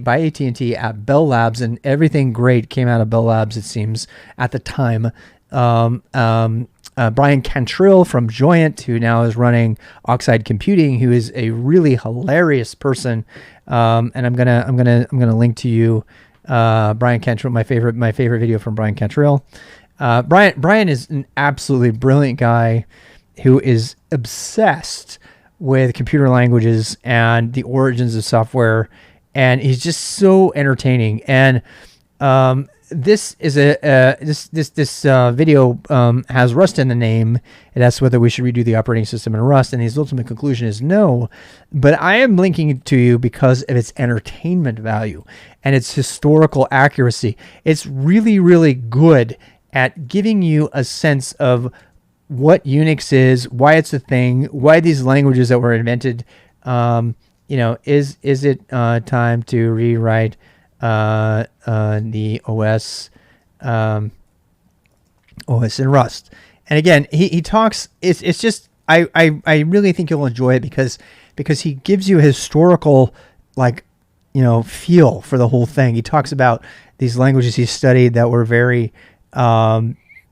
by AT&T at Bell Labs, and everything great came out of Bell Labs, it seems, at the time. Brian Cantrill from Joyent, who now is running Oxide Computing, who is a really hilarious person. And I'm gonna link to you Brian Cantrill, my favorite video from Brian Cantrill. Brian is an absolutely brilliant guy who is obsessed with computer languages and the origins of software, and he's just so entertaining. And this is this video has Rust in the name. It asks whether we should redo the operating system in Rust, and his ultimate conclusion is no. But I am linking it to you because of its entertainment value and its historical accuracy. It's really, really good at giving you a sense of what Unix is, why it's a thing, why these languages that were invented. Is it time to rewrite the OS in Rust? And again, he talks. It's just I really think you'll enjoy it because he gives you a historical feel for the whole thing. He talks about these languages he studied that were very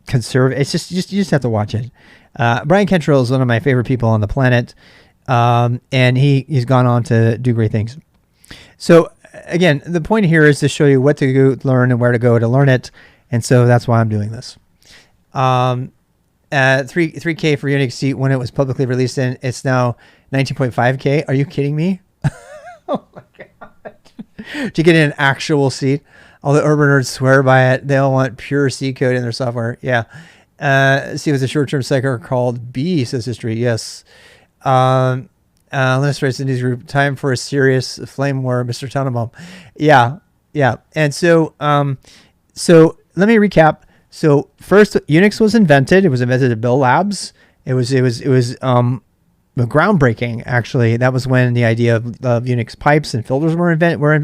conservative. It's just you just have to watch it. Brian Cantrill is one of my favorite people on the planet, and he's gone on to do great things. So again, the point here is to show you what to go learn and where to go to learn it, and so that's why I'm doing this. 3K for Unix seat when it was publicly released, and it's now 19.5K. Are you kidding me? Oh my god! To get an actual seat. All the urban nerds swear by it. They all want pure C code in their software. Yeah. C was a short-term cycle called B, says history. Yes. Let's raise the news group. Time for a serious flame war, Mr. Tannenbaum. Yeah. Yeah. And so let me recap. So first, Unix was invented. It was invented at Bell Labs. It was groundbreaking, actually. That was when the idea of Unix pipes and filters were invented. We're not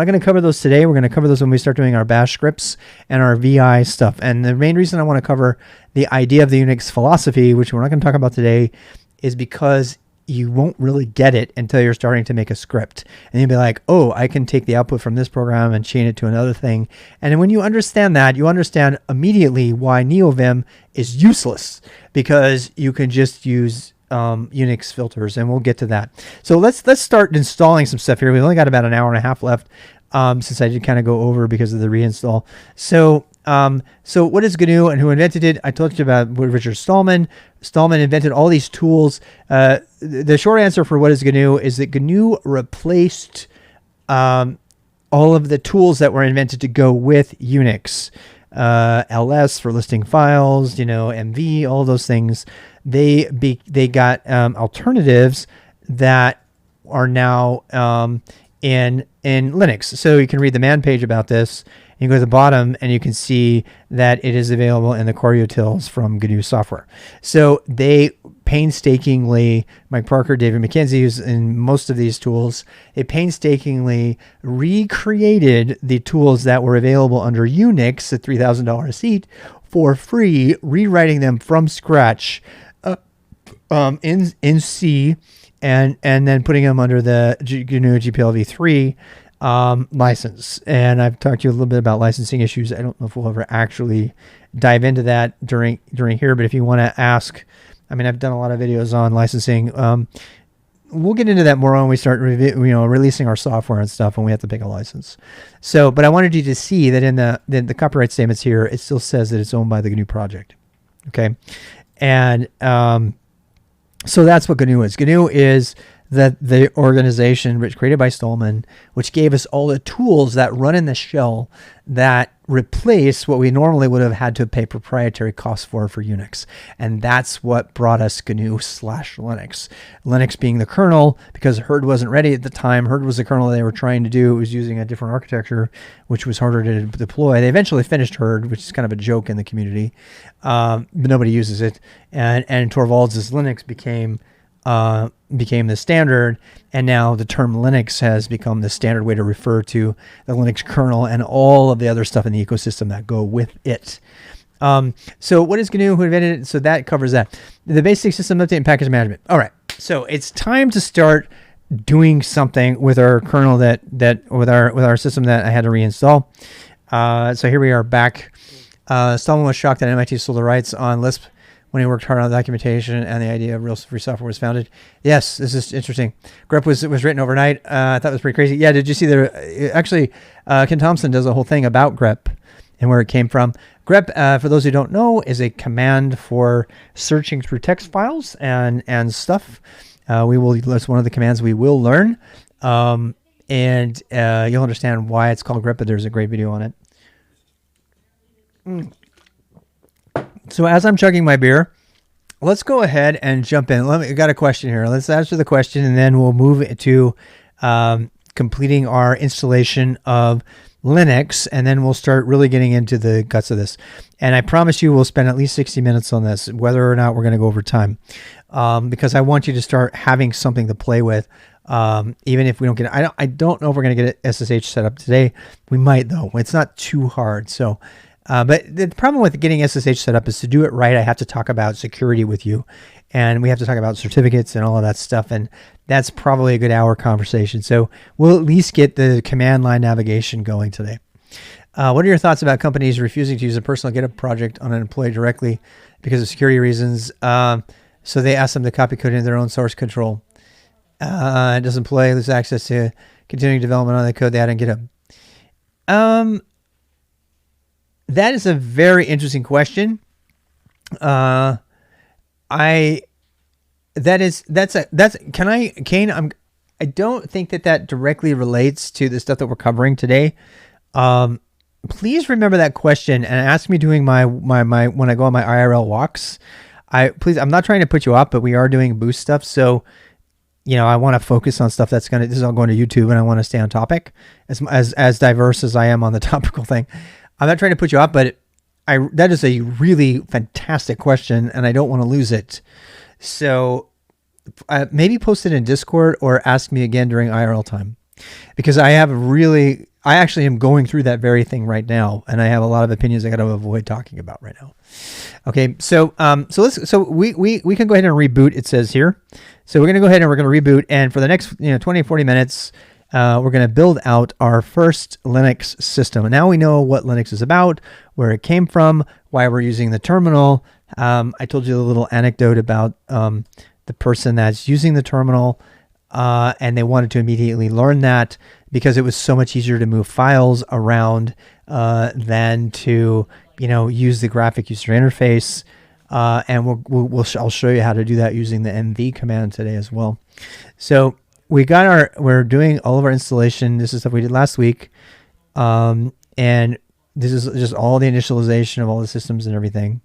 going to cover those today. We're going to cover those when we start doing our bash scripts and our VI stuff. And the main reason I want to cover the idea of the Unix philosophy, which we're not going to talk about today, is because you won't really get it until you're starting to make a script. And you'll be like, oh, I can take the output from this program and chain it to another thing. And when you understand that, you understand immediately why NeoVim is useless, because you can just use Unix filters, and we'll get to that. So let's start installing some stuff here. We've only got about an hour and a half left, since I did kind of go over because of the reinstall. So So what is GNU and who invented it? I told you about Richard Stallman. Stallman invented all these tools. The short answer for what is GNU is that GNU replaced all of the tools that were invented to go with Unix. LS for listing files, MV, all those things. They got alternatives that are now in Linux. So you can read the man page about this. You can go to the bottom and you can see that it is available in the core utils from GNU software. So they painstakingly, Mike Parker, David McKenzie, who's in most of these tools, they painstakingly recreated the tools that were available under Unix at $3,000 a seat for free, rewriting them from scratch in C, and then putting them under the GNU GPL v3 license. And I've talked to you a little bit about licensing issues. I don't know if we'll ever actually dive into that during here, but if you want to ask, I've done a lot of videos on licensing. We'll get into that more when we start releasing our software and stuff, when we have to pick a license. So, but I wanted you to see that in the copyright statements here, it still says that it's owned by the GNU project. Okay. And so that's what GNU is. GNU is the organization which created by Stallman, which gave us all the tools that run in the shell that replace what we normally would have had to pay proprietary costs for Unix. And that's what brought us GNU/Linux. Linux being the kernel, because Herd wasn't ready at the time. Herd was the kernel they were trying to do. It was using a different architecture, which was harder to deploy. They eventually finished Herd, which is kind of a joke in the community, but nobody uses it. And Torvalds' Linux became the standard, and now the term Linux has become the standard way to refer to the Linux kernel and all of the other stuff in the ecosystem that go with it. So what is GNU? Who invented it? So that covers that. The basic system update and package management. All right. So it's time to start doing something with our kernel with our system that I had to reinstall. So here we are back. Stallman was shocked that MIT sold the rights on Lisp when he worked hard on the documentation and the idea of real free software was founded. Yes, this is interesting. grep was written overnight. I thought it was pretty crazy. Yeah, did you see actually, Ken Thompson does a whole thing about grep and where it came from. Grep, for those who don't know, is a command for searching through text files and stuff. That's one of the commands we will learn. And you'll understand why it's called grep, but there's a great video on it. So as I'm chugging my beer, let's go ahead and jump in. I got a question here. Let's answer the question, and then we'll move to completing our installation of Linux, and then we'll start really getting into the guts of this. And I promise you we'll spend at least 60 minutes on this, whether or not we're going to go over time, because I want you to start having something to play with. Even if we don't get it, I don't know if we're going to get it SSH set up today. We might, though. It's not too hard. So. But the problem with getting SSH set up is to do it right, I have to talk about security with you, and we have to talk about certificates and all of that stuff, and that's probably a good hour conversation. So we'll at least get the command line navigation going today. What are your thoughts about companies refusing to use a personal GitHub project on an employee directly because of security reasons? So they ask them to copy code into their own source control. Does employee lose access to continuing development on the code they add in GitHub? That is a very interesting question. Kane, I don't think that directly relates to the stuff that we're covering today. Please remember that question and ask me during my when I go on my IRL walks. I'm not trying to put you off, but we are doing boost stuff. So, I want to focus on stuff this is all going to YouTube, and I want to stay on topic as diverse as I am on the topical thing. I'm not trying to put you up, but that is a really fantastic question, and I don't want to lose it. So maybe post it in Discord or ask me again during IRL time, because I actually am going through that very thing right now, and I have a lot of opinions I got to avoid talking about right now. Okay, so we can go ahead and reboot. It says here, so we're going to go ahead and we're going to reboot, and for the next 20-40 minutes. We're going to build out our first Linux system. And now we know what Linux is about, where it came from, why we're using the terminal. I told you a little anecdote about the person that's using the terminal, and they wanted to immediately learn that because it was so much easier to move files around than to, use the graphic user interface. And I'll show you how to do that using the MV command today as well. So we're doing all of our installation. This is stuff we did last week. And this is just all the initialization of all the systems and everything.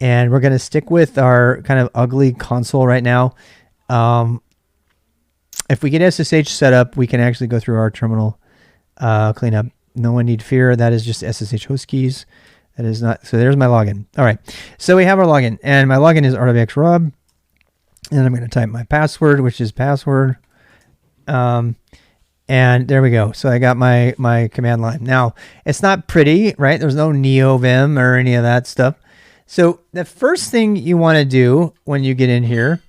And we're going to stick with our kind of ugly console right now. If we get SSH set up, we can actually go through our terminal cleanup. No one need fear. That is just SSH host keys. That is not. So there's my login. All right. So we have our login, and my login is rwxrob. And I'm going to type my password, which is password. And there we go. So I got my command line. Now, it's not pretty, right? There's no neovim or any of that stuff. So the first thing you want to do when you get in here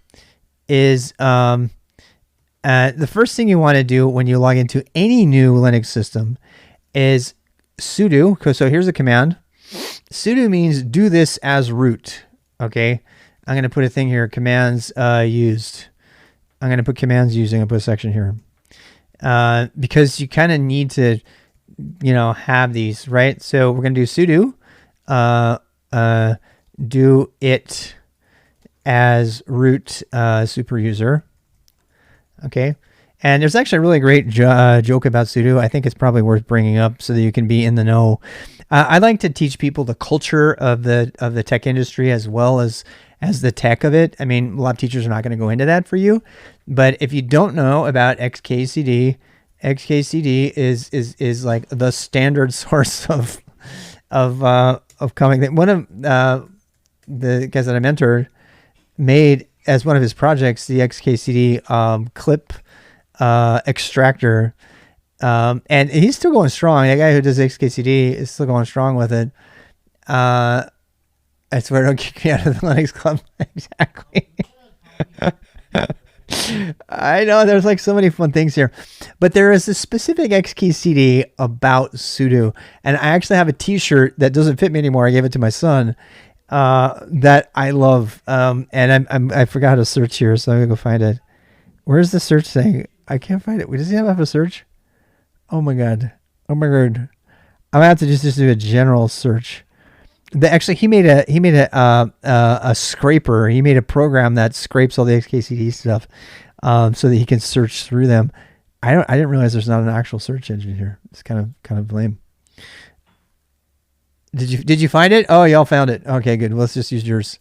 is when you log into any new Linux system is sudo. So here's a command. Sudo means do this as root. Okay. I'm going to put a thing here. Commands used. I'm going to put commands using. I'll put a section here. Because you kind of need to, have these, right? So we're going to do sudo, do it as root super user. Okay. And there's actually a really great joke about sudo. I think it's probably worth bringing up so that you can be in the know. I like to teach people the culture of the tech industry as well as the tech of it. I mean, a lot of teachers are not going to go into that for you, but if you don't know about xkcd is like the standard source of coming. One of the guys that I mentored made as one of his projects the xkcd clip extractor, and he's still going strong. The guy who does xkcd is still going strong with it. I swear, don't kick me out of the Linux Club. Exactly. I know there's like so many fun things here, but there is a specific xkcd about sudo, and I actually have a T-shirt that doesn't fit me anymore. I gave it to my son, that I love, and I forgot how to search here, so I'm gonna go find it. Where's the search thing? I can't find it. Does he have a search? Oh my god. I'm gonna have to just do a general search. Actually, he made a scraper. He made a program that scrapes all the xkcd stuff, so that he can search through them. I didn't realize there's not an actual search engine here. It's kind of lame. Did you find it? Oh, y'all found it. Okay, good. Let's just use yours.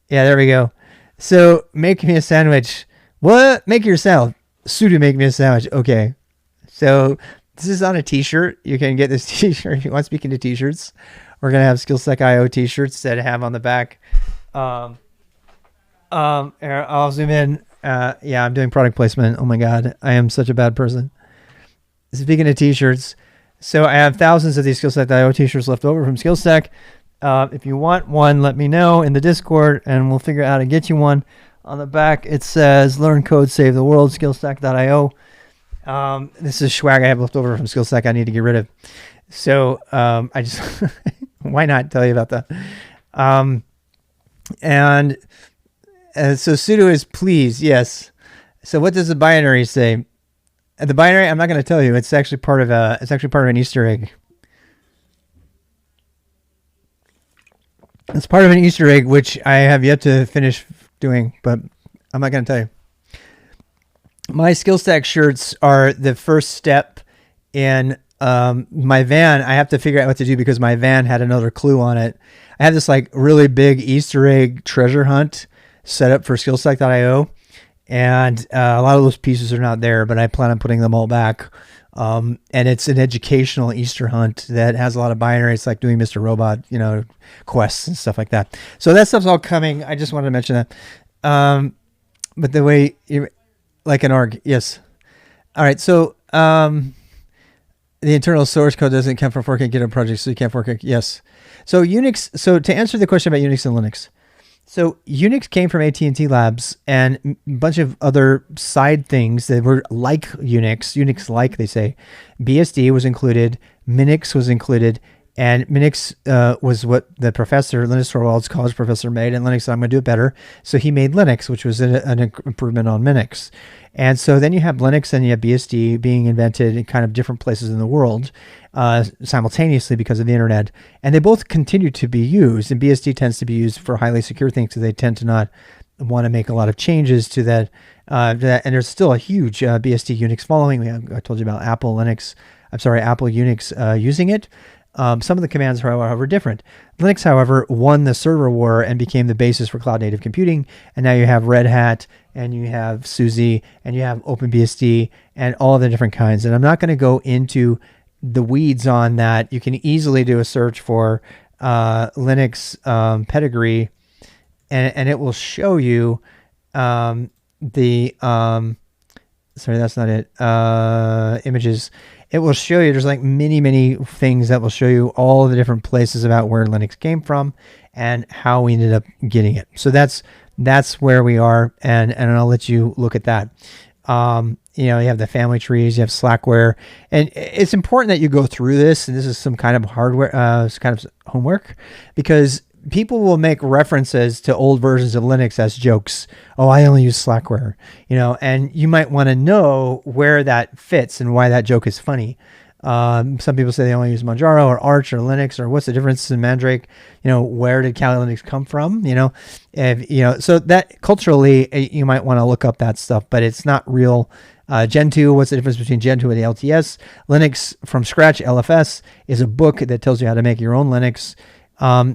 Yeah, there we go. So make me a sandwich. What? Make yourself. Sudo make me a sandwich. Okay. So this is on a T-shirt. You can get this T-shirt if you want. Speaking to T-shirts, we're gonna have SKILSTAK IO T-shirts that have on the back. I'll zoom in. Yeah, I'm doing product placement. Oh my god, I am such a bad person. Speaking of T-shirts, so I have thousands of these SKILSTAK IO T-shirts left over from SKILSTAK. If you want one, let me know in the Discord, and we'll figure out how to get you one. On the back, it says "Learn Code, Save the World." SKILSTAK.io. This is swag I have left over from SKILSTAK. I need to get rid of. So I just why not tell you about that? And so sudo is please, yes. So what does the binary say? The binary, I'm not going to tell you. It's actually part of an Easter egg. It's part of an Easter egg which I have yet to finish doing, but I'm not going to tell you. My SKILSTAK shirts are the first step in my van. I have to figure out what to do because my van had another clue on it. I have this like really big Easter egg treasure hunt set up for SKILSTAK.io, and a lot of those pieces are not there, but I plan on putting them all back. And it's an educational Easter hunt that has a lot of binaries, like doing Mr. Robot, quests and stuff like that. So that stuff's all coming. I just wanted to mention that. But the way, like an org, yes. All right. So the internal source code doesn't come from forking GitHub projects, so you can't fork it. Yes. So Unix. So to answer the question about Unix and Linux. So Unix came from AT&T Labs and a bunch of other side things that were like Unix like they say. BSD was included, Minix was included, And Minix was what the professor, Linus Torvalds, college professor, made, and Linux said, I'm going to do it better. So he made Linux, which was an improvement on Minix. And so then you have Linux and you have BSD being invented in kind of different places in the world simultaneously because of the internet. And they both continue to be used. And BSD tends to be used for highly secure things because they tend to not want to make a lot of changes to that. And there's still a huge BSD Unix following. I told you about Apple Unix using it. Some of the commands, however, are different. Linux, however, won the server war and became the basis for cloud-native computing. And now you have Red Hat, and you have SUSE, and you have OpenBSD, and all of the different kinds. And I'm not going to go into the weeds on that. You can easily do a search for Linux pedigree, and it will show you sorry, that's not it. Images. It will show you, there's like many things that will show you all the different places about where Linux came from and how we ended up getting it. So that's where we are, and I'll let you look at that. You have the family trees, you have Slackware, and it's important that you go through this, and this is some kind of hardware, kind of homework, because people will make references to old versions of Linux as jokes. Oh, I only use Slackware, and you might want to know where that fits and why that joke is funny. Some people say they only use Manjaro or Arch or Linux, or what's the difference in Mandrake? Where did Kali Linux come from? So that culturally, you might want to look up that stuff, but it's not real. Gentoo, what's the difference between Gentoo and the LTS? Linux from Scratch, LFS, is a book that tells you how to make your own Linux.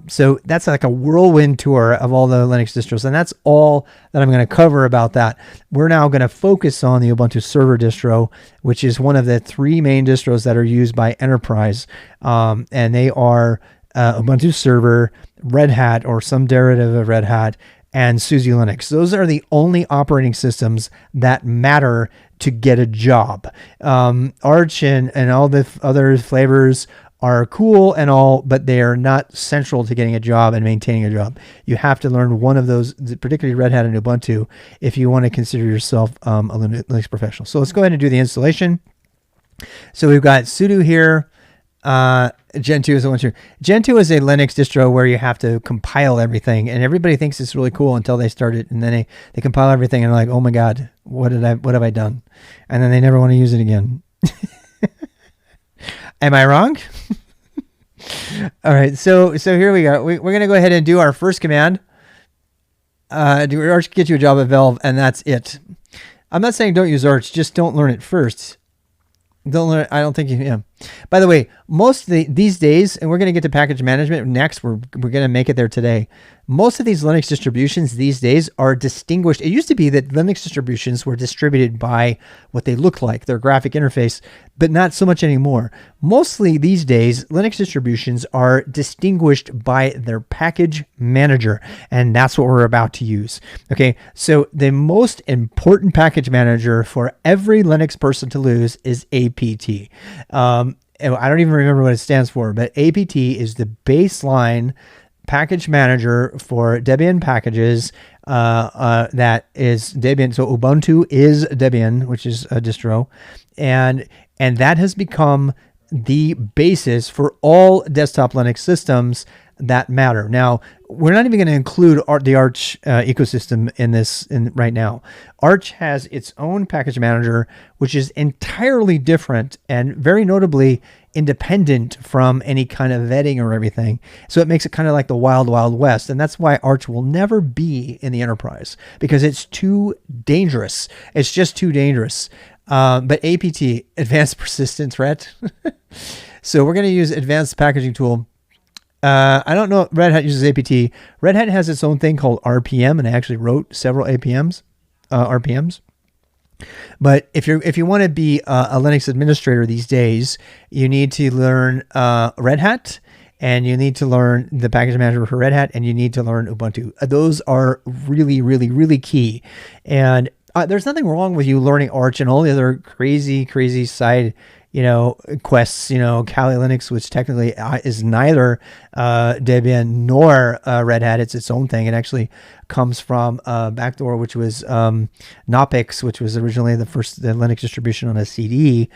So that's like a whirlwind tour of all the Linux distros, and that's all that I'm going to cover about that. We're now going to focus on the Ubuntu Server distro, which is one of the three main distros that are used by enterprise, and they are Ubuntu Server, Red Hat, or some derivative of Red Hat, and SUSE Linux. Those are the only operating systems that matter to get a job. Arch and all the other flavors are cool and all, but they are not central to getting a job and maintaining a job. You have to learn one of those, particularly Red Hat and Ubuntu, if you want to consider yourself a Linux professional. So let's go ahead and do the installation. So we've got sudo here. Gentoo is the one. Gentoo is a Linux distro where you have to compile everything, and everybody thinks it's really cool until they start it, and then they compile everything and they're like, oh my god, what have I done? And then they never want to use it again. Am I wrong? All right, so here we go. We're going to go ahead and do our first command. Do Arch get you a job at Valve, and that's it. I'm not saying don't use Arch, just don't learn it first. Don't learn. I don't think you. Yeah. By the way, most of these days, and we're going to get to package management next. We're going to make it there today. Most of these Linux distributions these days are distinguished. It used to be that Linux distributions were distributed by what they look like, their graphic interface, but not so much anymore. Mostly these days, Linux distributions are distinguished by their package manager, and that's what we're about to use. Okay, so the most important package manager for every Linux person to lose is apt. I don't even remember what it stands for, but apt is the baseline package manager for Debian packages. That is Debian. So Ubuntu is Debian, which is a distro, and that has become the basis for all desktop Linux systems that matter. Now, we're not even going to include the Arch ecosystem in this right now. Arch has its own package manager, which is entirely different and very notably independent from any kind of vetting or everything. So it makes it kind of like the wild, wild west. And that's why Arch will never be in the enterprise, because it's too dangerous. It's just too dangerous. But apt, Advanced Persistent Threat. So we're going to use Advanced Packaging Tool. I don't know if Red Hat uses apt. Red Hat has its own thing called RPM, and I actually wrote several RPMs. But if you want to be a Linux administrator these days, you need to learn Red Hat, and you need to learn the package manager for Red Hat, and you need to learn Ubuntu. Those are really, really, really key. And there's nothing wrong with you learning Arch and all the other crazy side quests, Kali Linux, which technically is neither Debian nor Red Hat. It's its own thing. It actually comes from Backdoor, which was Knoppix, which was originally the Linux distribution on a CD.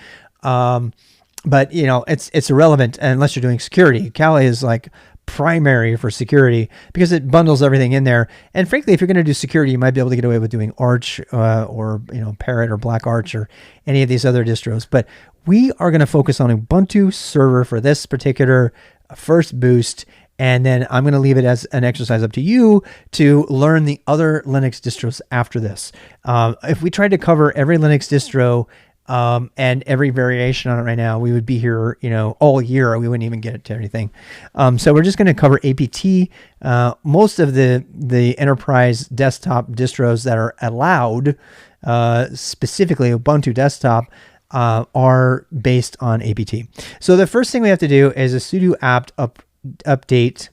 but it's irrelevant unless you're doing security. Kali is like primary for security because it bundles everything in there. And frankly, if you're going to do security, you might be able to get away with doing Arch or Parrot or Black Arch or any of these other distros. But we are going to focus on Ubuntu Server for this particular first boost. And then I'm going to leave it as an exercise up to you to learn the other Linux distros after this. If we tried to cover every Linux distro and every variation on it right now, we would be here, all year. We wouldn't even get to anything. So we're just going to cover APT. Most of the enterprise desktop distros that are allowed, specifically Ubuntu desktop, are based on APT. So the first thing we have to do is a sudo apt update,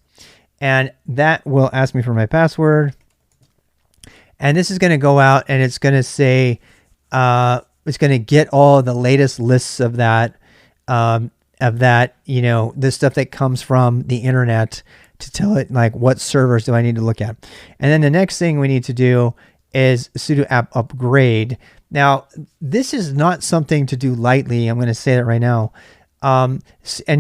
and that will ask me for my password. And this is going to go out and it's going to say, it's going to get all the latest lists of that, the stuff that comes from the internet to tell it like what servers do I need to look at. And then the next thing we need to do is sudo apt upgrade. Now, this is not something to do lightly. I'm going to say that right now. And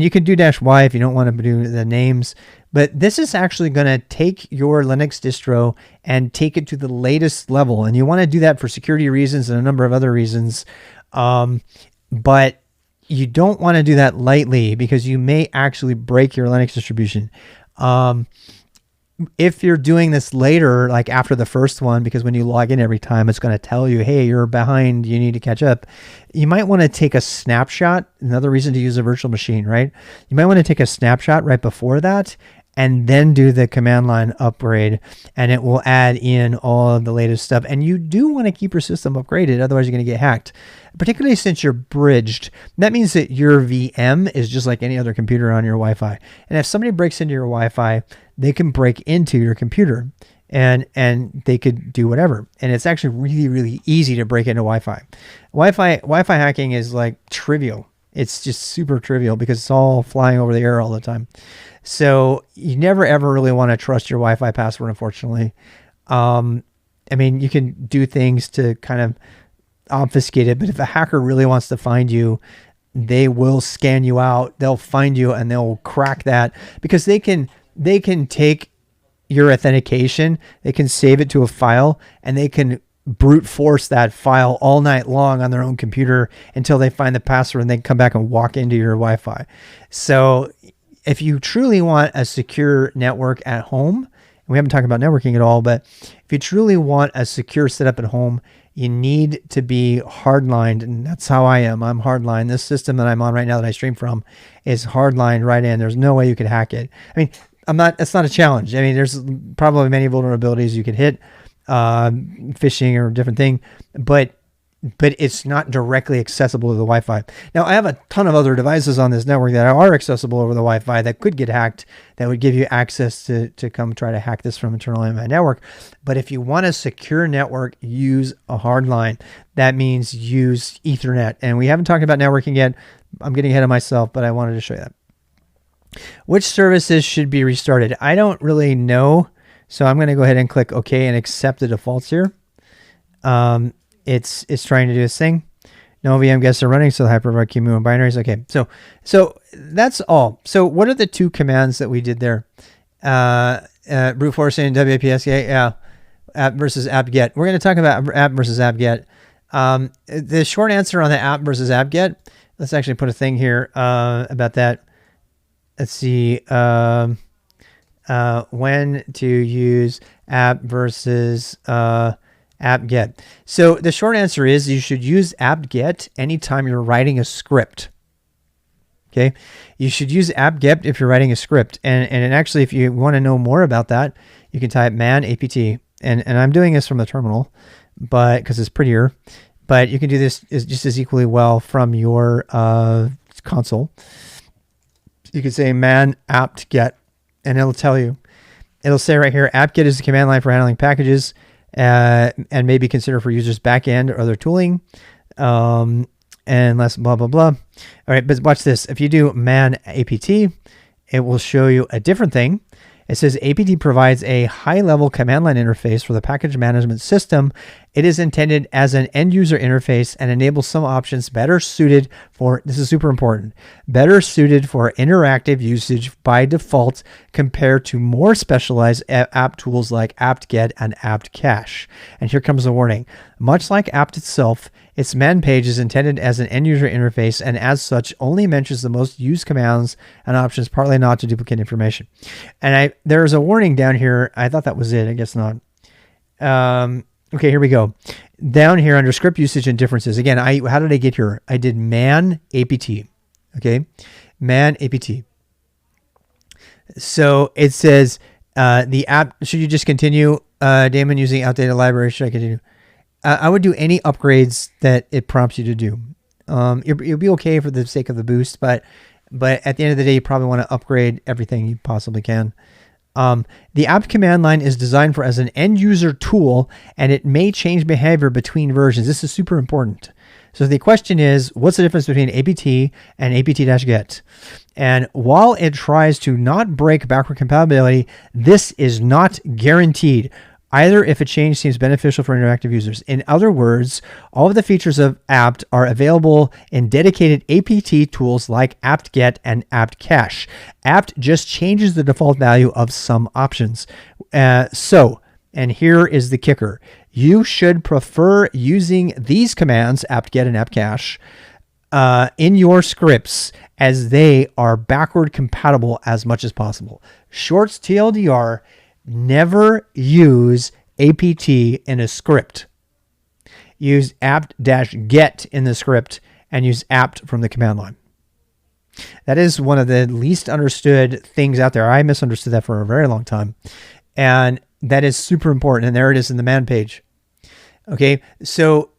you can do -y if you don't want to do the names, but this is actually going to take your Linux distro and take it to the latest level. And you want to do that for security reasons and a number of other reasons. But you don't want to do that lightly because you may actually break your Linux distribution. If you're doing this later, like after the first one, because when you log in every time, it's going to tell you, hey, you're behind, you need to catch up. You might want to take a snapshot. Another reason to use a virtual machine, right? You might want to take a snapshot right before that and then do the command line upgrade, and it will add in all of the latest stuff. And you do want to keep your system upgraded, otherwise you're going to get hacked, particularly since you're bridged. That means that your VM is just like any other computer on your Wi-Fi. And if somebody breaks into your Wi-Fi, they can break into your computer and they could do whatever. And it's actually really, really easy to break into Wi-Fi. Wi-Fi hacking is like trivial. It's just super trivial because it's all flying over the air all the time. So you never ever really want to trust your Wi-Fi password, unfortunately. I mean, you can do things to kind of obfuscate it, but if a hacker really wants to find you, they will scan you out. They'll find you and they'll crack that because they can take your authentication, they can save it to a file, and they can brute force that file all night long on their own computer until they find the password and they come back and walk into your Wi-Fi. So if you truly want a secure network at home, and we haven't talked about networking at all, but if you truly want a secure setup at home, you need to be hardlined, and that's how I am. I'm hardlined. This system that I'm on right now that I stream from is hardlined right in. There's no way you could hack it. I mean, it's not a challenge. I mean, there's probably many vulnerabilities you could hit, phishing or different thing, but it's not directly accessible to the Wi-Fi. Now, I have a ton of other devices on this network that are accessible over the Wi-Fi that could get hacked, that would give you access to come try to hack this from internally on my network. But if you want a secure network, use a hard line. That means use Ethernet. And we haven't talked about networking yet. I'm getting ahead of myself, but I wanted to show you that. Which services should be restarted? I don't really know. So I'm going to go ahead and click OK and accept the defaults here. It's trying to do its thing. No VM guests are running, so the hypervisor key moving binaries. Okay, so that's all. So what are the two commands that we did there? Brute forcing WAPSK, yeah, apt versus apt-get. We're going to talk about apt versus apt-get. The short answer on the apt versus apt-get, let's actually put a thing here about that. Let's see, when to use apt versus apt-get. So the short answer is you should use apt-get anytime you're writing a script. Okay, you should use apt-get if you're writing a script. And actually, if you want to know more about that, you can type man apt. And I'm doing this from the terminal, but because it's prettier. But you can do this just as equally well from your console. You can say man apt-get, and it'll tell you. It'll say right here, apt-get is the command line for handling packages. And maybe consider for users backend or other tooling, and less blah, blah, blah. All right, but watch this. If you do man apt, it will show you a different thing. It says apt provides a high-level command line interface for the package management system It is intended as an end user interface and enables some options better suited for, this is super important, better suited for interactive usage by default compared to more specialized app tools like apt-get and apt-cache. And here comes the warning. Much like apt itself, its man page is intended as an end user interface and as such only mentions the most used commands and options, partly not to duplicate information. And there's a warning down here. I thought that was it. I guess not. Okay, here we go. Down here under script usage and differences. Again, how did I get here? I did man apt. Okay, man apt. So it says the app. Should you just continue, Damon, using outdated library? Should I continue? I would do any upgrades that it prompts you to do. You'll be okay for the sake of the boost, but at the end of the day, you probably want to upgrade everything you possibly can. The apt command line is designed as an end user tool, and it may change behavior between versions. This is super important. So the question is, what's the difference between apt and apt-get? And while it tries to not break backward compatibility, this is not guaranteed, either if a change seems beneficial for interactive users. In other words, all of the features of apt are available in dedicated apt tools like apt-get and apt-cache. Apt just changes the default value of some options. And here is the kicker. You should prefer using these commands, apt-get and apt-cache, in your scripts, as they are backward compatible as much as possible. Shorts TLDR, never use apt in a script. Use apt-get in the script and use apt from the command line. That is one of the least understood things out there. I misunderstood that for a very long time. And that is super important. And there it is in the man page. Okay, so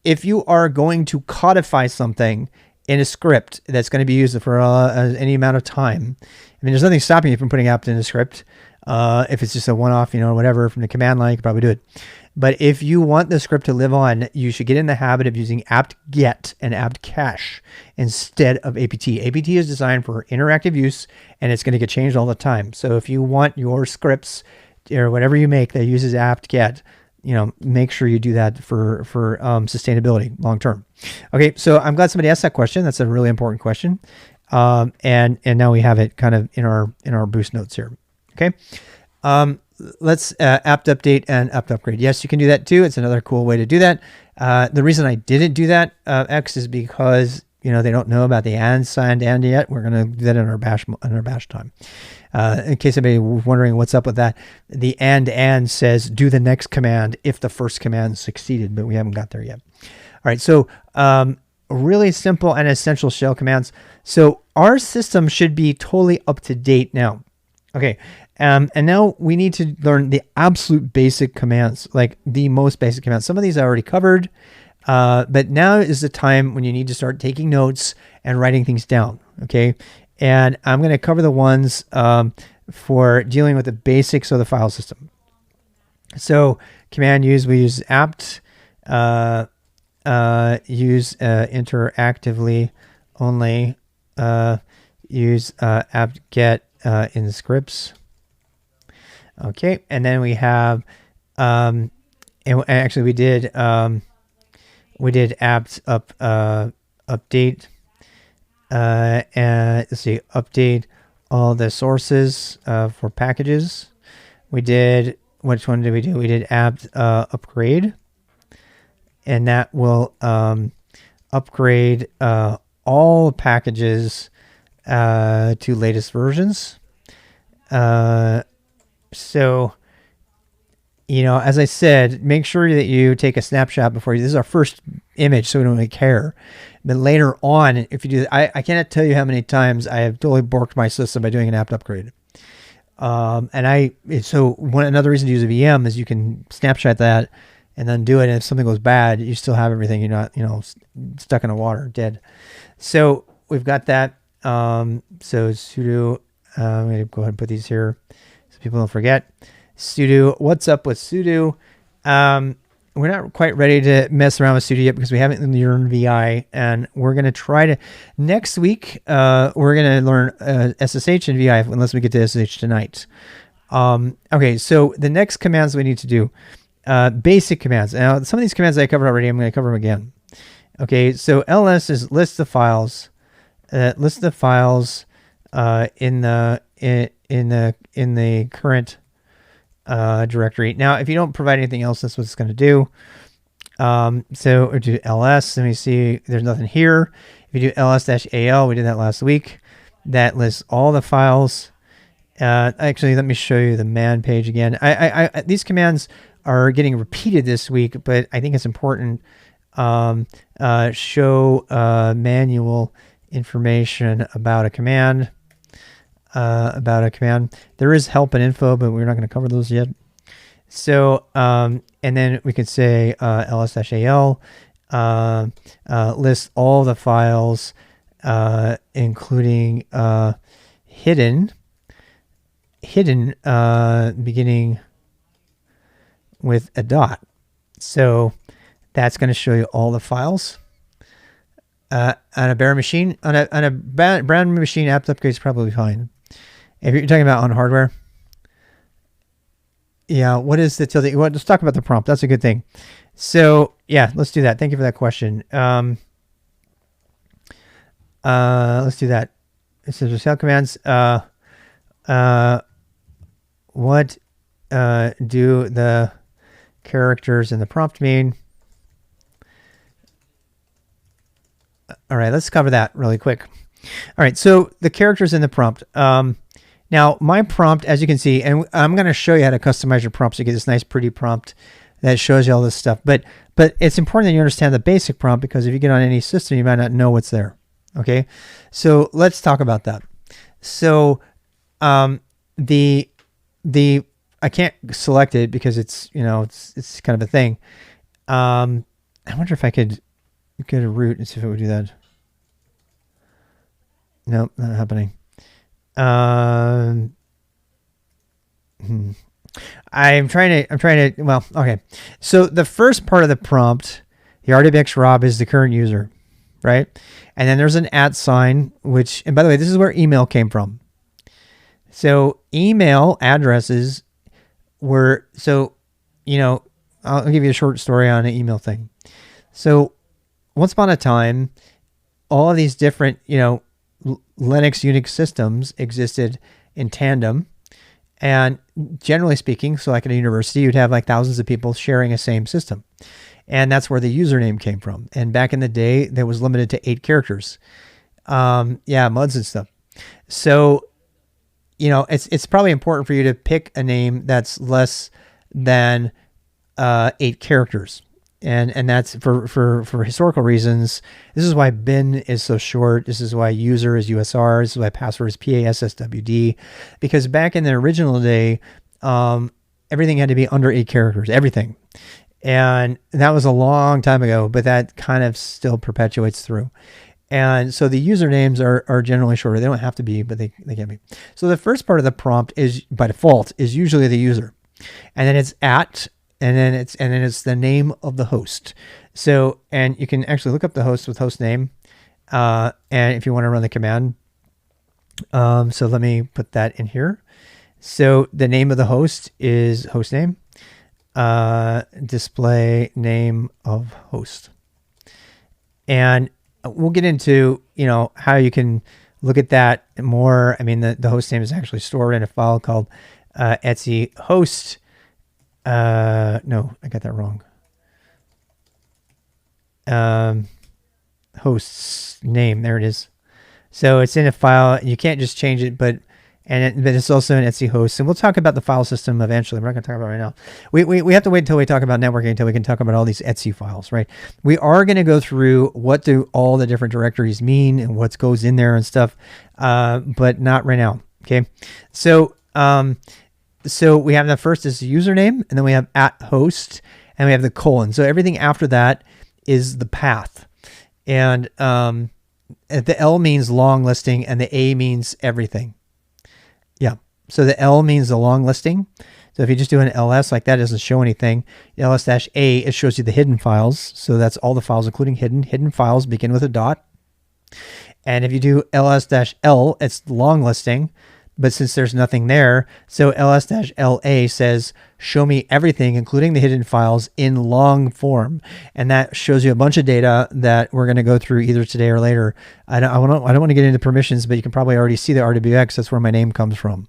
if you are going to codify something in a script that's going to be used for any amount of time, I mean, there's nothing stopping you from putting apt in a script. If it's just a one-off, whatever from the command line, you can probably do it. But if you want the script to live on, you should get in the habit of using apt-get and apt-cache instead of apt. Apt is designed for interactive use, and it's going to get changed all the time. So if you want your scripts or whatever you make that uses apt-get, make sure you do that for sustainability long term. Okay, so I'm glad somebody asked that question. That's a really important question, and now we have it kind of in our boost notes here. Okay, let's apt update and apt upgrade. Yes, you can do that too. It's another cool way to do that. The reason I didn't do that, X, is because they don't know about the and signed and yet. We're going to do that in our bash time. In case anybody was wondering what's up with that, the and says do the next command if the first command succeeded, but we haven't got there yet. All right, so really simple and essential shell commands. So our system should be totally up to date now. Okay, and now we need to learn the absolute basic commands, like the most basic commands. Some of these I already covered, but now is the time when you need to start taking notes and writing things down, okay? And I'm going to cover the ones for dealing with the basics of the file system. So command use, we use apt, use interactively only, use apt-get in the scripts. Okay, and then we have, and actually we did apt update, and let's see, update all the sources for packages. We did, which one did we do? We did apt upgrade, and that will upgrade all packages to latest versions. So, as I said, make sure that you take a snapshot before this is our first image, so we don't really care. But later on, if you do, I cannot tell you how many times I have totally borked my system by doing an apt upgrade. Another reason to use a VM is you can snapshot that and then do it. And if something goes bad, you still have everything. You're not, stuck in the water, dead. So we've got that. So sudo, I'm going to go ahead and put these here so people don't forget. Sudo, what's up with sudo? We're not quite ready to mess around with sudo yet because we haven't learned VI, and we're going to try to, next week, we're going to learn SSH and VI unless we get to SSH tonight. Okay, so the next commands we need to do basic commands. Now, some of these commands I covered already, I'm going to cover them again. Okay, so ls is list the files. List the files in the current directory. Now, if you don't provide anything else, that's what it's going to do. So or do ls. Let me see. There's nothing here. If you do ls-al, we did that last week. That lists all the files. Actually, let me show you the man page again. These commands are getting repeated this week, but I think it's important. Show manual information about a command. There is help and info, but we're not going to cover those yet. So, and then we could say ls-al, list all the files, including hidden, beginning with a dot. So that's going to show you all the files. On a bare machine, on a brand machine, apt-get is probably fine. If you're talking about on hardware, yeah, what is the tilde? Well, let's talk about the prompt. That's a good thing. So yeah, let's do that. Thank you for that question. Let's do that. It says shell commands. What do the characters in the prompt mean? All right, let's cover that really quick. All right, so the characters in the prompt. Now, my prompt, as you can see, and I'm going to show you how to customize your prompt so you get this nice, pretty prompt that shows you all this stuff. But it's important that you understand the basic prompt, because if you get on any system, you might not know what's there. Okay, so let's talk about that. So the I can't select it because it's, you know, it's kind of a thing. I wonder if I could get a root and see if it would do that. Nope, not happening. I'm trying to, well, okay. So the first part of the prompt, the RWX Rob is the current user, right? And then there's an @ sign, which, and by the way, this is where email came from. So email addresses were, so, you know, I'll give you a short story on an email thing. So once upon a time, all of these different, you know, Linux, Unix systems existed in tandem. And generally speaking, so like at a university, you'd have like thousands of people sharing a same system. And that's where the username came from. And back in the day, that was limited to 8 characters. Yeah, MUDs and stuff. So, you know, it's probably important for you to pick a name that's less than 8 characters. And that's for historical reasons. This is why bin is so short. This is why user is USR. This is why password is PASSWD. Because back in the original day, everything had to be under 8 characters, everything. And that was a long time ago, but that kind of still perpetuates through. And so the usernames are generally shorter. They don't have to be, but they can be. So the first part of the prompt is, by default, is usually the user. And then it's @ and then it's the name of the host. So, and you can actually look up the host with host name, and if you want to run the command. So let me put that in here. So the name of the host is host name, display name of host. And we'll get into, you know, how you can look at that more. I mean, the host name is actually stored in a file called etc host. No, I got that wrong. Host's name, there it is. So it's in a file. You can't just change it, but it's also an etc host. And we'll talk about the file system eventually. We're not going to talk about it right now. We have to wait until we talk about networking until we can talk about all these etc files, right? We are going to go through what do all the different directories mean and what goes in there and stuff, but not right now. Okay, so we have the first is the username, and then we have @host, and we have the colon. So everything after that is the path. And the L means long listing, and the A means everything. Yeah. So the L means the long listing. So if you just do an ls like that, it doesn't show anything. ls-a, it shows you the hidden files. So that's all the files, including hidden. Hidden files begin with a dot. And if you do ls-l, it's long listing. but since there's nothing there, so ls-la says, show me everything, including the hidden files in long form. And that shows you a bunch of data that we're going to go through either today or later. I don't want to get into permissions, but you can probably already see the RWX. That's where my name comes from.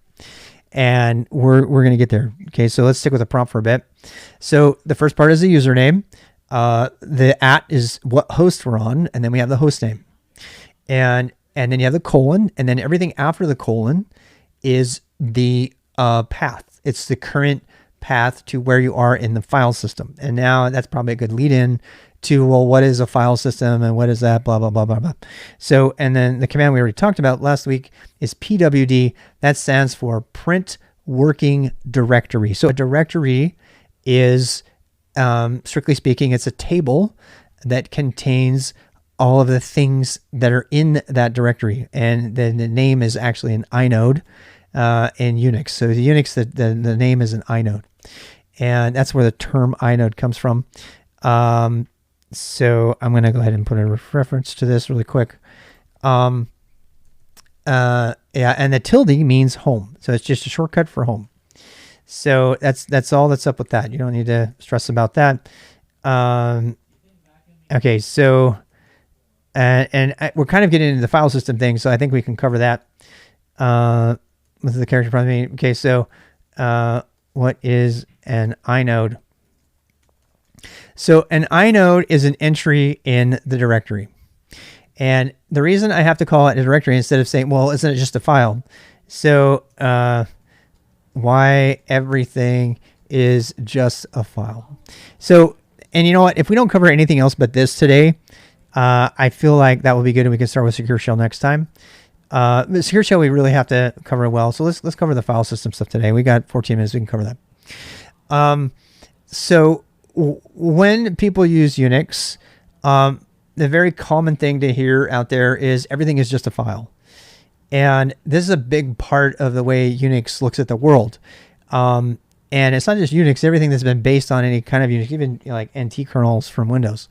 And we're going to get there. Okay, so let's stick with the prompt for a bit. So the first part is the username. The @ is what host we're on, and then we have the host name. And then you have the colon, and then everything after the colon is the path. It's the current path to where you are in the file system. And now that's probably a good lead in to, well, what is a file system and what is that, blah, blah, blah, blah, blah. So, and then the command we already talked about last week is pwd. That stands for print working directory. So a directory is, strictly speaking, it's a table that contains all of the things that are in that directory. And then the name is actually an inode in Unix. So the Unix, the name is an inode. And that's where the term inode comes from. So I'm going to go ahead and put a reference to this really quick. Yeah, and the tilde means home. So it's just a shortcut for home. So that's all that's up with that. You don't need to stress about that. Okay, so we're kind of getting into the file system thing, so I think we can cover that with the character prompt. Okay, so what is an inode? So an inode is an entry in the directory. And the reason I have to call it a directory instead of saying, well, isn't it just a file? So why everything is just a file. So, and you know what? If we don't cover anything else but this today, I feel like that will be good, and we can start with Secure Shell next time. But Secure Shell we really have to cover well. So let's cover the file system stuff today. We got 14 minutes. We can cover that. So when people use Unix, the very common thing to hear out there is everything is just a file. And this is a big part of the way Unix looks at the world. And it's not just Unix, everything that's been based on any kind of Unix, even like NT kernels from Windows.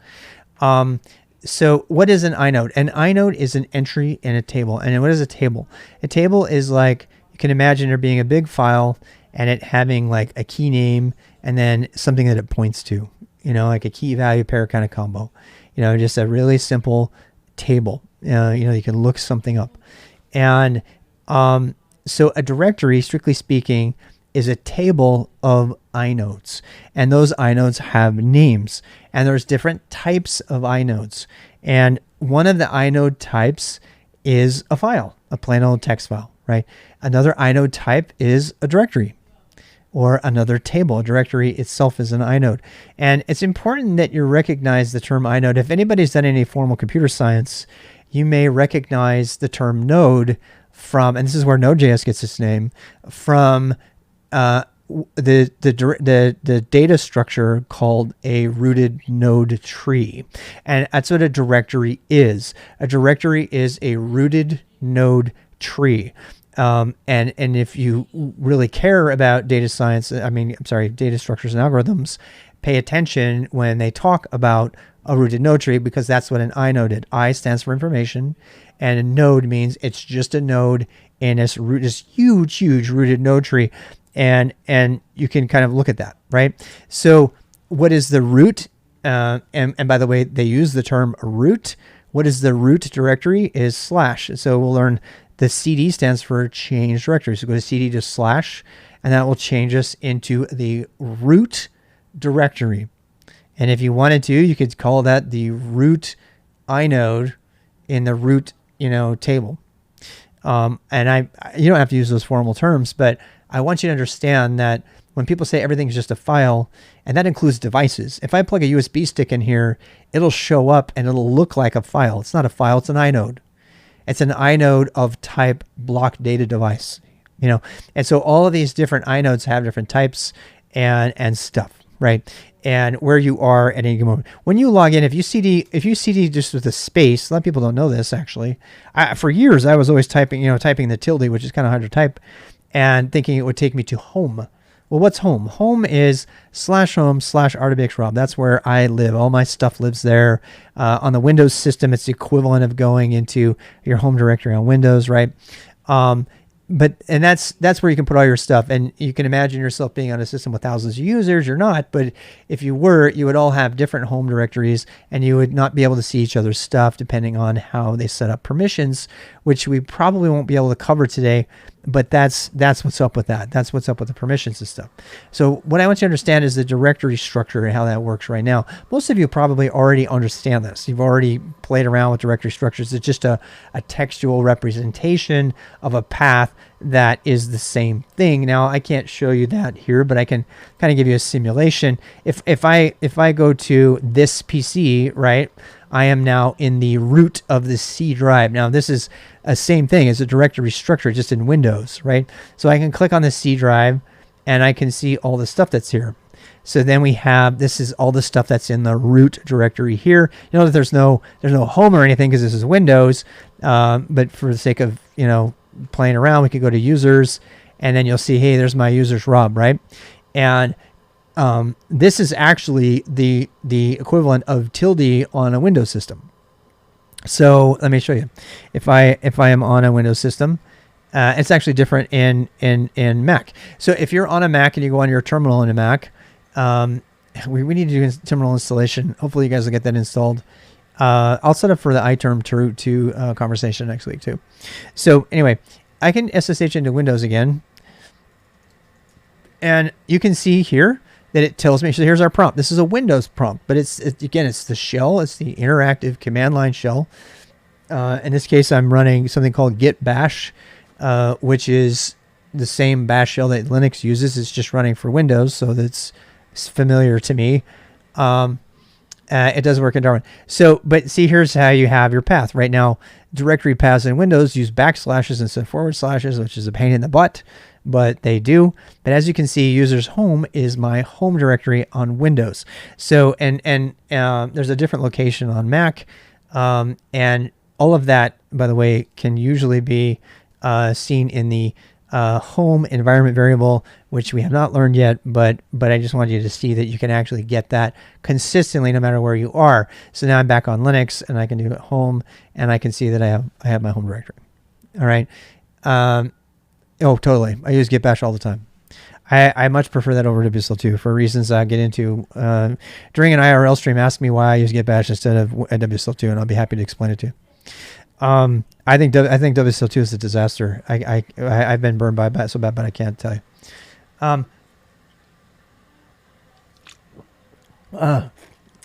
So what is an inode? An inode is an entry in a table. And what is a table? A table is like, you can imagine there being a big file and it having like a key name and then something that it points to, like a key value pair kind of combo, just a really simple table. You can look something up. And so a directory, strictly speaking, is a table of inodes, and those inodes have names, and there's different types of inodes. And one of the inode types is a file, a plain old text file, right? Another inode type is a directory or another table. A directory itself is an inode. And it's important that you recognize the term inode. If anybody's done any formal computer science, you may recognize the term node from, and this is where Node.js gets its name, from the data structure called a rooted node tree. And that's what a directory is. A directory is a rooted node tree. And if you really care about data science, data structures and algorithms, pay attention when they talk about a rooted node tree, because that's what an inode is. I stands for information, and a node means it's just a node in this huge rooted node tree. And you can kind of look at that, right? So what is the root? And by the way, they use the term root. What is the root directory is slash. So we'll learn the CD stands for change directory. So go to CD to slash, and that will change us into the root directory. And if you wanted to, you could call that the root inode in the root, table. And you don't have to use those formal terms, but I want you to understand that when people say everything's just a file, and that includes devices. If I plug a USB stick in here, it'll show up and it'll look like a file. It's not a file, it's an inode. It's an inode of type block data device, And so all of these different inodes have different types and stuff, right? And where you are at any given moment. When you log in, if you CD just with a space, a lot of people don't know this actually. For years, I was always typing the tilde, which is kind of hard to type, and thinking it would take me to home. Well, what's home? Home is /home/RWXRob. That's where I live. All my stuff lives there. On the Windows system, it's the equivalent of going into your home directory on Windows, right? and that's where you can put all your stuff, and you can imagine yourself being on a system with thousands of users. You're not, but if you were, you would all have different home directories, and you would not be able to see each other's stuff depending on how they set up permissions, which we probably won't be able to cover today. But that's what's up with that. That's what's up with the permissions and stuff. So what I want you to understand is the directory structure and how that works right now. Most of you probably already understand this. You've already played around with directory structures. It's just a textual representation of a path that is the same thing. Now I can't show you that here, but I can kind of give you a simulation. If I go to this PC, right, I am now in the root of the C drive. Now this is a same thing as a directory structure, just in Windows, right? So I can click on the C drive and I can see all the stuff that's here. So then we have, this is all the stuff that's in the root directory here. You know that there's no home or anything because this is Windows, but for the sake of, playing around, we could go to users, and then you'll see, hey, there's my users Rob, right? And this is actually the equivalent of tilde on a Windows system. So let me show you. If I am on a Windows system, it's actually different in Mac. So if you're on a Mac and you go on your terminal in a Mac, we need to do terminal installation. Hopefully you guys will get that installed. I'll set up for the iTerm to root to conversation next week too. So anyway, I can SSH into Windows again. And you can see here that it tells me, so here's our prompt. This is a Windows prompt, but it's the shell. It's the interactive command line shell. In this case, I'm running something called git bash, which is the same bash shell that Linux uses. It's just running for Windows, so that's familiar to me. It does work in Darwin. So, but see, here's how you have your path. Right now, directory paths in Windows use backslashes instead of forward slashes, which is a pain in the butt, but they do. But as you can see, users home is my home directory on Windows. So, and there's a different location on Mac. And all of that, by the way, can usually be seen in the home environment variable, which we have not learned yet, but I just wanted you to see that you can actually get that consistently no matter where you are. So now I'm back on Linux and I can do it home, and I can see that I have my home directory. All right. Oh, totally. I use git bash all the time. I much prefer that over WSL2 for reasons I get into. During an IRL stream, ask me why I use git bash instead of WSL2, and I'll be happy to explain it to you. I think WSL2 is a disaster. I've been burned by it so bad, but I can't tell you. A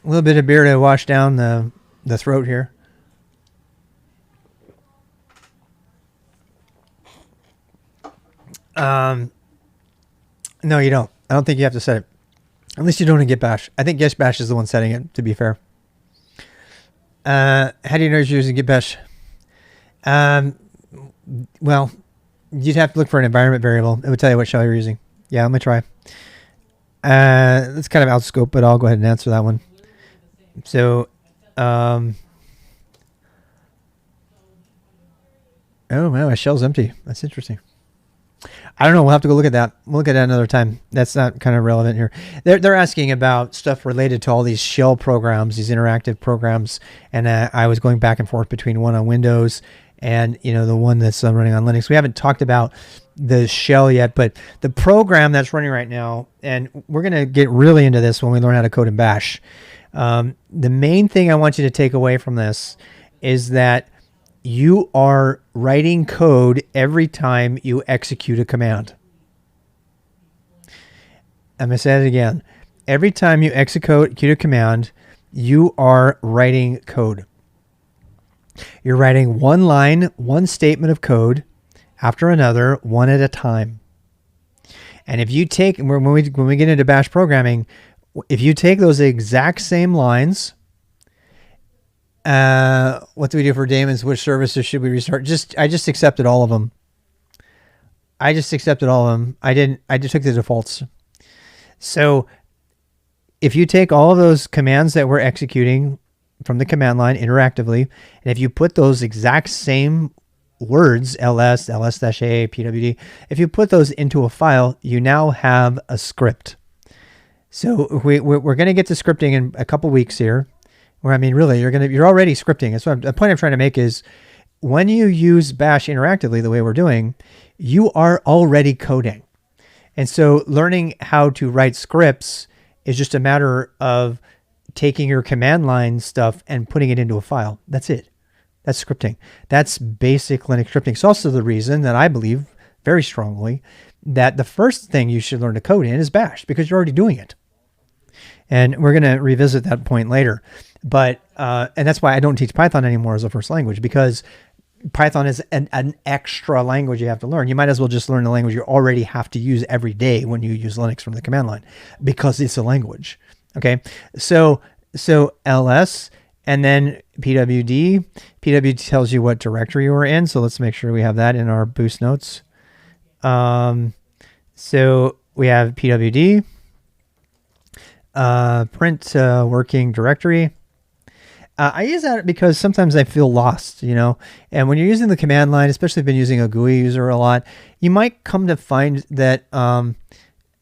little bit of beer to wash down the throat here. No, you don't. I don't think you have to set it. At least you don't in git bash. I think git bash is the one setting it, to be fair. How do you know you're using git bash? Well, you'd have to look for an environment variable. It would tell you what shell you're using. Yeah, let me try. It's kind of out of scope, but I'll go ahead and answer that one. So, oh man, my shell's empty. That's interesting. I don't know. We'll have to go look at that. We'll look at that another time. That's not kind of relevant here. They're asking about stuff related to all these shell programs, these interactive programs, and I was going back and forth between one on Windows and the one that's running on Linux. We haven't talked about the shell yet, but the program that's running right now, and we're going to get really into this when we learn how to code in Bash. The main thing I want you to take away from this is that you are writing code every time you execute a command. I'm going to say it again. Every time you execute a command, you are writing code. You're writing one line, one statement of code after another, one at a time. And if you take, when we get into Bash programming, if you take those exact same lines, what do we do for daemons? Which services should we restart? I just accepted all of them. I just took the defaults. So if you take all of those commands that we're executing from the command line interactively, and if you put those exact same words, ls, ls-a, pwd, if you put those into a file, you now have a script. So we're going to get to scripting in a couple weeks here. Where, I mean, really, you're already scripting. That's what the point I'm trying to make is when you use Bash interactively the way we're doing, you are already coding. And so learning how to write scripts is just a matter of taking your command line stuff and putting it into a file. That's it. That's scripting. That's basic Linux scripting. It's also the reason that I believe very strongly that the first thing you should learn to code in is Bash, because you're already doing it. And we're going to revisit that point later. But, and that's why I don't teach Python anymore as a first language, because Python is an extra language you have to learn. You might as well just learn the language you already have to use every day when you use Linux from the command line, because it's a language. Okay. So ls and then pwd. Pwd tells you what directory you are in. So let's make sure we have that in our boost notes. So we have pwd, print working directory. I use that because sometimes I feel lost, you know, and when you're using the command line, especially if you've been using a GUI user a lot, you might come to find that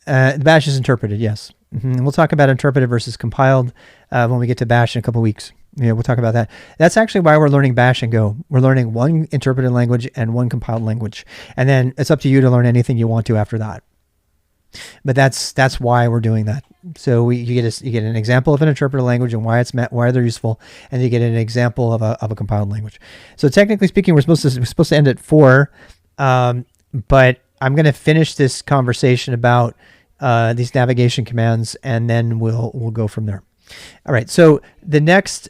Bash is interpreted. Yes. We'll talk about interpreted versus compiled when we get to Bash in a couple of weeks. Yeah, we'll talk about that. That's actually why we're learning Bash and Go. We're learning one interpreted language and one compiled language. And then it's up to you to learn anything you want to after that. But that's why we're doing that. So you get an example of an interpreted language and why they're useful, and you get an example of a compiled language. So technically speaking, we're supposed to end at 4, but I'm going to finish this conversation about these navigation commands, and then we'll go from there. All right. So the next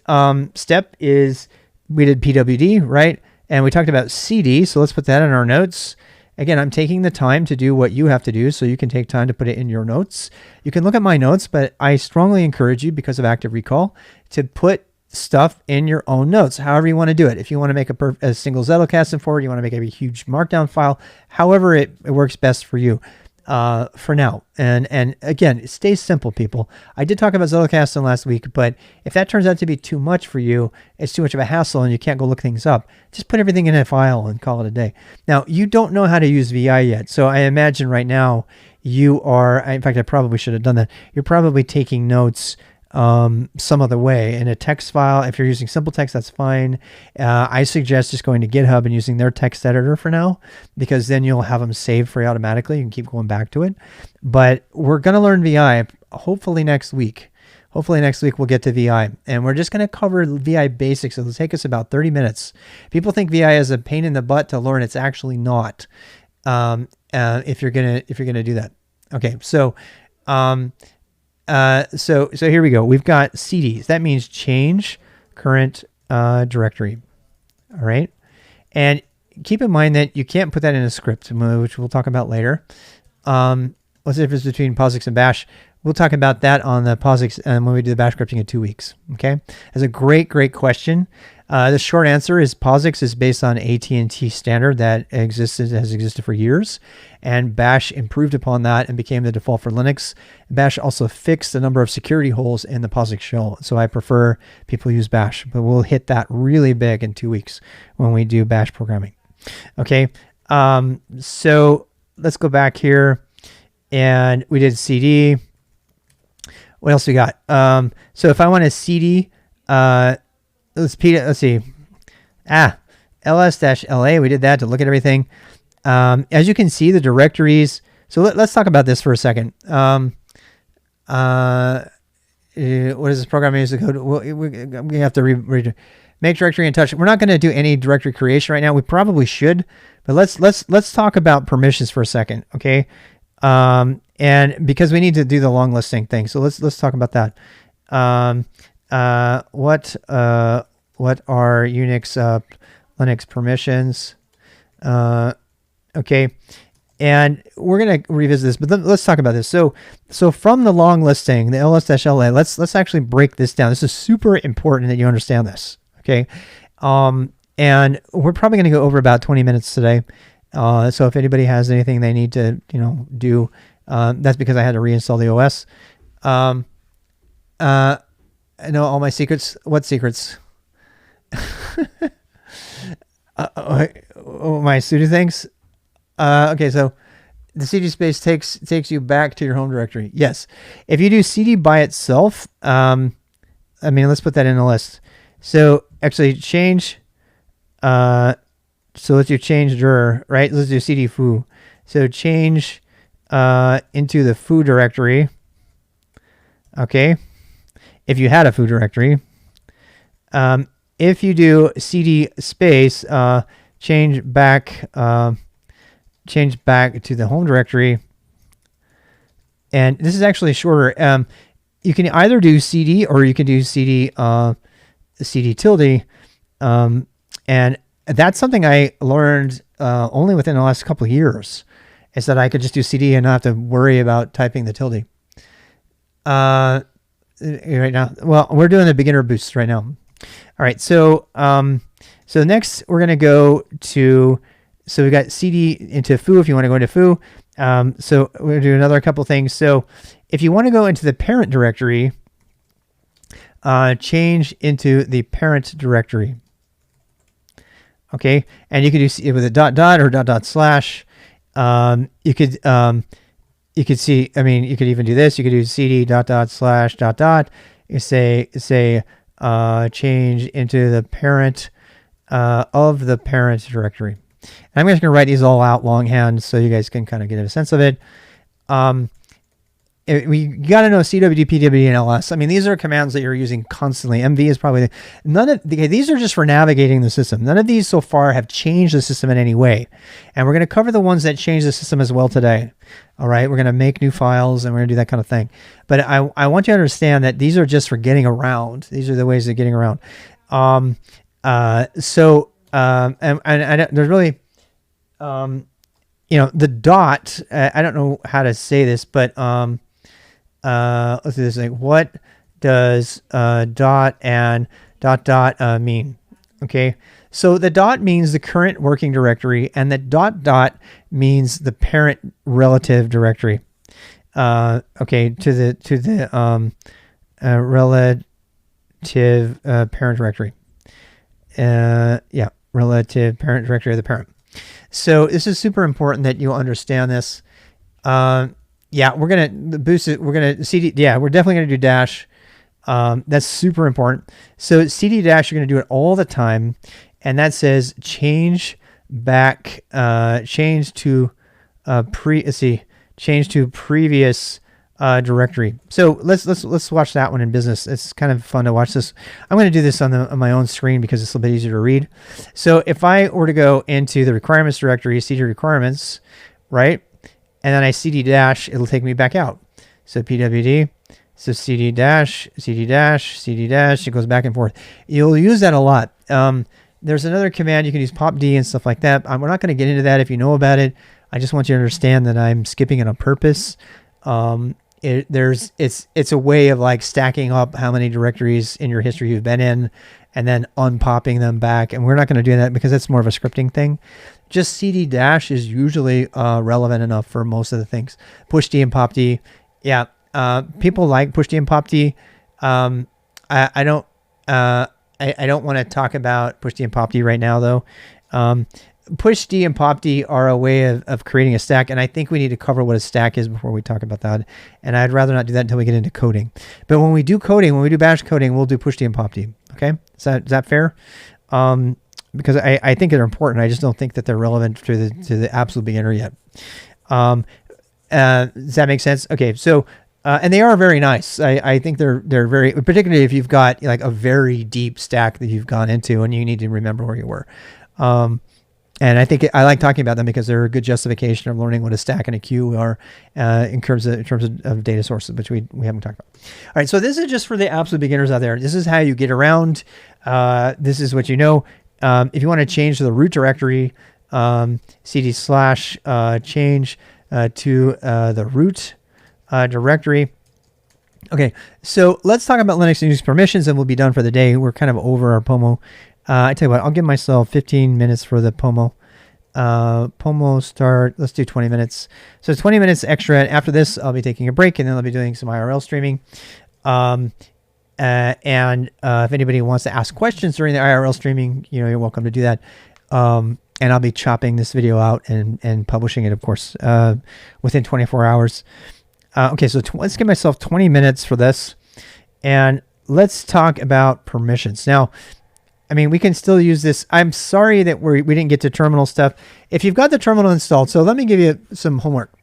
step is we did pwd, right? And we talked about cd. So let's put that in our notes. Again, I'm taking the time to do what you have to do, so you can take time to put it in your notes. You can look at my notes, but I strongly encourage you, because of active recall, to put stuff in your own notes, however you want to do it. If you want to make a single Zettelkasten forward, you want to make a huge markdown file, however it works best for you for now. And again, it stays simple, people. I did talk about Zettelkasten last week, but if that turns out to be too much for you, it's too much of a hassle and you can't go look things up, just put everything in a file and call it a day. Now, you don't know how to use VI yet, so I imagine right now you are, in fact, I probably should have done that. You're probably taking notes some other way in a text file. If you're using simple text, that's fine. I suggest just going to GitHub and using their text editor for now, because then you'll have them saved for you automatically. You can keep going back to it. But we're going to learn VI hopefully next week. Hopefully next week we'll get to VI, and we're just going to cover VI basics. It'll take us about 30 minutes. People think VI is a pain in the butt to learn. It's actually not. If you're gonna do that. Okay, so here we go. We've got CDs. That means change current directory. All right. And keep in mind that you can't put that in a script, which we'll talk about later. What's the difference between POSIX and Bash? We'll talk about that on the POSIX when we do the Bash scripting in 2 weeks. Okay. That's a great question. The short answer is POSIX is based on AT&T standard that has existed for years, and Bash improved upon that and became the default for Linux. Bash also fixed a number of security holes in the POSIX shell, so I prefer people use Bash, but we'll hit that really big in 2 weeks when we do Bash programming. Okay, so let's go back here, and we did CD. What else we got? So if I want a CD, let's see. ls-la, we did that to look at everything. As you can see, the directories. So let's talk about this for a second. What is this program use the code? We're going to have to make directory and touch. We're not going to do any directory creation right now. We probably should, but let's talk about permissions for a second, okay? And because we need to do the long listing thing, so let's talk about that. What are Unix Linux permissions? Okay, and we're gonna revisit this, but let's talk about this. So from the long listing, the ls-la, let's actually break this down. This is super important that you understand this. Okay, and we're probably gonna go over about 20 minutes today. So if anybody has anything they need to do, that's because I had to reinstall the OS. I know all my secrets. What secrets? My sudo things. Okay, so the CD space takes you back to your home directory. Yes, if you do CD by itself, let's put that in the list. So actually, change So let's do change dir, right? Let's do cd foo. So change into the foo directory. Okay. If you had a foo directory. If you do cd space, change back to the home directory. And this is actually shorter. You can either do cd or you can do cd tilde. And that's something I learned only within the last couple of years, is that I could just do cd and not have to worry about typing the tilde. Right now, well, we're doing the beginner boost right now. All right, so next we're gonna go to, so we got cd into foo if you want to go into foo. So we're gonna do another couple things. So if you want to go into the parent directory, change into the parent directory. Okay, and you could do with a dot or dot slash. You could see, I mean, you could even do this. You could do cd dot slash dot. You say change into the parent of the parent directory. And I'm just going to write these all out longhand so you guys can kind of get a sense of it. We got to know CWD, PWD, and LS. I mean, these are commands that you're using constantly. MV is probably these are just for navigating the system. None of these so far have changed the system in any way. And we're going to cover the ones that change the system as well today. All right, we're going to make new files and we're going to do that kind of thing. But I want you to understand that these are just for getting around. These are the ways of getting around. And there's really, the dot. I don't know how to say this, but let's do this. Like, what does dot and dot mean? Okay, so the dot means the current working directory, and the dot means the parent relative directory. Okay, to the relative parent directory. Yeah, relative parent directory of the parent. So this is super important that you understand this. Yeah, we're gonna boost it. We're gonna cd. Yeah, we're definitely gonna do dash. That's super important. So cd dash, you're gonna do it all the time, and that says change back, change to change to previous directory. So let's watch that one in business. It's kind of fun to watch this. I'm going to do this on my own screen because it's a little bit easier to read. So if I were to go into the requirements directory, cd requirements, right? And then I cd dash, it'll take me back out. So pwd, so cd dash, it goes back and forth. You'll use that a lot. There's another command you can use, popd and stuff like that. We're not going to get into that if you know about it. I just want you to understand that I'm skipping it on purpose. It's a way of like stacking up how many directories in your history you've been in and then unpopping them back. And we're not going to do that because that's more of a scripting thing. Just cd dash is usually relevant enough for most of the things. Push D and pop D. Yeah. People like push D and pop D. I don't want to talk about push D and pop D right now though. Push D and pop D are a way of creating a stack, and I think we need to cover what a stack is before we talk about that. And I'd rather not do that until we get into coding. But when we do coding, when we do bash coding, we'll do push D and pop D. Okay, is that fair? Because I think they're important. I just don't think that they're relevant to the absolute beginner yet. Does that make sense? Okay, so and they are very nice. I think they're very, particularly if you've got like a very deep stack that you've gone into and you need to remember where you were. And I think I like talking about them because they're a good justification of learning what a stack and a queue are in terms of data sources, which we haven't talked about. All right, so this is just for the absolute beginners out there. This is how you get around. This is what you know. If you want to change to the root directory, cd slash change to the root directory. Okay, so let's talk about Linux and Unix permissions, and we'll be done for the day. We're kind of over our POMO. I tell you what, I'll give myself 15 minutes for the POMO. POMO start, let's do 20 minutes. So 20 minutes extra. And after this, I'll be taking a break, and then I'll be doing some IRL streaming. If anybody wants to ask questions during the IRL streaming, you're welcome to do that. And I'll be chopping this video out and publishing it, of course, within 24 hours. Okay, so let's give myself 20 minutes for this. And let's talk about permissions. Now, I mean, we can still use this. I'm sorry that we didn't get to terminal stuff. If you've got the terminal installed, so let me give you some homework.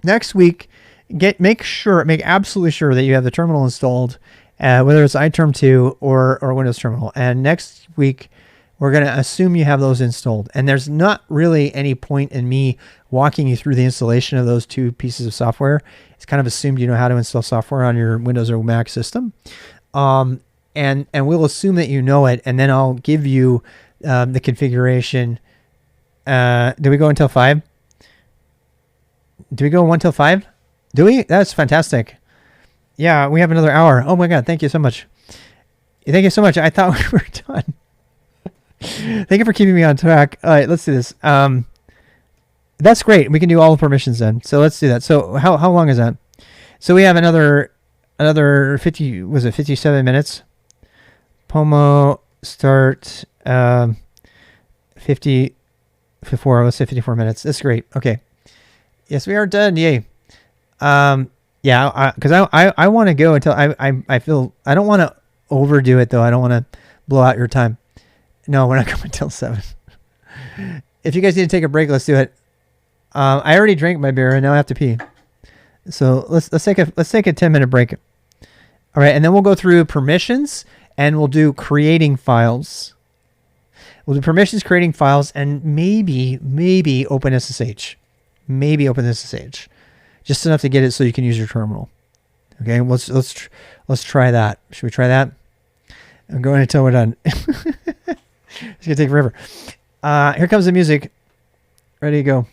Next week, make absolutely sure that you have the terminal installed, whether it's iTerm 2 or Windows Terminal. And next week, we're going to assume you have those installed. And there's not really any point in me walking you through the installation of those two pieces of software. It's kind of assumed you know how to install software on your Windows or Mac system. And we'll assume that you know it, and then I'll give you the configuration. Do we go until 5? Do we go 1 till 5? Do we? That's fantastic. Yeah, we have another hour. Oh my God, thank you so much. Thank you so much. I thought we were done. Thank you for keeping me on track. All right, let's do this. That's great. We can do all the permissions then. So let's do that. So how long is that? So we have another 50, was it 57 minutes? Pomo start 54, let's say 54 minutes. That's great. Okay. Yes, we are done. Yay. Yeah, because I want to go until I feel I don't want to overdo it though. I don't want to blow out your time. No, we're not going until 7. If you guys need to take a break, let's do it. I already drank my beer and now I have to pee. So let's take a 10-minute break. All right, and then we'll go through permissions and we'll do creating files. We'll do permissions, creating files, and maybe OpenSSH. Maybe OpenSSH. Just enough to get it so you can use your terminal. Okay, let's try that. Should we try that? I'm going until we're done. It's gonna take forever. Here comes the music. Ready to go.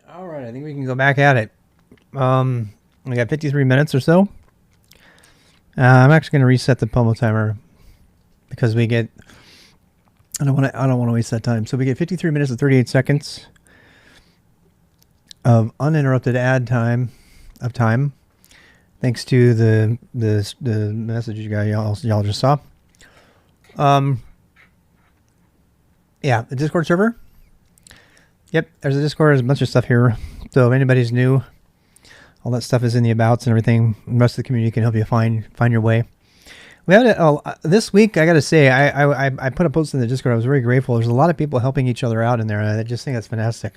All right, I think we can go back at it. We got 53 minutes or so. I'm actually going to reset the Pomo timer because we get. I don't want to waste that time. So we get 53 minutes and 38 seconds of uninterrupted ad time thanks to the message y'all just saw. Yeah, the Discord server. Yep, there's a Discord. There's a bunch of stuff here. So if anybody's new, all that stuff is in the abouts and everything. The rest of the community can help you find your way. We had this week. I got to say, I put a post in the Discord. I was very grateful. There's a lot of people helping each other out in there, and I just think that's fantastic.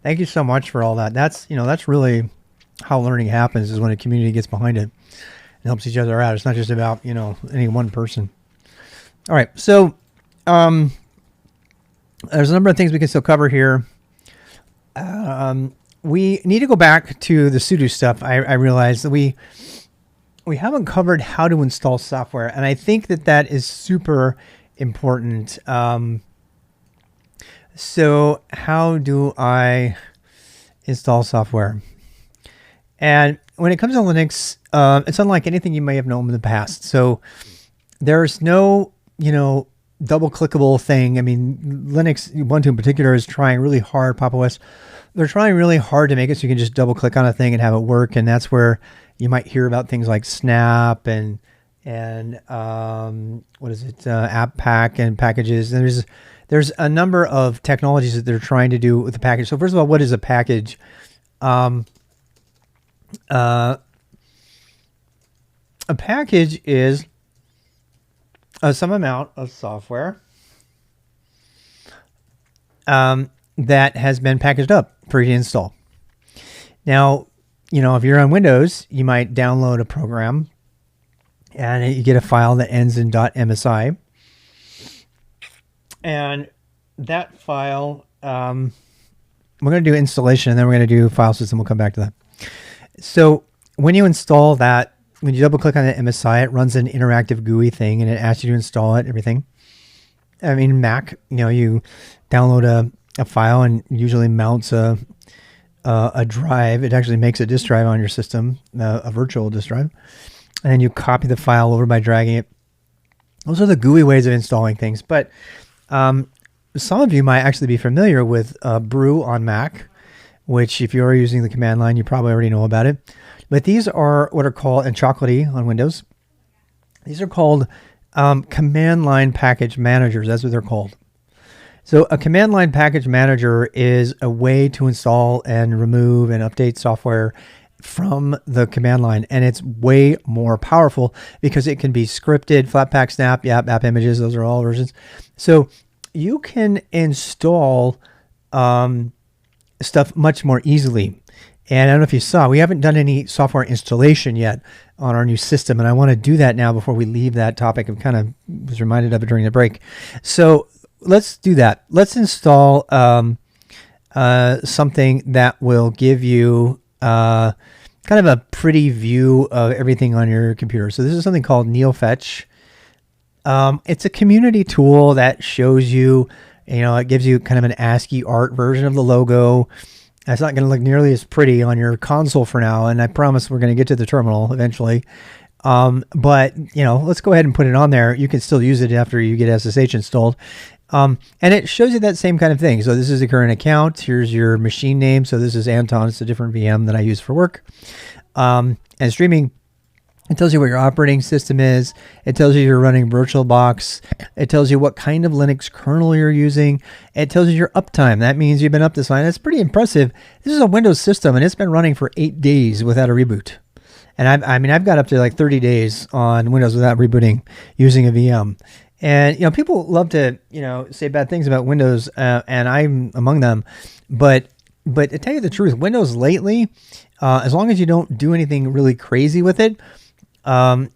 Thank you so much for all that. That's really how learning happens, is when a community gets behind it and helps each other out. It's not just about any one person. All right, so there's a number of things we can still cover here. We need to go back to the sudo stuff. I realized that we haven't covered how to install software, and I think that is super important. So how do I install software? And when it comes to Linux, it's unlike anything you may have known in the past. So there's no, double clickable thing. I mean, Linux Ubuntu in particular is trying really hard. Pop! OS, they're trying really hard to make it so you can just double click on a thing and have it work. And that's where you might hear about things like Snap and what is it, apt-get and packages. And there's a number of technologies that they're trying to do with the package. So first of all, what is a package? A package is some amount of software that has been packaged up for you to install. Now, if you're on Windows, you might download a program and you get a file that ends in .msi. And that file, we're going to do installation, and then we're going to do file system. We'll come back to that. So when you install that, when you double click on the MSI, it runs an interactive GUI thing, and it asks you to install it, everything. I mean, Mac, you download a file and usually mounts a drive. It actually makes a disk drive on your system, a virtual disk drive. And then you copy the file over by dragging it. Those are the GUI ways of installing things. But some of you might actually be familiar with Brew on Mac, which if you're using the command line, you probably already know about it. But these are what are called, and Chocolatey on Windows, these are called command line package managers. That's what they're called. So a command line package manager is a way to install and remove and update software from the command line, and it's way more powerful because it can be scripted, Flatpak, Snap, app images, those are all versions. So you can install stuff much more easily. And I don't know if you saw, we haven't done any software installation yet on our new system, and I want to do that now before we leave that topic. I kind of was reminded of it during the break. So let's do that. Let's install something that will give you kind of a pretty view of everything on your computer. So this is something called NeoFetch. It's a community tool that shows you, it gives you kind of an ASCII art version of the logo. It's not going to look nearly as pretty on your console for now, and I promise we're going to get to the terminal eventually. But, let's go ahead and put it on there. You can still use it after you get SSH installed. And it shows you that same kind of thing. So this is the current account. Here's your machine name. So this is Anton. It's a different VM that I use for work. And streaming, it tells you what your operating system is. It tells you you're running VirtualBox. It tells you what kind of Linux kernel you're using. It tells you your uptime. That means you've been up this line. That's pretty impressive. This is a Windows system, and it's been running for 8 days without a reboot. And I've got up to like 30 days on Windows without rebooting using a VM. And, people love to, say bad things about Windows, and I'm among them. But to tell you the truth, Windows lately, as long as you don't do anything really crazy with it,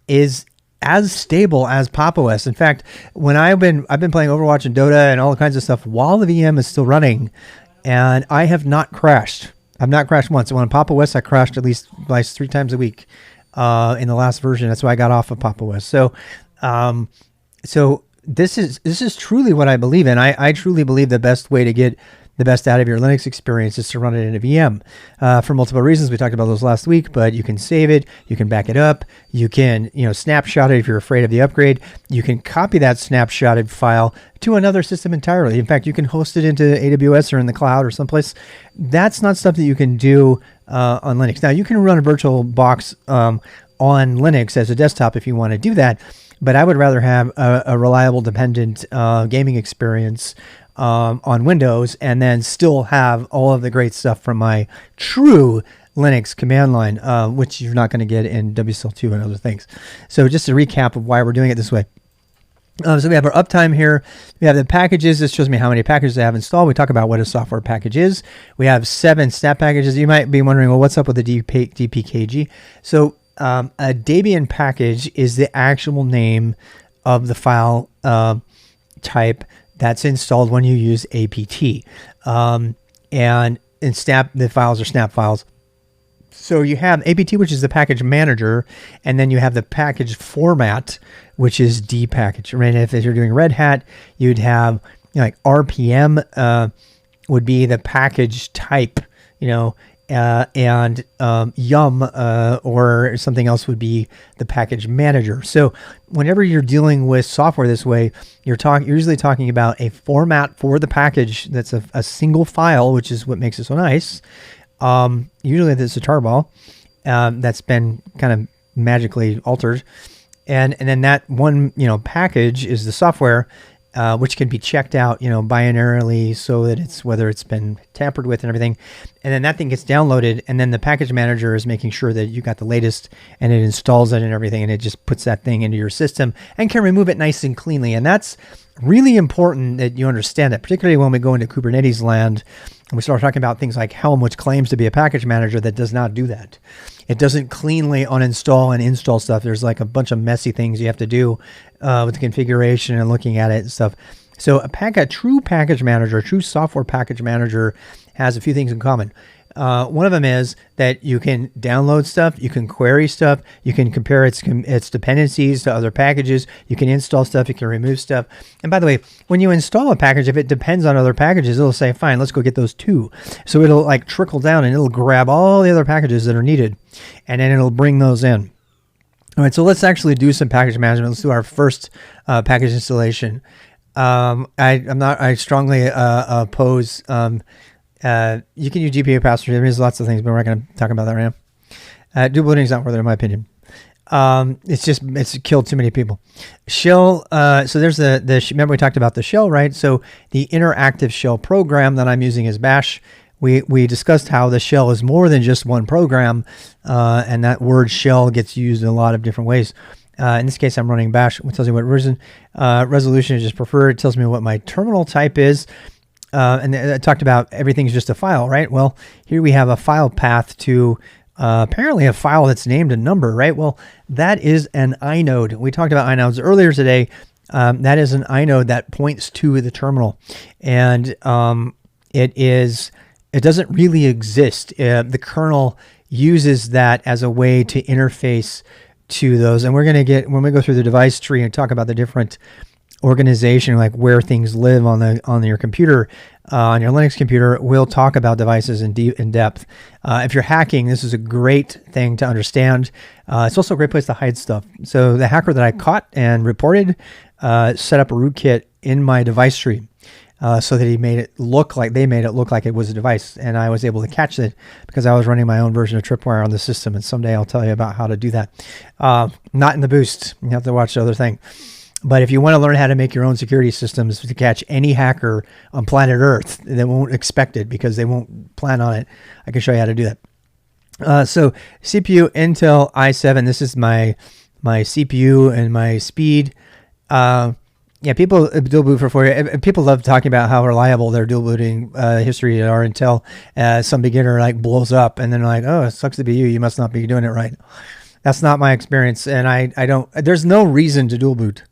is as stable as Pop! OS. In fact, when I've been playing Overwatch and Dota and all kinds of stuff while the VM is still running, and I have not crashed. I've not crashed once. When on Pop! OS, I crashed at least 3 times a week in the last version. That's why I got off of Pop! OS. So this is truly what I believe in. I truly believe the best way to get the best out of your Linux experience is to run it in a VM for multiple reasons. We talked about those last week, but you can save it, you can back it up, you can snapshot it if you're afraid of the upgrade. You can copy that snapshotted file to another system entirely. In fact, you can host it into AWS or in the cloud or someplace. That's not stuff that you can do on Linux. Now, you can run a virtual box on Linux as a desktop if you want to do that, but I would rather have a reliable, dependent gaming experience on Windows, and then still have all of the great stuff from my true Linux command line, which you're not going to get in WSL2 and other things. So just a recap of why we're doing it this way. So we have our uptime here. We have the packages. This shows me how many packages I have installed. We talk about what a software package is. We have 7 snap packages. You might be wondering, well, what's up with the DPKG? So a Debian package is the actual name of the file type that's installed when you use apt. And in snap, the files are snap files. So you have apt, which is the package manager, and then you have the package format, which is dpackage. Right? If you're doing Red Hat, you'd have like RPM would be the package type, and yum or something else would be the package manager. So whenever you're dealing with software this way, you're usually talking about a format for the package that's a single file, which is what makes it so nice. Usually it's a tarball that's been kind of magically altered, and then that one package is the software. Which can be checked out, binarily, so that it's whether it's been tampered with and everything. And then that thing gets downloaded, and then the package manager is making sure that you got the latest, and it installs it and everything, and it just puts that thing into your system and can remove it nice and cleanly. And that's really important that you understand that, particularly when we go into Kubernetes land and we start talking about things like Helm, which claims to be a package manager that does not do that. It doesn't cleanly uninstall and install stuff. There's like a bunch of messy things you have to do with the configuration and looking at it and stuff. So a true package manager, a true software package manager has a few things in common. One of them is that you can download stuff, you can query stuff, you can compare its dependencies to other packages, you can install stuff, you can remove stuff. And by the way, when you install a package, if it depends on other packages, it'll say, fine, let's go get those too. So it'll like trickle down and it'll grab all the other packages that are needed, and then it'll bring those in. All right, so let's actually do some package management. Let's do our first package installation. I strongly oppose. You can use GPU pass-through. There's lots of things, but we're not going to talk about that right now. Dual booting is not worth it, in my opinion. It's killed too many people. Shell. So there's remember we talked about the shell, right? So the interactive shell program that I'm using is Bash. We discussed how the shell is more than just one program, and that word shell gets used in a lot of different ways. In this case, I'm running Bash. It tells me what version. Resolution is just preferred. It tells me what my terminal type is. And I talked about everything's just a file, right? Well, here we have a file path to apparently a file that's named a number, right? Well, that is an inode. We talked about inodes earlier today. That is an inode that points to the terminal, and it doesn't really exist. The kernel uses that as a way to interface to those, and we're going to get, when we go through the device tree and talk about the different organization, like where things live on your computer, on your Linux computer, we'll talk about devices in depth. If you're hacking, this is a great thing to understand. It's also a great place to hide stuff. So the hacker that I caught and reported set up a rootkit in my device tree so that they made it look like it was a device, and I was able to catch it because I was running my own version of Tripwire on the system. And someday I'll tell you about how to do that. Not in the boost. You have to watch the other thing. But if you want to learn how to make your own security systems to catch any hacker on planet Earth, they won't expect it because they won't plan on it. I can show you how to do that. So CPU, Intel i7. This is my CPU and my speed. Yeah, people dual boot for 4 years. People love talking about how reliable their dual booting history are until some beginner like blows up and then like, oh, it sucks to be you. You must not be doing it right. That's not my experience, and I don't. There's no reason to dual boot.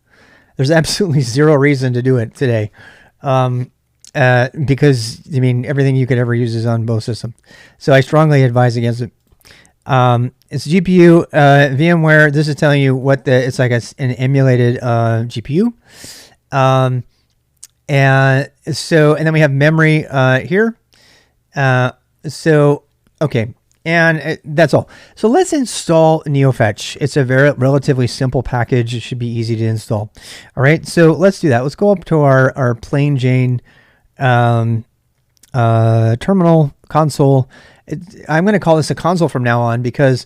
There's absolutely zero reason to do it today, because I mean everything you could ever use is on both systems. So I strongly advise against it. It's GPU, VMware. This is telling you what it's like an emulated GPU. And then we have memory here. Okay. And that's all. So let's install NeoFetch. It's a very relatively simple package. It should be easy to install. All right. So let's do that. Let's go up to our plain Jane terminal console. I'm going to call this a console from now on, because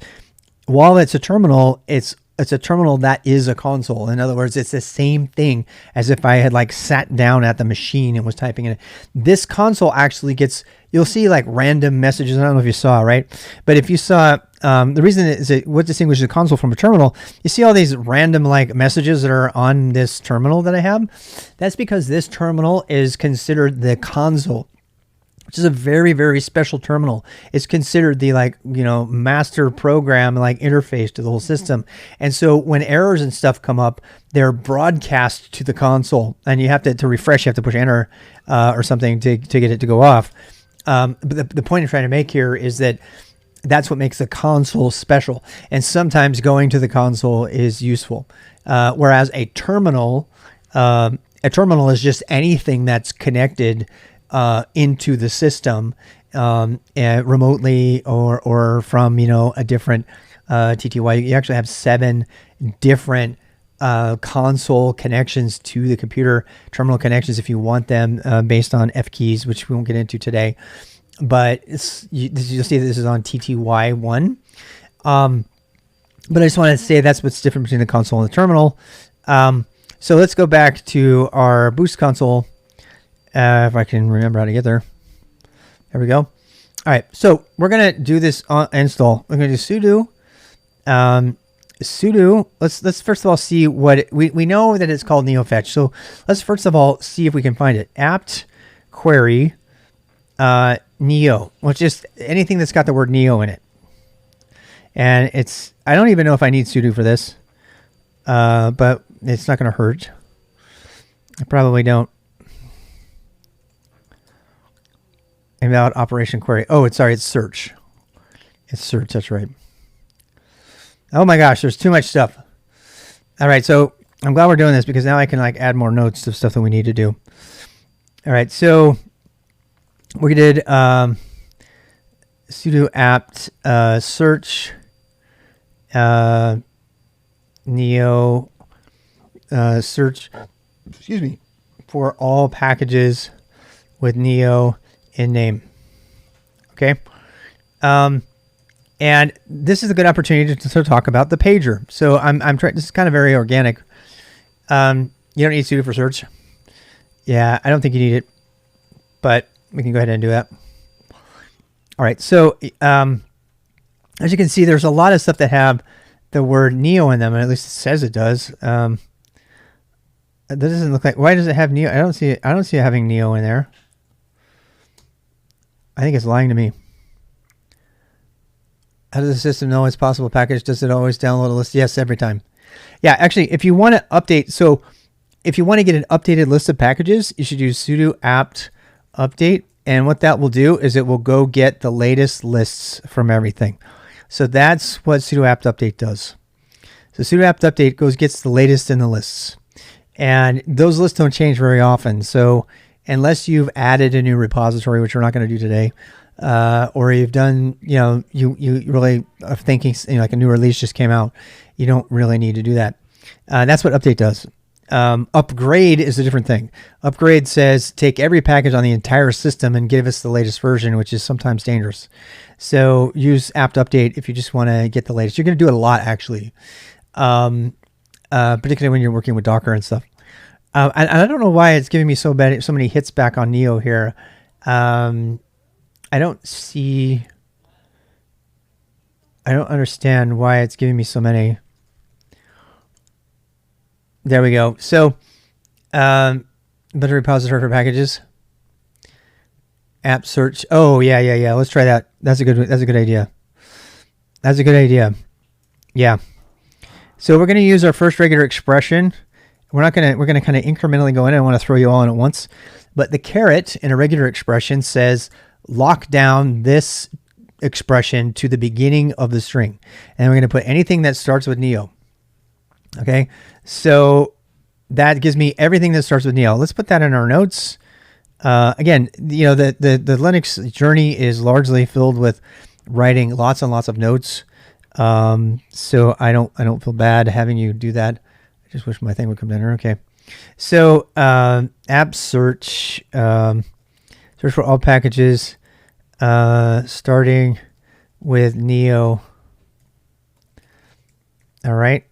while it's a terminal, it's a terminal that is a console. In other words, it's the same thing as if I had like sat down at the machine and was typing in it. This console actually gets, you'll see like random messages. I don't know if you saw, right? But if you saw, the reason is what distinguishes a console from a terminal, you see all these random like messages that are on this terminal that I have. That's because this terminal is considered the console, which is a very, very special terminal. It's considered the master program, like interface to the whole system. And so when errors and stuff come up, they're broadcast to the console, and you have to refresh, you have to push enter or something to get it to go off. But the point I'm trying to make here is that that's what makes the console special. And sometimes going to the console is useful. Whereas a terminal is just anything that's connected into the system remotely or from a different TTY. You actually have 7 different console connections to the computer, terminal connections if you want them, based on F keys, which we won't get into today. But you'll see this is on TTY1. But I just want to say that's what's different between the console and the terminal. So let's go back to our Boost console. If I can remember how to get there. There we go. All right, so we're gonna do this install. We're gonna do sudo. Let's first of all see what we know that it's called NeoFetch. So let's first of all see if we can find it. Apt query neo, which is anything that's got the word neo in it. And I don't even know if I need sudo for this, but it's not gonna hurt. I probably don't. About operation query. Oh, it's search. It's search. That's right. Oh my gosh, there's too much stuff. All right, so I'm glad we're doing this, because now I can add more notes to stuff that we need to do. All right, so we did sudo apt search neo search. Excuse me, for all packages with neo in name. Okay. And this is a good opportunity to talk about the pager. So I'm trying, this is kind of very organic. You don't need sudo for search. Yeah, I don't think you need it, but we can go ahead and do that. All right. So, as you can see, there's a lot of stuff that have the word neo in them, and at least it says it does. That doesn't look like, why does it have neo? I don't see it having neo in there. I think it's lying to me. How does the system know it's possible package? Does it always download a list? Yes, every time. Yeah, actually, if you want to update, so if you want to get an updated list of packages, you should use sudo apt update. And what that will do is it will go get the latest lists from everything. So that's what sudo apt update does. So sudo apt update gets the latest in the lists. And those lists don't change very often. So unless you've added a new repository, which we're not going to do today, or you've done, you really are thinking, like a new release just came out, you don't really need to do that. That's what update does. Upgrade is a different thing. Upgrade says take every package on the entire system and give us the latest version, which is sometimes dangerous. So use apt update if you just want to get the latest. You're going to do it a lot, actually, particularly when you're working with Docker and stuff. And I don't know why it's giving me so many hits back on Neo here. I don't understand why it's giving me so many. There we go. So, better repository for packages. App search. Oh yeah. Let's try that. That's a good idea. That's a good idea. Yeah. So we're going to use our first regular expression. We're going to kind of incrementally go in. I don't want to throw you all in at once, but the curate in a regular expression says lock down this expression to the beginning of the string. And we're going to put anything that starts with neo. Okay. So that gives me everything that starts with Neo. Let's put that in our notes. Again, the Linux journey is largely filled with writing lots and lots of notes. So I don't feel bad having you do that. I just wish my thing would come down here. Okay. So, app search, search for all packages, starting with Neo. All right.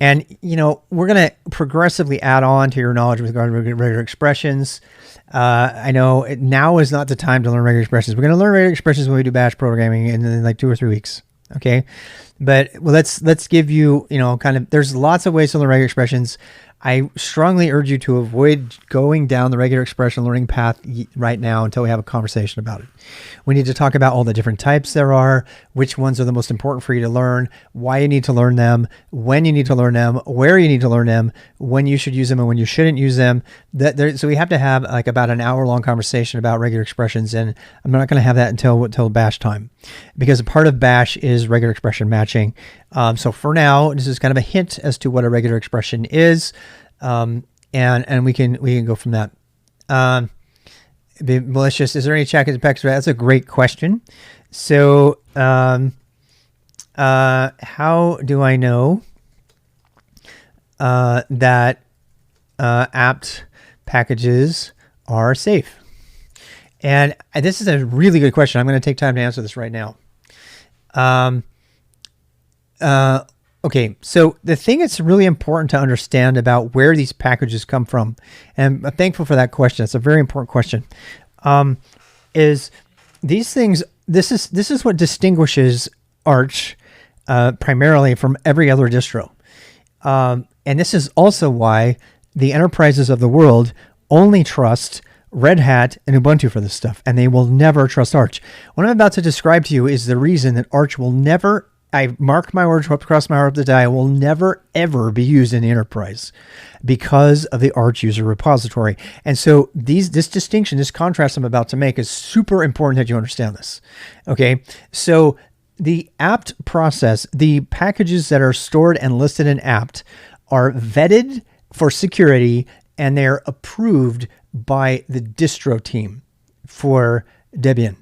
And, we're going to progressively add on to your knowledge with regard to regular expressions. I know now is not the time to learn regular expressions. We're going to learn regular expressions when we do bash programming in like 2 or 3 weeks. Okay. But let's give you, there's lots of ways to learn regular expressions. I strongly urge you to avoid going down the regular expression learning path right now until we have a conversation about it. We need to talk about all the different types there are, which ones are the most important for you to learn, why you need to learn them, when you need to learn them, where you need to learn them, when you should use them and when you shouldn't use them. So we have to have like about an hour-long conversation about regular expressions, and I'm not going to have that until bash time, because a part of bash is regular expression matching. So for now, this is kind of a hint as to what a regular expression is, and we can go from that. Be malicious. Is there any check in the package? That's a great question. So, how do I know that apt packages are safe? And this is a really good question. I'm going to take time to answer this right now. Okay, so the thing that's really important to understand about where these packages come from, and I'm thankful for that question. It's a very important question. Is these things? This is what distinguishes Arch primarily from every other distro, and this is also why the enterprises of the world only trust Red Hat and Ubuntu for this stuff, and they will never trust Arch. What I'm about to describe to you is the reason that Arch will never, I mark my words, cross my heart up to die, will never, ever be used in the enterprise because of the Arch user repository. And so this distinction, this contrast I'm about to make is super important that you understand this. Okay, so the apt process, the packages that are stored and listed in apt are vetted for security, and they're approved by the distro team for Debian.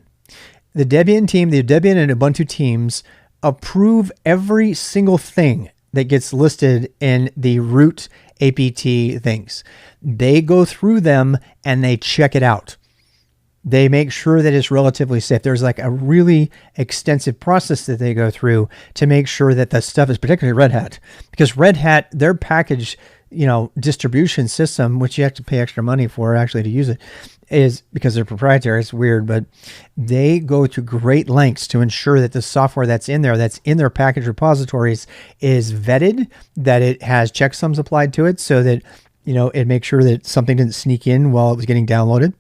The Debian team, the Debian and Ubuntu teams approve every single thing that gets listed in the root apt things. They go through them and they check it out. They make sure that it's relatively safe. There's like a really extensive process that they go through to make sure that the stuff is, particularly Red Hat, because Red Hat, their package, distribution system, which you have to pay extra money for actually to use it, is because they're proprietary. It's weird, but they go to great lengths to ensure that the software that's in their package repositories is vetted, that it has checksums applied to it so that, it makes sure that something didn't sneak in while it was getting downloaded,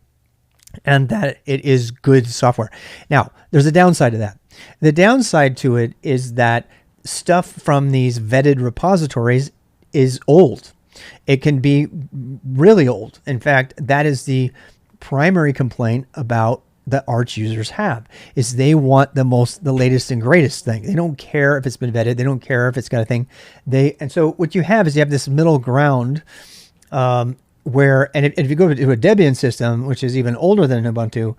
and that it is good software. Now, there's a downside to that. The downside to it is that stuff from these vetted repositories is old. It can be really old. In fact, that is the primary complaint about that Arch users have, is they want the latest and greatest thing. They don't care if it's been vetted. They don't care if it's got a thing. And so what you have is you have this middle ground, where, and if you go to a Debian system, which is even older than Ubuntu,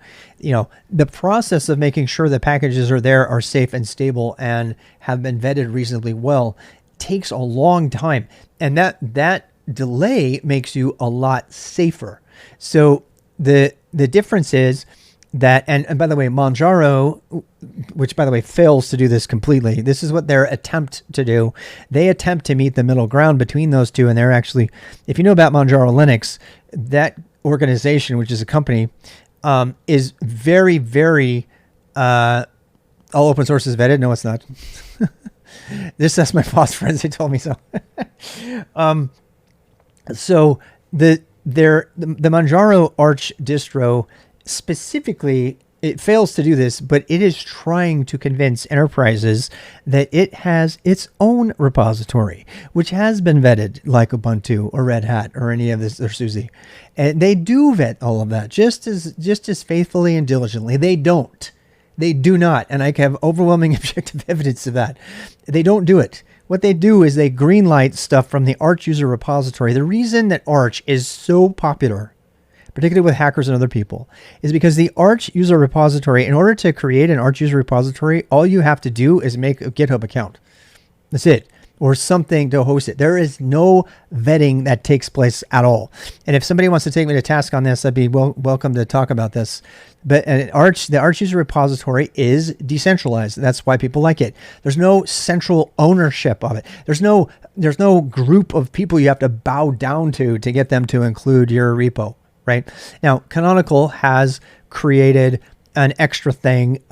the process of making sure the packages are safe and stable and have been vetted reasonably well takes a long time. And that delay makes you a lot safer. So the difference is that, and by the way, Manjaro, which by the way fails to do this completely, this is what their attempt to do. They attempt to meet the middle ground between those two, and they're actually, if you know about Manjaro Linux, that organization, which is a company, is very, very, all open source is vetted. No, it's not. That's my boss friends. They told me so. So the Manjaro Arch distro specifically, it fails to do this, but it is trying to convince enterprises that it has its own repository, which has been vetted like Ubuntu or Red Hat or any of this or SUSE. And they do vet all of that just as faithfully and diligently. They do not. And I have overwhelming objective evidence of that. They don't do it. what they do is they greenlight stuff from the Arch user repository. The reason that Arch is so popular, particularly with hackers and other people, is because the Arch user repository, in order to create an Arch user repository, all you have to do is make a GitHub account. That's it. Or something to host it. There is no vetting that takes place at all. And if somebody wants to take me to task on this, I'd be welcome to talk about this. But the Arch user repository is decentralized. That's why people like it. There's no central ownership of it. There's no group of people you have to bow down to get them to include your repo, right? Now, Canonical has created an extra thing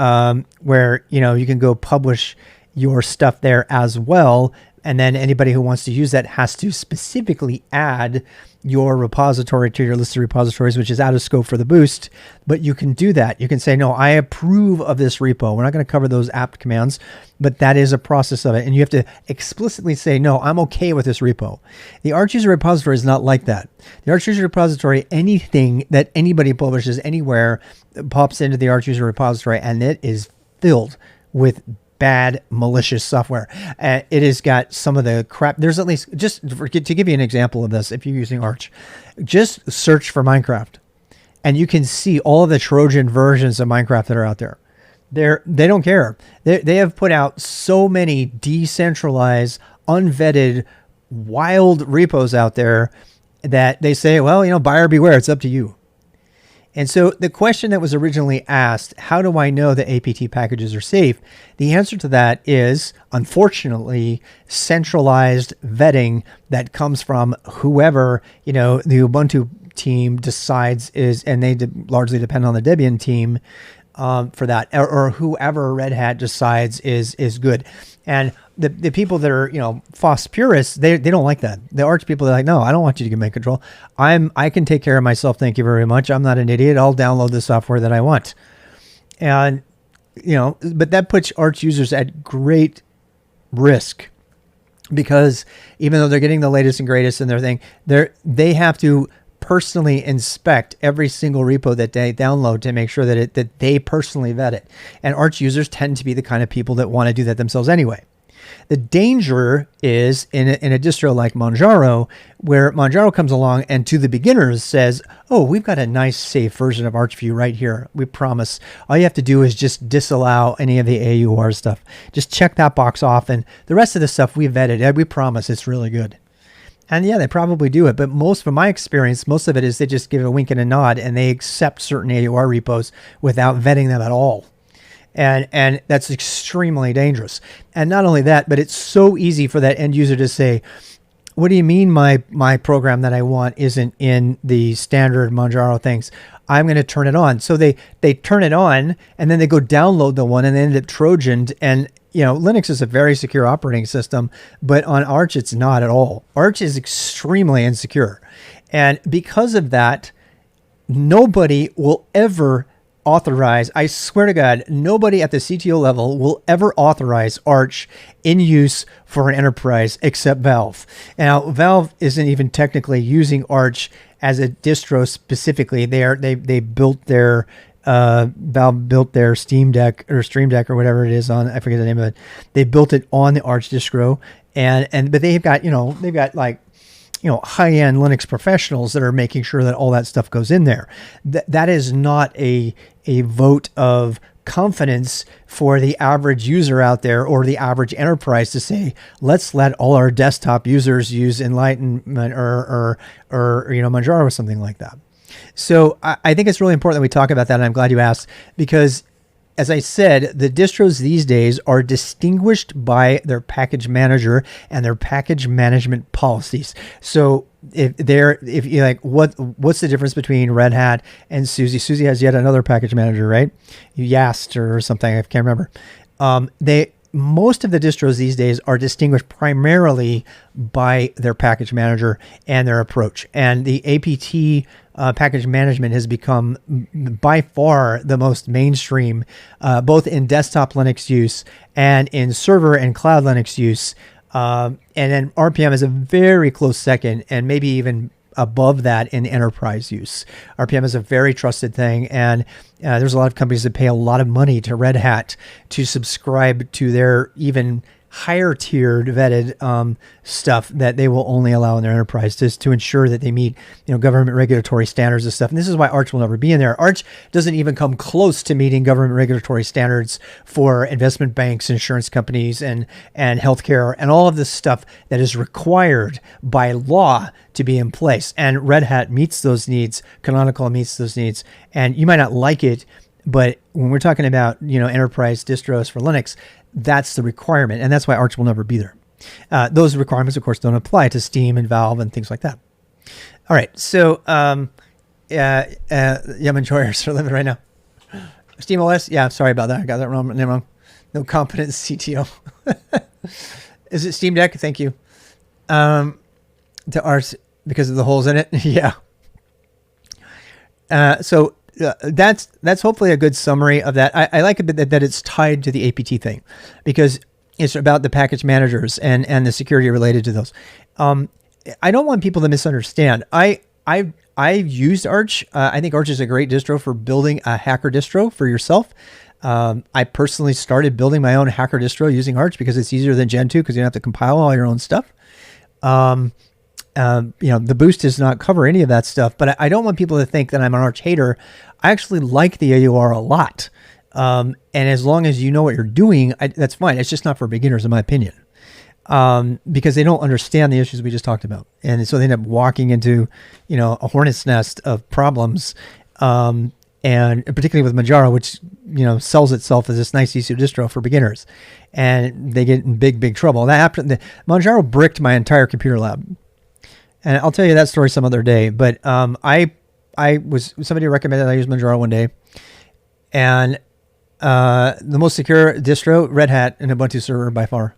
where you can go publish your stuff there as well. And then anybody who wants to use that has to specifically add your repository to your list of repositories, which is out of scope for the boost. But you can do that. You can say, no, I approve of this repo. We're not going to cover those apt commands, but that is a process of it. And you have to explicitly say, no, I'm okay with this repo. The Arch user repository is not like that. The Arch user repository, anything that anybody publishes anywhere pops into the Arch user repository, and it is filled with bad malicious software. It has got some of the crap. There's at least, just to give you an example of this, if you're using Arch, just search for Minecraft and you can see all of the Trojan versions of Minecraft that are out there. They don't care. They have put out so many decentralized, unvetted, wild repos out there that they say, well, buyer beware, it's up to you. And so the question that was originally asked, how do I know that apt packages are safe? The answer to that is, unfortunately, centralized vetting that comes from whoever, the Ubuntu team decides is, and they largely depend on the Debian team for that, or whoever Red Hat decides is good. And the people that are, FOSS purists, they don't like that. The Arch people, they're like, no, I don't want you to give me control. I can take care of myself. Thank you very much. I'm not an idiot. I'll download the software that I want. And, but that puts Arch users at great risk, because even though they're getting the latest and greatest in their thing, they have to personally inspect every single repo that they download to make sure that they personally vet it. And Arch users tend to be the kind of people that want to do that themselves anyway. The danger is in a distro like Manjaro, where Manjaro comes along and to the beginners says, oh, we've got a nice safe version of Arch for you right here. We promise. All you have to do is just disallow any of the AUR stuff. Just check that box off, and the rest of the stuff we vetted. We promise it's really good. And yeah, they probably do it. But from my experience, most of it is they just give a wink and a nod and they accept certain AUR repos without vetting them at all. And that's extremely dangerous. And not only that, but it's so easy for that end user to say, what do you mean my program that I want isn't in the standard Manjaro things? I'm going to turn it on. So they turn it on and then they go download the one and they end up Trojaned. And Linux is a very secure operating system, but on Arch, it's not at all. Arch is extremely insecure. And because of that, nobody will ever authorize, I swear to God, nobody at the CTO level will ever authorize Arch in use for an enterprise except Valve. Now, Valve isn't even technically using Arch as a distro specifically. They built their Valve built their Steam Deck or Stream Deck or whatever it is on, I forget the name of it. They built it on the Arch distro, but they've got like high-end Linux professionals that are making sure that all that stuff goes in there. That is not a vote of confidence for the average user out there or the average enterprise to say, let's let all our desktop users use Enlightenment or Manjaro or something like that. So I think it's really important that we talk about that, and I'm glad you asked, because as I said, the distros these days are distinguished by their package manager and their package management policies. So if you like, what's the difference between Red Hat and SUSE? SUSE has yet another package manager, right? YAST or something, I can't remember. Most of the distros these days are distinguished primarily by their package manager and their approach. And the APT package management has become by far the most mainstream, both in desktop Linux use and in server and cloud Linux use. And then RPM is a very close second, and maybe even above that in enterprise use. RPM is a very trusted thing, and there's a lot of companies that pay a lot of money to Red Hat to subscribe to their even higher tiered vetted stuff that they will only allow in their enterprise just to ensure that they meet, government regulatory standards and stuff. And this is why Arch will never be in there. Arch doesn't even come close to meeting government regulatory standards for investment banks, insurance companies, and healthcare, and all of this stuff that is required by law to be in place. And Red Hat meets those needs. Canonical meets those needs. And you might not like it, but when we're talking about, enterprise distros for Linux, that's the requirement. And that's why Arch will never be there. Those requirements, of course, don't apply to Steam and Valve and things like that. All right. So, I'm enjoying our limit right now. Steam OS. Yeah. Sorry about that. I got that wrong. No competent CTO. Is it Steam Deck? Thank you. To Arch because of the holes in it. Yeah. So that's hopefully a good summary of that. I like it that it's tied to the APT thing because it's about the package managers and the security related to those. I don't want people to misunderstand. I've used Arch. I think Arch is a great distro for building a hacker distro for yourself. I personally started building my own hacker distro using Arch because it's easier than Gentoo because you don't have to compile all your own stuff. The boost does not cover any of that stuff, but I don't want people to think that I'm an Arch hater. I actually like the AUR a lot. And as long as you know what you're doing, that's fine. It's just not for beginners, in my opinion, because they don't understand the issues we just talked about. And so they end up walking into, a hornet's nest of problems. And particularly with Manjaro, which, sells itself as this nice easy distro for beginners, and they get in big trouble. That happened. Manjaro bricked my entire computer lab. And I'll tell you that story some other day, but, somebody recommended I use Manjaro one day, and, the most secure distro, Red Hat and Ubuntu Server by far.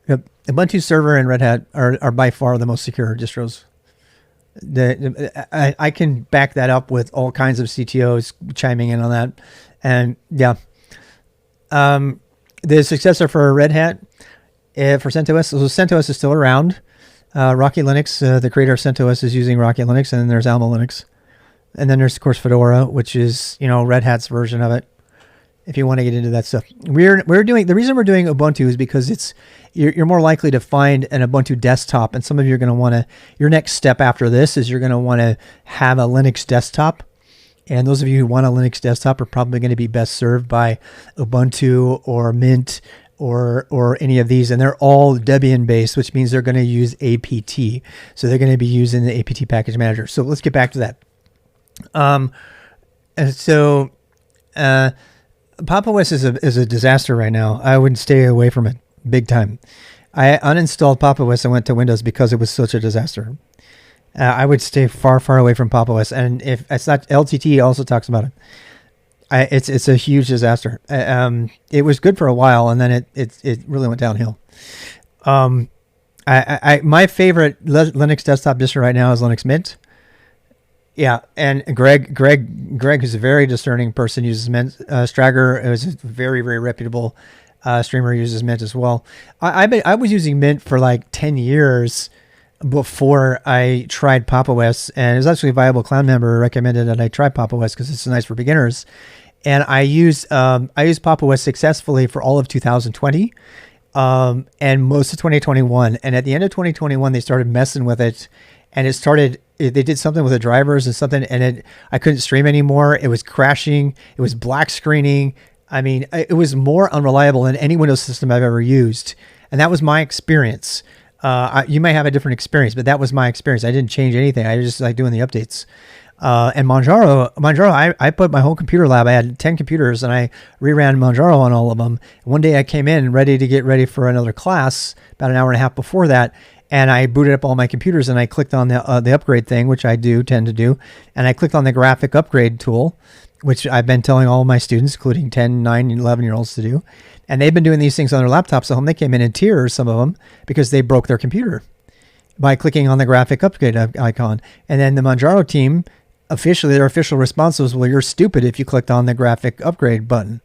Yep. Ubuntu Server and Red Hat are by far the most secure distros. I can back that up with all kinds of CTOs chiming in on that. And yeah, the successor for Red Hat, for CentOS, so CentOS is still around. Rocky Linux, the creator of CentOS is using Rocky Linux, and then there's Alma Linux. And then there's, of course, Fedora, which is, Red Hat's version of it. If you want to get into that stuff, the reason we're doing Ubuntu is because you're more likely to find an Ubuntu desktop, and some of you are going to want to, your next step after this is you're going to want to have a Linux desktop. And those of you who want a Linux desktop are probably going to be best served by Ubuntu or Mint or any of these, and they're all Debian based, which means they're going to use APT. So they're going to be using the APT package manager. So let's get back to that. Pop! OS is a disaster right now. I would stay away from it big time. I uninstalled Pop! OS and went to Windows because it was such a disaster. I would stay far away from Pop! OS. And if it's not, LTT also talks about it. It's a huge disaster. It was good for a while, and then it really went downhill. My favorite Linux desktop distro right now is Linux Mint. Yeah, and Greg, who's a very discerning person, uses Mint. Strager is a very reputable streamer, uses Mint as well. I was using Mint for like 10 years before I tried Pop! OS, and it was actually a Viable Cloud member recommended that I try Pop! OS because it's nice for beginners. And I used Pop! OS successfully for all of 2020 and most of 2021. And at the end of 2021, they started messing with it, and they did something with the drivers and something, and I couldn't stream anymore. It was crashing. It was black screening. I mean, it was more unreliable than any Windows system I've ever used. And that was my experience. You may have a different experience, but that was my experience. I didn't change anything. I was just like doing the updates. And Manjaro, I put my whole computer lab. I had 10 computers, and I reran Manjaro on all of them. One day I came in ready to get ready for another class about an hour and a half before that. And I booted up all my computers, and I clicked on the upgrade thing, which I tend to do. And I clicked on the graphic upgrade tool, which I've been telling all of my students, including 10, 9, and 11-year-olds to do. And they've been doing these things on their laptops at home. They came in tears, some of them, because they broke their computer by clicking on the graphic upgrade icon. And then the Manjaro team, their official response was, well, you're stupid if you clicked on the graphic upgrade button.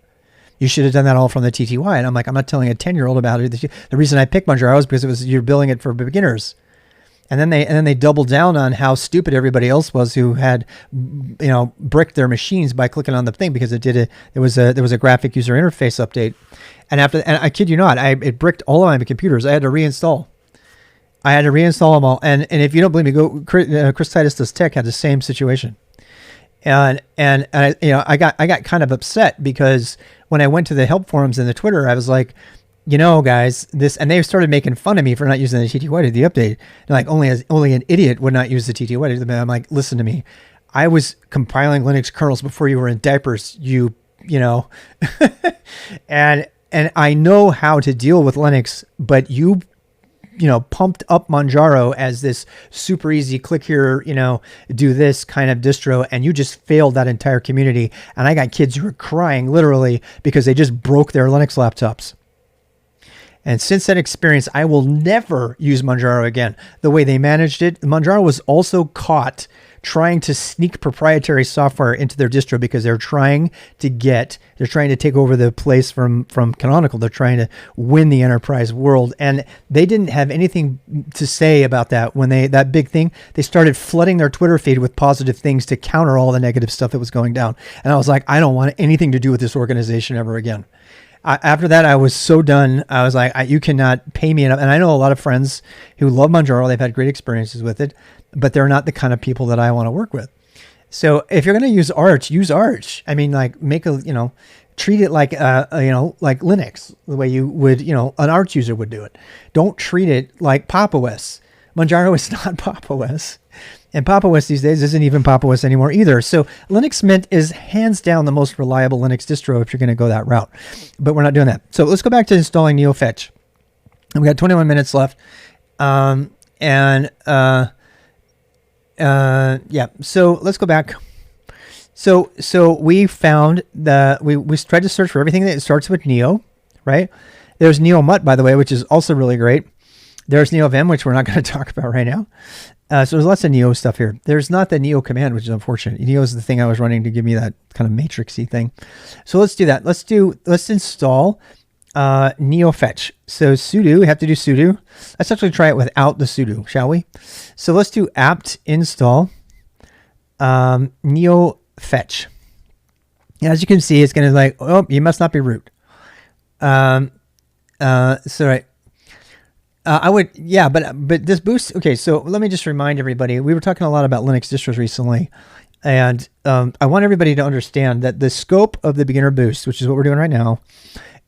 You should have done that all from the TTY. And I'm like, I'm not telling a 10-year-old about it. The reason I picked Manjaro is because you're building it for beginners. and then they doubled down on how stupid everybody else was who had, bricked their machines by clicking on the thing because there was a graphic user interface update, and I kid you not, it bricked all of my computers. I had to reinstall. Them all, and if you don't believe me, go Chris Titus Does Tech had the same situation. And I got kind of upset because when I went to the help forums and the Twitter, I was like, guys, and they started making fun of me for not using the TTY to the update. And like only an idiot would not use the TTY to the. I'm like, listen to me, I was compiling Linux kernels before you were in diapers, and I know how to deal with Linux, but you pumped up Manjaro as this super easy click here, do this kind of distro, and you just failed that entire community. And I got kids who are crying literally because they just broke their Linux laptops. And since that experience, I will never use Manjaro again. The way they managed it, Manjaro was also caught trying to sneak proprietary software into their distro because they're trying to take over the place from Canonical. They're trying to win the enterprise world. And they didn't have anything to say about that when that big thing, they started flooding their Twitter feed with positive things to counter all the negative stuff that was going down. And I was like, I don't want anything to do with this organization ever again. After that, I was so done. I was like, you cannot pay me enough. And I know a lot of friends who love Manjaro. They've had great experiences with it, but they're not the kind of people that I want to work with. So if you're going to use Arch, use Arch. I mean, like treat it like, like Linux, the way you would, an Arch user would do it. Don't treat it like Pop! OS. Manjaro is not Pop! OS. And Pop! OS these days isn't even Pop! OS anymore either. So Linux Mint is hands down the most reliable Linux distro if you're going to go that route. But we're not doing that. So let's go back to installing NeoFetch. And we got 21 minutes left. So let's go back. So we found we tried to search for everything that starts with Neo, right? There's NeoMut, by the way, which is also really great. There's NeoVim, which we're not going to talk about right now. So there's lots of Neo stuff here. There's not the Neo command, which is unfortunate. Neo is the thing I was running to give me that kind of matrixy thing. So let's do that. Let's install NeoFetch. So sudo, we have to do sudo. Let's actually try it without the sudo, shall we? So let's do apt install NeoFetch. As you can see, it's going to like, oh, you must not be root. Right. But this boost. Okay, so let me just remind everybody. We were talking a lot about Linux distros recently, and I want everybody to understand that the scope of the beginner boost, which is what we're doing right now,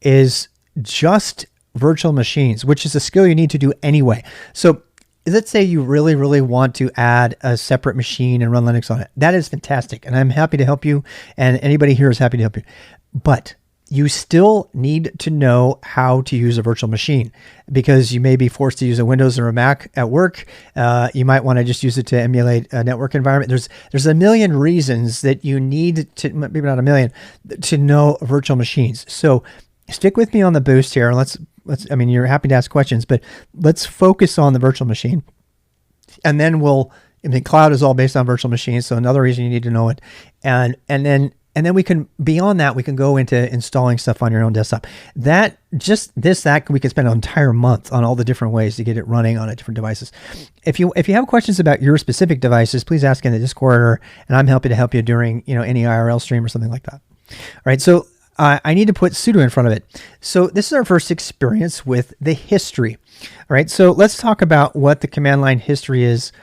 is just virtual machines, which is a skill you need to do anyway. So let's say you really, really want to add a separate machine and run Linux on it. That is fantastic, and I'm happy to help you, and anybody here is happy to help you. But you still need to know how to use a virtual machine because you may be forced to use a Windows or a Mac at work. You might want to just use it to emulate a network environment. There's a million reasons that you need to, maybe not a million, to know virtual machines. So stick with me on the boost here. Let's. I mean, you're happy to ask questions, but let's focus on the virtual machine, and then cloud is all based on virtual machines. So another reason you need to know it, and then we can, beyond that, we can go into installing stuff on your own desktop. That we can spend an entire month on all the different ways to get it running on different devices. If you have questions about your specific devices, please ask in the Discord, and I'm happy to help you during any IRL stream or something like that. All right, so I need to put sudo in front of it. So this is our first experience with the history. All right, so let's talk about what the command line history is.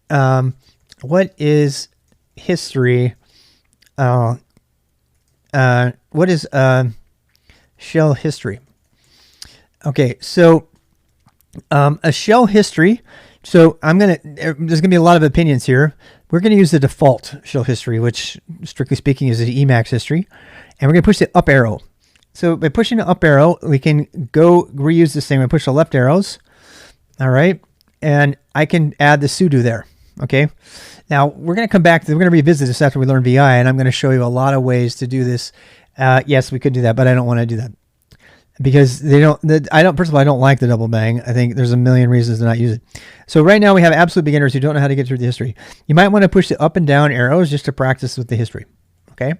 What is history? What is shell history? Okay, so a shell history. So there's gonna be a lot of opinions here. We're gonna use the default shell history, which strictly speaking is the Emacs history, and we're gonna push the up arrow. So by pushing the up arrow, we can go reuse this thing. We push the left arrows. All right, and I can add the sudo there. Okay. Now we're going to come back. We're going to revisit this after we learn VI, and I'm going to show you a lot of ways to do this. Yes, we could do that, but I don't want to do that because first of all, I don't like the double bang. I think there's a million reasons to not use it. So right now we have absolute beginners who don't know how to get through the history. You might want to push the up and down arrows just to practice with the history. Okay.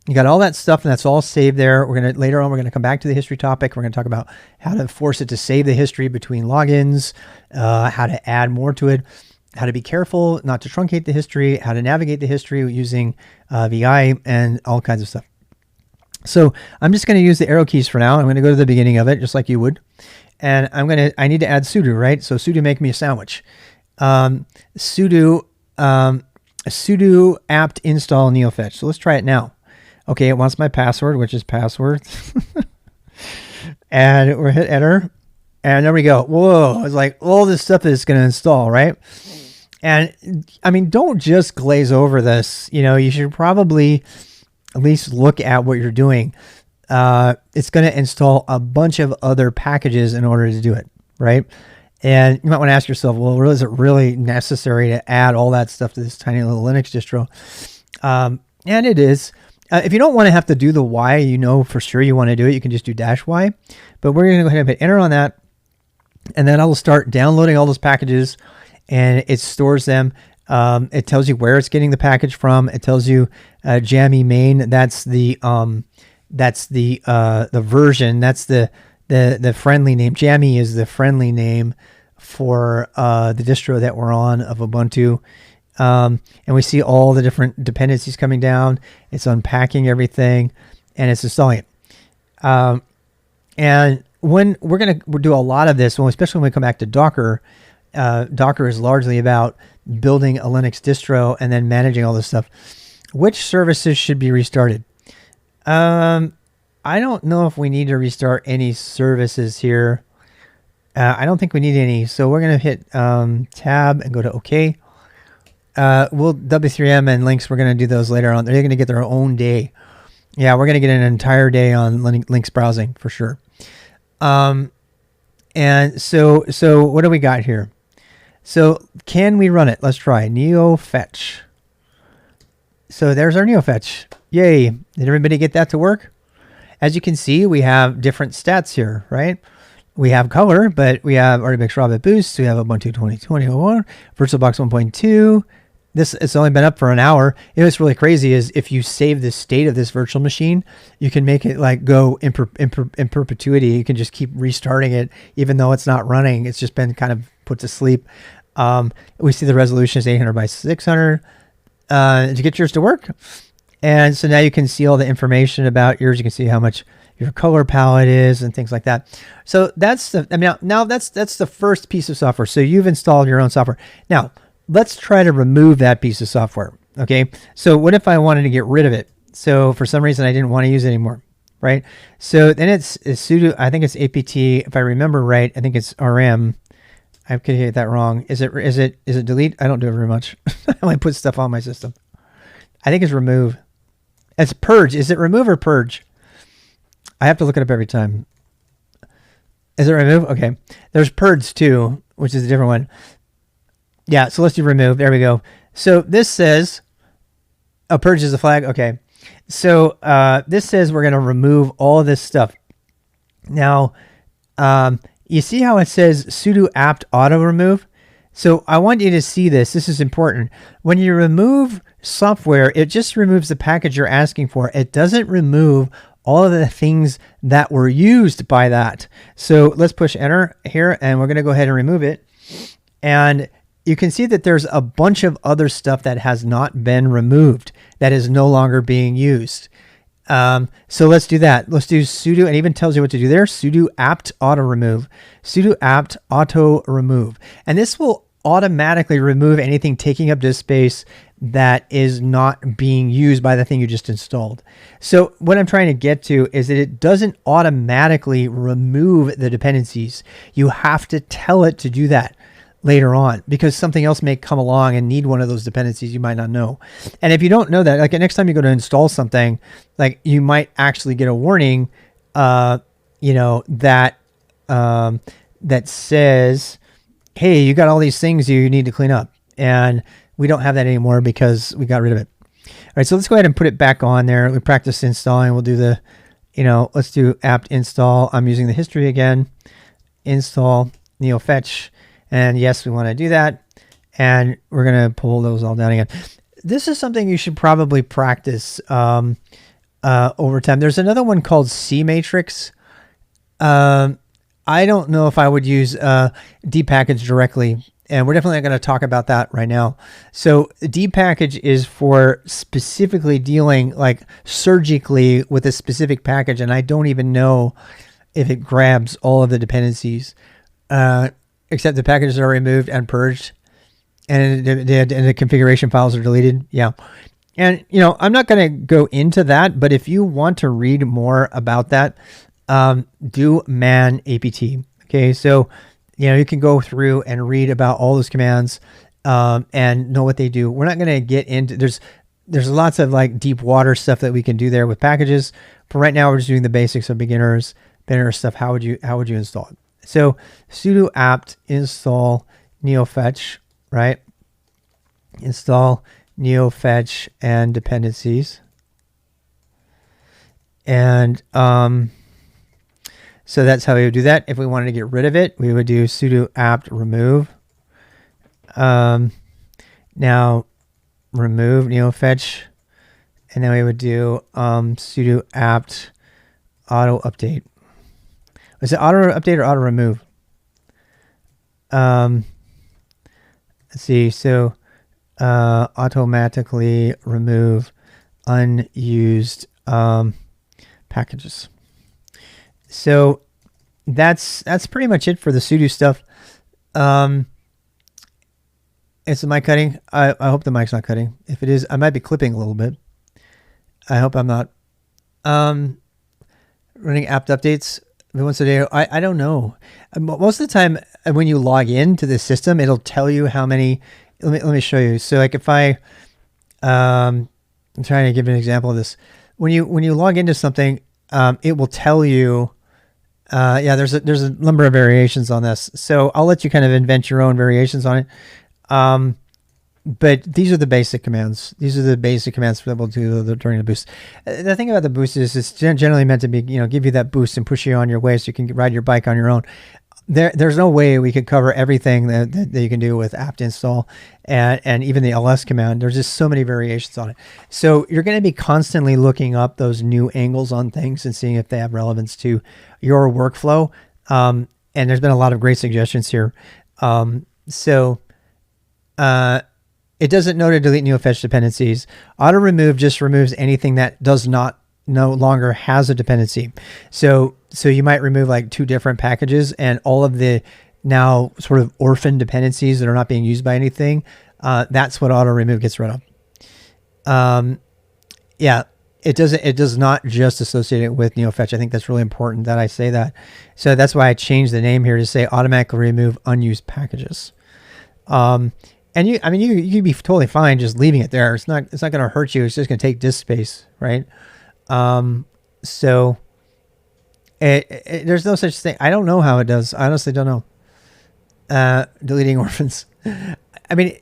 You got all that stuff, and that's all saved there. Later on, we're gonna come back to the history topic. We're gonna talk about how to force it to save the history between logins, how to add more to it, how to be careful not to truncate the history, how to navigate the history using VI, and all kinds of stuff. So I'm just going to use the arrow keys for now. I'm going to go to the beginning of it, just like you would. And I need to add sudo, right? So sudo make me a sandwich. Sudo apt install neofetch. So let's try it now. Okay, it wants my password, which is password. And we're hit enter. And there we go. Whoa, it's like all this stuff is going to install, right? And I mean, don't just glaze over this. You know, you should probably at least look at what you're doing. It's going to install a bunch of other packages in order to do it, right? And you might want to ask yourself, well, is it really necessary to add all that stuff to this tiny little Linux distro? And it is. If you don't want to have to do the Y, you know for sure you want to do it, you can just do -Y. But we're going to go ahead and hit enter on that. And then I will start downloading all those packages, and it stores them. It tells you where it's getting the package from. It tells you jammy main. That's the version. That's the friendly name. Jammy is the friendly name for the distro that we're on of Ubuntu. And we see all the different dependencies coming down. It's unpacking everything, and it's installing it. And when we'll do a lot of this, especially when we come back to Docker. Docker is largely about building a Linux distro and then managing all this stuff. Which services should be restarted? I don't know if we need to restart any services here. I don't think we need any. So we're going to hit tab and go to OK. We'll W3M and links. We're going to do those later on. They're going to get their own day. Yeah, we're going to get an entire day on links browsing for sure. And so what do we got here? So can we run it? Let's try neofetch. So there's our neofetch. Yay. Did everybody get that to work? As you can see, we have different stats here, right? We have color, but we have RTX Rabbit Boost. We have Ubuntu 2021, VirtualBox 1.2. It's only been up for an hour. You know what's really crazy is if you save the state of this virtual machine, you can make it like go in perpetuity. You can just keep restarting it, even though it's not running. It's just been kind of put to sleep. We see the resolution is 800 by 600. Did you get yours to work? And so now you can see all the information about yours. You can see how much your color palette is and things like that. So that's that's the first piece of software. So you've installed your own software. Now let's try to remove that piece of software. Okay. So what if I wanted to get rid of it? So for some reason I didn't want to use it anymore. Right. So then it's sudo, I think it's apt. If I remember right, I think it's rm. I could get that wrong. Is it delete? I don't do it very much. I only put stuff on my system. I think it's remove. It's purge. Is it remove or purge? I have to look it up every time. Is it remove? Okay. There's purge too, which is a different one. Yeah, so let's do remove. There we go. So this says, purge is a flag. Okay. So this says we're going to remove all of this stuff. Now, you see how it says sudo apt auto remove? So I want you to see this. This is important. When you remove software, it just removes the package you're asking for. It doesn't remove all of the things that were used by that. So let's push enter here, and we're going to go ahead and remove it. And you can see that there's a bunch of other stuff that has not been removed that is no longer being used. So let's do that. Let's do sudo, and it even tells you what to do there. Sudo apt auto remove. Sudo apt auto remove. And this will automatically remove anything taking up disk space that is not being used by the thing you just installed. So what I'm trying to get to is that it doesn't automatically remove the dependencies. You have to tell it to do that later on, because something else may come along and need one of those dependencies you might not know. And if you don't know that, like next time you go to install something, like you might actually get a warning, that says, hey, you got all these things you need to clean up. And we don't have that anymore because we got rid of it. All right, so let's go ahead and put it back on there. We practice installing. We'll do the, let's do apt install. I'm using the history again. Install neofetch. And yes, we want to do that. And we're going to pull those all down again. This is something you should probably practice. over time. There's another one called C-Matrix. I don't know if I would use dpackage directly, and we're definitely not going to talk about that right now. So dpackage is for specifically dealing like surgically with a specific package, and I don't even know if it grabs all of the dependencies, except the packages are removed and purged, and the configuration files are deleted. Yeah. And, you know, I'm not going to go into that, but if you want to read more about that, do man apt. Okay. So, you know, you can go through and read about all those commands, and know what they do. We're not going to get into, there's lots of like deep water stuff that we can do there with packages. For right now, we're just doing the basics of beginner stuff. How would you install it? So sudo apt install neofetch, right? Install neofetch and dependencies. And so that's how we would do that. If we wanted to get rid of it, we would do sudo apt remove. Now remove neofetch, and then we would do sudo apt auto update. Was it auto update or auto remove? Let's see. So automatically remove unused packages. So that's pretty much it for the sudo stuff. Is the mic cutting? I hope the mic's not cutting. If it is, I might be clipping a little bit. I hope I'm not. Running apt updates once a day. I don't know. Most of the time when you log into the system, it'll tell you how many. Let me show you. So like if I'm trying to give an example of this. When you log into something, it will tell you. Yeah, there's a number of variations on this. So I'll let you kind of invent your own variations on it. But these are the basic commands. These are the basic commands that we'll do during the boost. The thing about the boost is it's generally meant to be, you know, give you that boost and push you on your way so you can ride your bike on your own. There's no way we could cover everything that you can do with apt install and even the ls command. There's just so many variations on it. So you're going to be constantly looking up those new angles on things and seeing if they have relevance to your workflow. And there's been a lot of great suggestions here. It doesn't know to delete neofetch dependencies. Auto remove just removes anything that no longer has a dependency. So you might remove like 2 different packages and all of the now sort of orphan dependencies that are not being used by anything. That's what auto remove gets rid of. Yeah, it does not just associate it with neofetch. I think that's really important that I say that. So that's why I changed the name here to say automatically remove unused packages. And you could be totally fine just leaving it there. It's not going to hurt you. It's just going to take disk space, right? There's no such thing. I don't know how it does. I honestly don't know. Deleting orphans. I mean,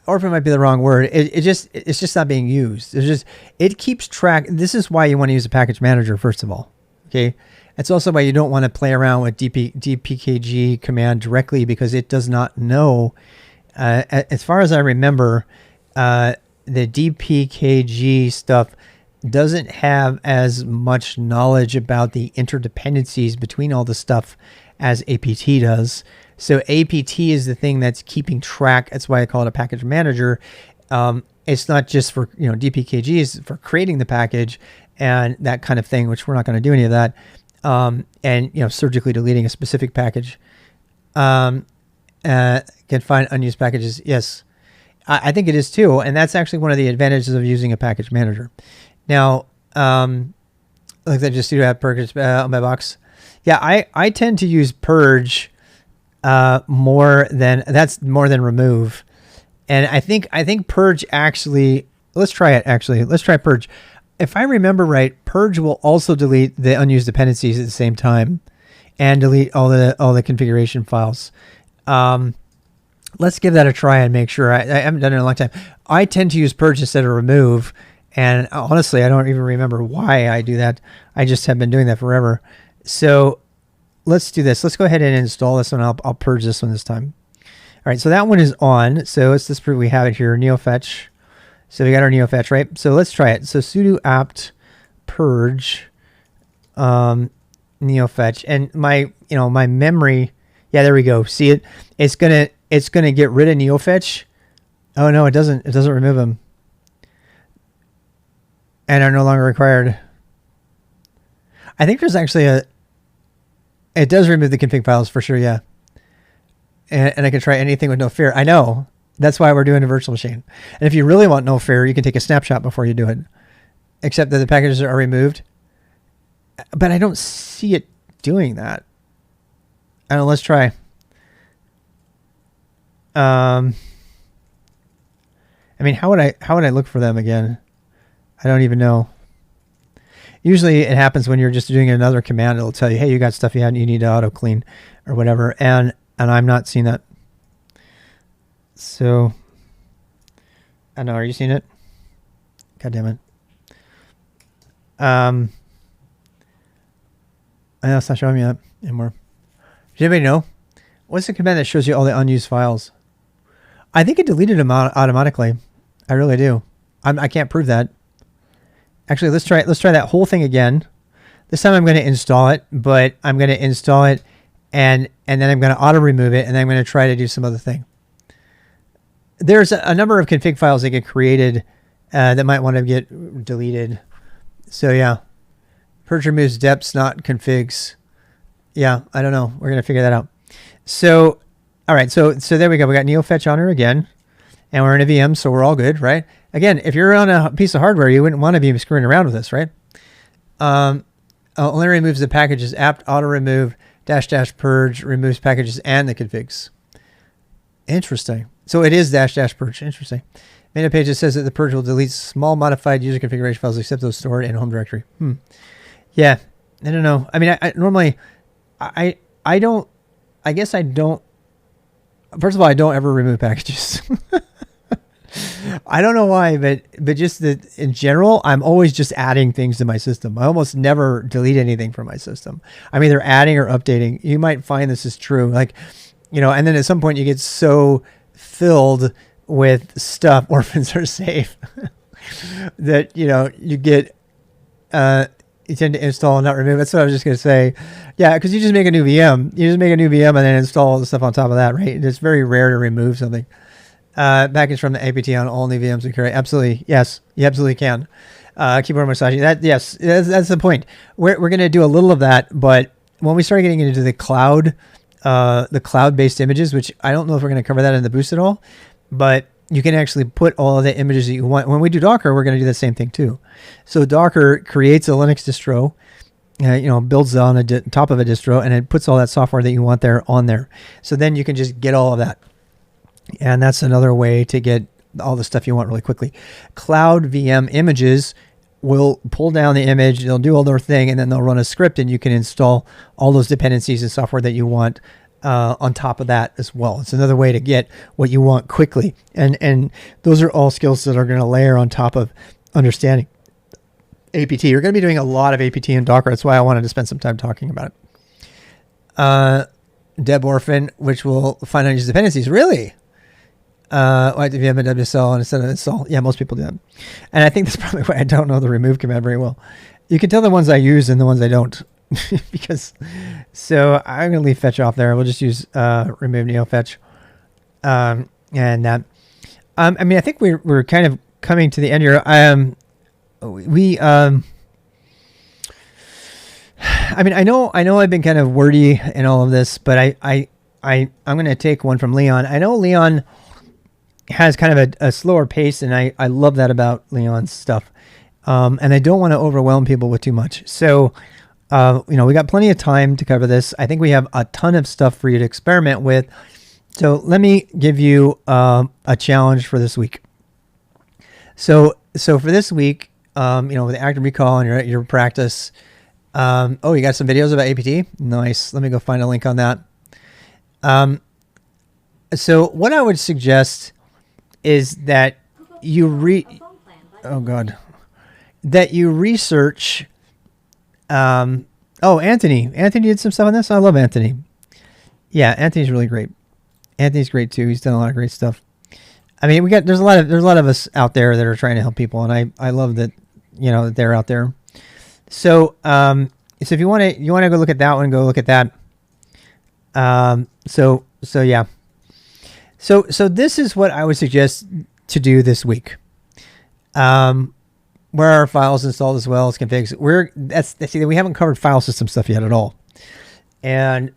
orphan might be the wrong word. It's just not being used. It keeps track. This is why you want to use a package manager, first of all. Okay. It's also why you don't want to play around with dpkg command directly, because it does not know. As far as I remember, the dpkg stuff doesn't have as much knowledge about the interdependencies between all the stuff as apt does. So apt is the thing that's keeping track. That's why I call it a package manager. It's not just for, dpkg is for creating the package and that kind of thing, which we're not going to do any of that. And surgically deleting a specific package. Can find unused packages. Yes, I think it is too. And that's actually one of the advantages of using a package manager. Now, like I just do have purge on my box. Yeah, I tend to use purge more than remove. And I think purge actually, let's try it actually. Let's try purge. If I remember right, purge will also delete the unused dependencies at the same time and delete all the configuration files. Let's give that a try and make sure. I haven't done it in a long time. I tend to use purge instead of remove. And honestly, I don't even remember why I do that. I just have been doing that forever. So let's do this. Let's go ahead and install this one. I'll purge this one this time. All right, so that one is on. So let's just prove we have it here, neofetch. So we got our neofetch, right? So let's try it. So sudo apt purge neofetch, and my my memory. Yeah, there we go. See it? It's gonna get rid of neofetch. Oh no, it doesn't. It doesn't remove them, and are no longer required. I think there's actually it does remove the config files for sure. Yeah, and I can try anything with no fear. I know. That's why we're doing a virtual machine. And if you really want no fear, you can take a snapshot before you do it. Except that the packages are removed. But I don't see it doing that. I don't know, let's try. I mean, how would I look for them again? I don't even know. Usually it happens when you're just doing another command. It'll tell you, hey, you got stuff you need to auto clean or whatever. And I'm not seeing that. So, I know. Are you seeing it? God damn it. I know it's not showing me that anymore. Does anybody know? What's the command that shows you all the unused files? I think it deleted them automatically. I really do. I can't prove that. Actually, let's try that whole thing again. This time I'm going to install it, but I'm going to install it and then I'm going to auto remove it, and then I'm going to try to do some other thing. There's a number of config files that get created that might want to get deleted. So yeah, purge removes deps, not configs. Yeah, I don't know. We're going to figure that out. So, all right. So there we go. We got neofetch on her again, and we're in a VM, so we're all good, right? Again, if you're on a piece of hardware, you wouldn't want to be screwing around with this, right? Only removes the packages apt auto remove -- purge removes packages and the configs. Interesting. So it is -- purge. Interesting. Meta page that says that the purge will delete small modified user configuration files except those stored in home directory. Yeah, I don't know. I mean, I normally, I don't. I guess I don't. First of all, I don't ever remove packages. I don't know why, but just that in general, I'm always just adding things to my system. I almost never delete anything from my system. I'm either adding or updating. You might find this is true, like, and then at some point you get so filled with stuff, orphans are safe, that you get you tend to install and not remove. That's what I was just going to say. Yeah, because you just make a new VM. You just make a new VM and then install all the stuff on top of that, right? It's very rare to remove something. Package from the apt on all new VMs we curate. Absolutely, yes, you absolutely can. Keyboard massaging. Yes, that's the point. We're going to do a little of that, but when we start getting into the cloud-based images, which I don't know if we're going to cover that in the boost at all, but you can actually put all of the images that you want. When we do Docker, we're going to do the same thing too. So Docker creates a Linux distro, builds on the top of a distro, and it puts all that software that you want there on there. So then you can just get all of that. And that's another way to get all the stuff you want really quickly. Cloud VM images will pull down the image, they'll do all their thing, and then they'll run a script, and you can install all those dependencies and software that you want on top of that as well. It's another way to get what you want quickly. And those are all skills that are going to layer on top of understanding apt. You're going to be doing a lot of apt in Docker. That's why I wanted to spend some time talking about it. Deb orphan, which will find unused dependencies. Really? Why do you have a WSL instead of install? Yeah, most people do that. And I think that's probably why I don't know the remove command very well. You can tell the ones I use and the ones I don't. So I'm going to leave fetch off there. We'll just use remove neofetch. And that. I mean, I think we're kind of coming to the end here. I mean, I know I've been kind of wordy in all of this, but I'm going to take one from Leon. I know Leon has kind of a slower pace, and I love that about Leon's stuff. And I don't want to overwhelm people with too much. So, we got plenty of time to cover this. I think we have a ton of stuff for you to experiment with. So let me give you a challenge for this week. So for this week, with active recall and your practice, you got some videos about apt? Nice. Let me go find a link on that. So what I would suggest is that you that you research. Anthony did some stuff on this. I love Anthony. Yeah, Anthony's really great. Anthony's great too. He's done a lot of great stuff. I mean, there's a lot of us out there that are trying to help people, and I love that, that they're out there. So so if you want to go look at that one, go look at that. So yeah. So this is what I would suggest to do this week. Where are our files installed as well as configs? We haven't covered file system stuff yet at all, and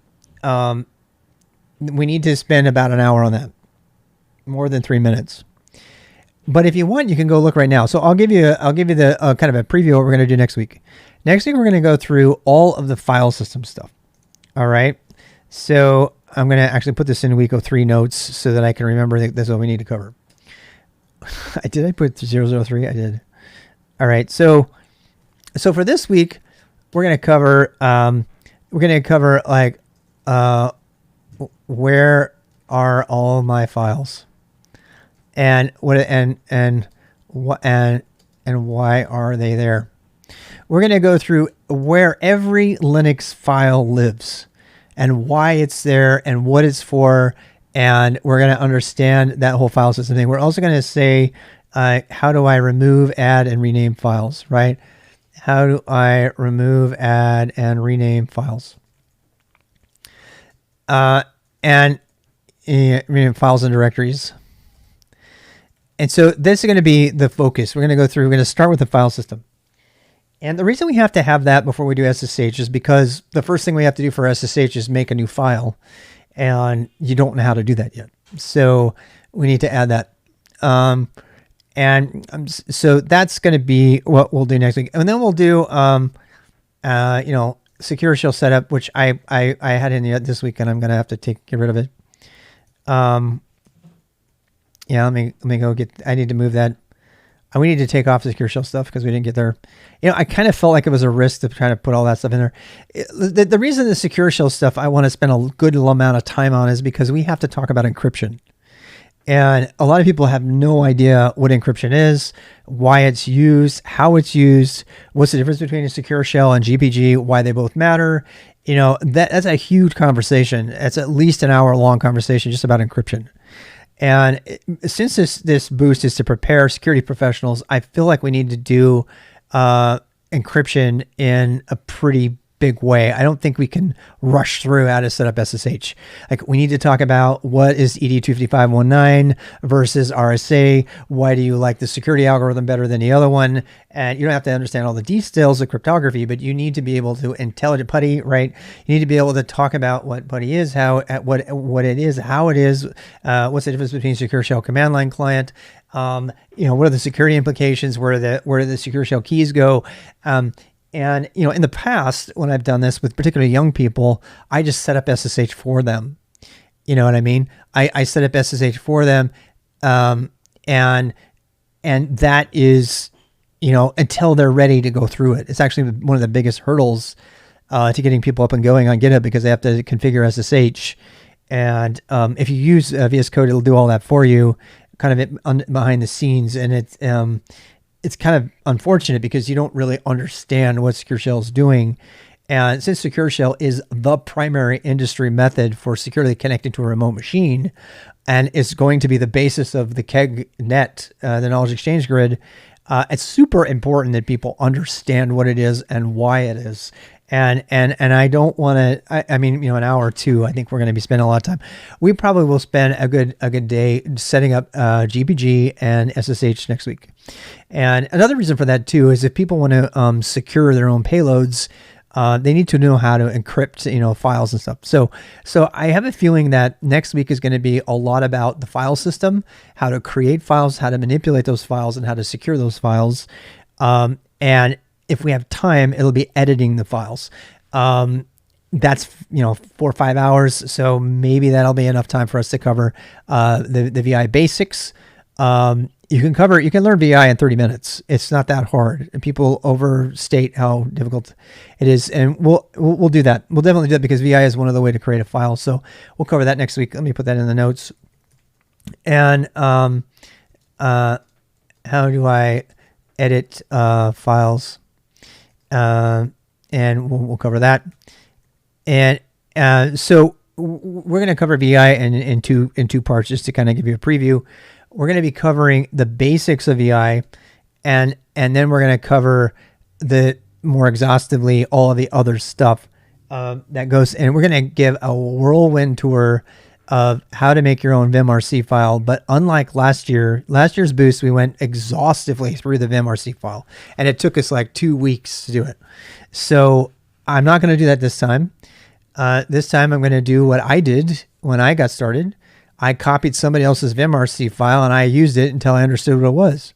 we need to spend about an hour on that, more than 3 minutes. But if you want, you can go look right now. So I'll give you the kind of a preview of what we're going to do next week. Next week we're going to go through all of the file system stuff. All right. So I'm going to actually put this in week 03 notes so that I can remember that this is what we need to cover. Did I put 003? I did. All right. So for this week, we're going to cover like where are all my files, and what and why are they there? We're going to go through where every Linux file lives and why it's there and what it's for, and we're going to understand that whole file system thing. We're also going to say, how do I remove, add, and rename files, right? How do I remove, add, and rename files? And rename files and directories. And so this is going to be the focus. We're going to start with the file system. And the reason we have to have that before we do SSH is because the first thing we have to do for SSH is make a new file, and you don't know how to do that yet. So we need to add that. So that's going to be what we'll do next week. And then we'll do, secure shell setup, which I had in this week, and I'm going to have to get rid of it. Let me go I need to move that. We need to take off the secure shell stuff because we didn't get there. I kind of felt like it was a risk to try to put all that stuff in there. The reason the secure shell stuff I want to spend a good amount of time on is because we have to talk about encryption. And a lot of people have no idea what encryption is, why it's used, how it's used, what's the difference between a secure shell and GPG, why they both matter. That's a huge conversation. It's at least an hour-long conversation just about encryption. And since this boost is to prepare security professionals, I feel like we need to do encryption in a pretty big way. I don't think we can rush through how to set up SSH. Like, we need to talk about what is ED 255.19 versus RSA. Why do you like the security algorithm better than the other one? And you don't have to understand all the details of cryptography, but you need to be able to intelligent PuTTY, right? You need to be able to talk about what PuTTY is, what it is, how it is, what's the difference between secure shell command line client. What are the security implications? Where do the secure shell keys go? And, in the past, when I've done this with particularly young people, I just set up SSH for them. You know what I mean? I set up SSH for them. And that is, until they're ready to go through it. It's actually one of the biggest hurdles to getting people up and going on GitHub, because they have to configure SSH. And if you use VS Code, it'll do all that for you, kind of behind the scenes. And it's kind of unfortunate because you don't really understand what Secure Shell is doing. And since Secure Shell is the primary industry method for securely connecting to a remote machine, and it's going to be the basis of the KEGNet, the knowledge exchange grid, it's super important that people understand what it is and why it is. And I don't want to, an hour or two, I think we're going to be spending a lot of time. We probably will spend a good day setting up GPG and SSH next week. And another reason for that too is if people want to secure their own payloads, they need to know how to encrypt, files and stuff. So I have a feeling that next week is going to be a lot about the file system, how to create files, how to manipulate those files, and how to secure those files. And if we have time, it'll be editing the files. That's 4 or 5 hours, so maybe that'll be enough time for us to cover the VI basics. You can learn VI in 30 minutes. It's not that hard, and people overstate how difficult it is. And we'll do that. We'll definitely do that because VI is one of the way to create a file. So we'll cover that next week. Let me put that in the notes. And how do I edit files? And we'll cover that. And so we're going to cover VI in two parts, just to kind of give you a preview. we're going to be covering the basics of VI, and then we're going to cover the more exhaustively all of the other stuff that goes, and we're going to give a whirlwind tour of how to make your own vimrc file. But unlike last year's boost, we went exhaustively through the vimrc file, and it took us like 2 weeks to do it. So I'm not going to do that this time. This time I'm going to do what I did when I got started. I copied somebody else's vimrc file and I used it until I understood what it was.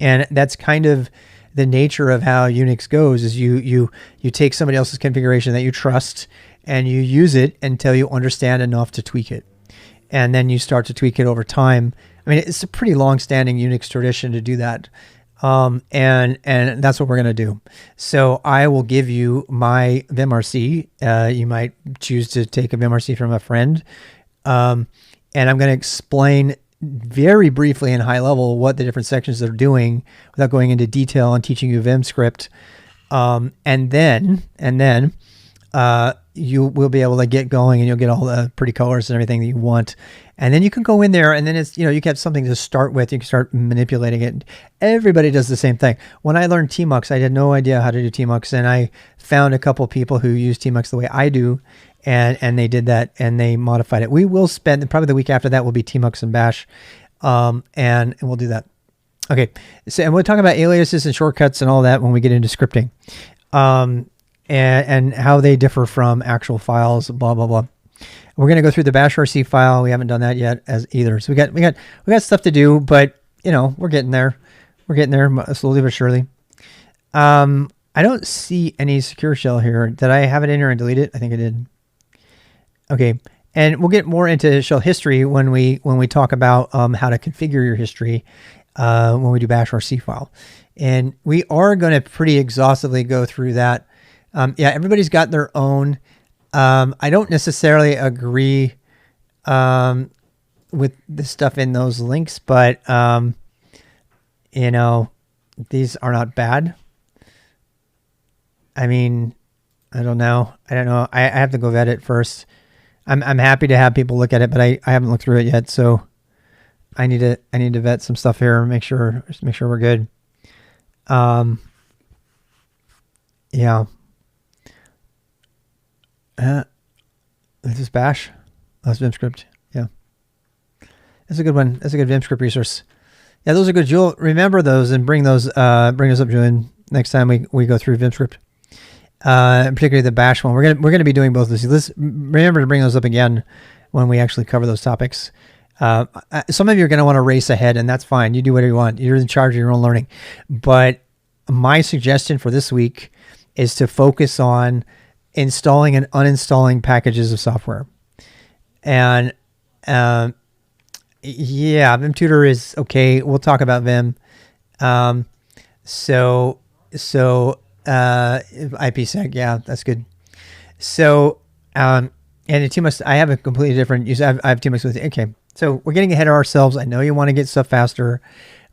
And that's kind of the nature of how Unix goes, is you take somebody else's configuration that you trust and you use it until you understand enough to tweak it. And then you start to tweak it over time. I mean, it's a pretty long-standing Unix tradition to do that. And that's what we're going to do. So I will give you my vimrc. You might choose to take a vimrc from a friend. And I'm going to explain very briefly and high level what the different sections are doing without going into detail and teaching you Vim script. And then you will be able to get going and you'll get all the pretty colors and everything that you want. And then you can go in there and then it's, you have something to start with. You can start manipulating it. Everybody does the same thing. When I learned tmux, I had no idea how to do tmux, and I found a couple people who use tmux the way I do, and they did that and they modified it. We will spend, probably the week after that will be tmux and bash, and we'll do that. Okay, so and we'll talk about aliases and shortcuts and all that when we get into scripting, and how they differ from actual files, blah blah blah. We're going to go through the bash RC file. We haven't done that yet as either. So we got stuff to do, but we're getting there. We're getting there slowly but surely. I don't see any secure shell here. Did I have it in here and delete it? I think I did. Okay. And we'll get more into shell history when we talk about how to configure your history when we do bash RC file. And we are going to pretty exhaustively go through that. Yeah, everybody's got their own. I don't necessarily agree with the stuff in those links, but these are not bad. I mean, I don't know. I have to go vet it first. I'm happy to have people look at it, but I haven't looked through it yet, so I need to vet some stuff here and make sure we're good. Yeah. This is bash. That's Vim script. Yeah. That's a good one. That's a good Vim script resource. Yeah, those are good. You'll remember those and bring those up, Julian, next time we go through Vim script. Particularly the bash one. We're gonna be doing both of these. Let's remember to bring those up again when we actually cover those topics. Some of you are going to want to race ahead, and that's fine. You do whatever you want. You're in charge of your own learning. But my suggestion for this week is to focus on installing and uninstalling packages of software. And yeah, Vim Tutor is okay. We'll talk about Vim. So IPsec, yeah, that's good. So and in tmux, I have a completely different use. I have tmux with, okay. So we're getting ahead of ourselves. I know you want to get stuff faster,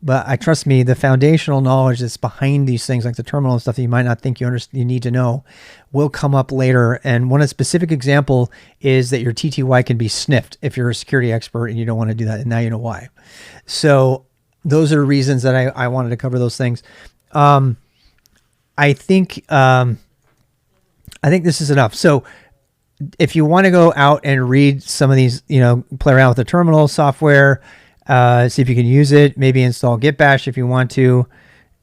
but I trust me, the foundational knowledge that's behind these things, like the terminal and stuff that you might not think you need to know, will come up later. And one specific example is that your TTY can be sniffed if you're a security expert and you don't want to do that. And now you know why. So those are reasons that I wanted to cover those things. I think this is enough. So if you want to go out and read some of these, play around with the terminal software, see if you can use it, maybe install git bash if you want to.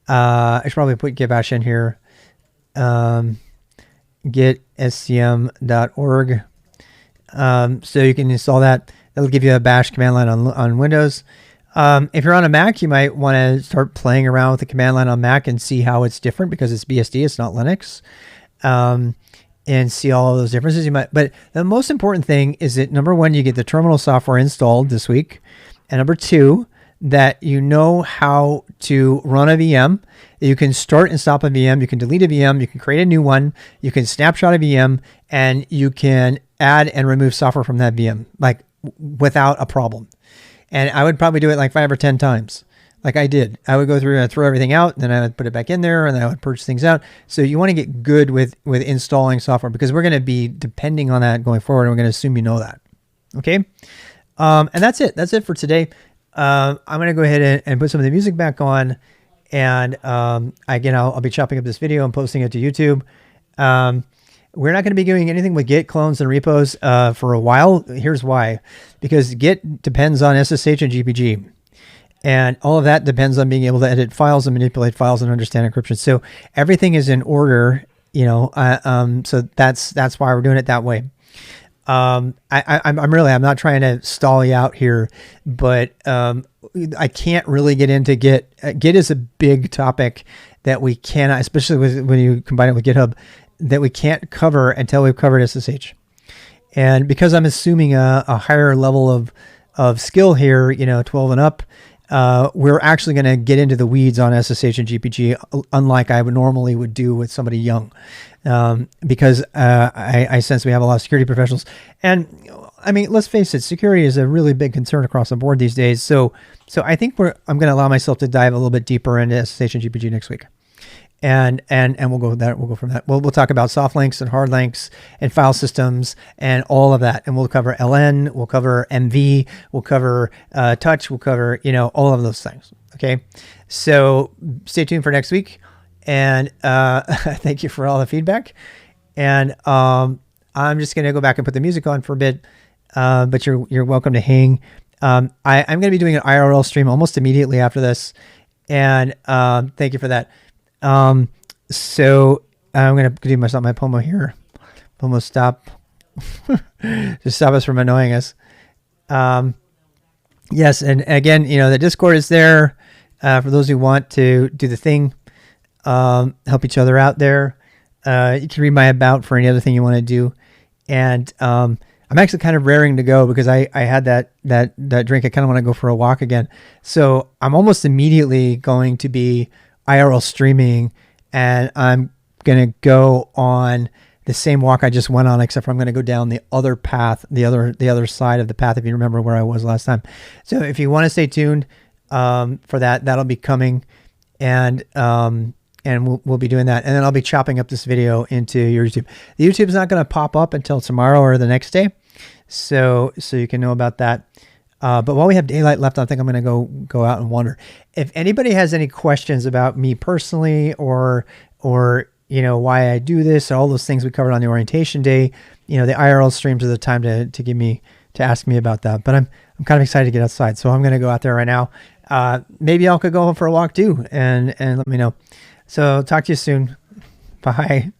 I should probably put git bash in here. Gitscm.org. So you can install that. That'll give you a bash command line on Windows. If you're on a Mac, you might want to start playing around with the command line on Mac and see how it's different, because it's BSD, it's not Linux. And see all of those differences. But the most important thing is that, number one, you get the terminal software installed this week. And number two, that you know how to run a VM. You can start and stop a VM. You can delete a VM. You can create a new one. You can snapshot a VM, and you can add and remove software from that VM, like without a problem. And I would probably do it like 5 or 10 times. Like I did. I would go through and throw everything out, and then I would put it back in there, and then I would purge things out. So you want to get good with installing software, because we're going to be depending on that going forward, and we're going to assume you know that. Okay? And that's it. That's it for today. I'm going to go ahead and put some of the music back on. And again, I'll be chopping up this video and posting it to YouTube. We're not going to be doing anything with Git clones and repos for a while. Here's why. Because Git depends on SSH and GPG. And all of that depends on being able to edit files and manipulate files and understand encryption. So everything is in order, so that's why we're doing it that way. I'm not trying to stall you out here, but I can't really get into Git. Git is a big topic that we cannot, especially when you combine it with GitHub, that we can't cover until we've covered SSH. And because I'm assuming a higher level of skill here, 12 and up, we're actually going to get into the weeds on SSH and GPG, unlike I would normally do with somebody young, because I sense we have a lot of security professionals. And I mean, let's face it, security is a really big concern across the board these days. So I think I'm going to allow myself to dive a little bit deeper into SSH and GPG next week. And we'll go with that. We'll go from that. We'll talk about soft links and hard links and file systems and all of that. And we'll cover LN, we'll cover MV, we'll cover touch, we'll cover, all of those things. Okay. So stay tuned for next week. And thank you for all the feedback. And I'm just going to go back and put the music on for a bit. But you're welcome to hang. I'm going to be doing an IRL stream almost immediately after this. And thank you for that. So I'm going to do my Pomo here. Pomo stop. Just stop us from annoying us. Yes. And again, the Discord is there, for those who want to do the thing, help each other out there. You can read my about for any other thing you want to do. And, I'm actually kind of raring to go because I had that drink. I kind of want to go for a walk again. So I'm almost immediately going to be IRL streaming, and I'm going to go on the same walk I just went on, except for I'm going to go down the other path, the other side of the path, if you remember where I was last time. So if you want to stay tuned for that, that'll be coming, and we'll be doing that. And then I'll be chopping up this video into your YouTube. The YouTube's not going to pop up until tomorrow or the next day, so you can know about that. But while we have daylight left, I think I'm going to go out and wander. If anybody has any questions about me personally, or why I do this, all those things we covered on the orientation day, the IRL streams are the time to ask me about that. But I'm kind of excited to get outside, so I'm going to go out there right now. Maybe I could go for a walk too, and let me know. So talk to you soon. Bye.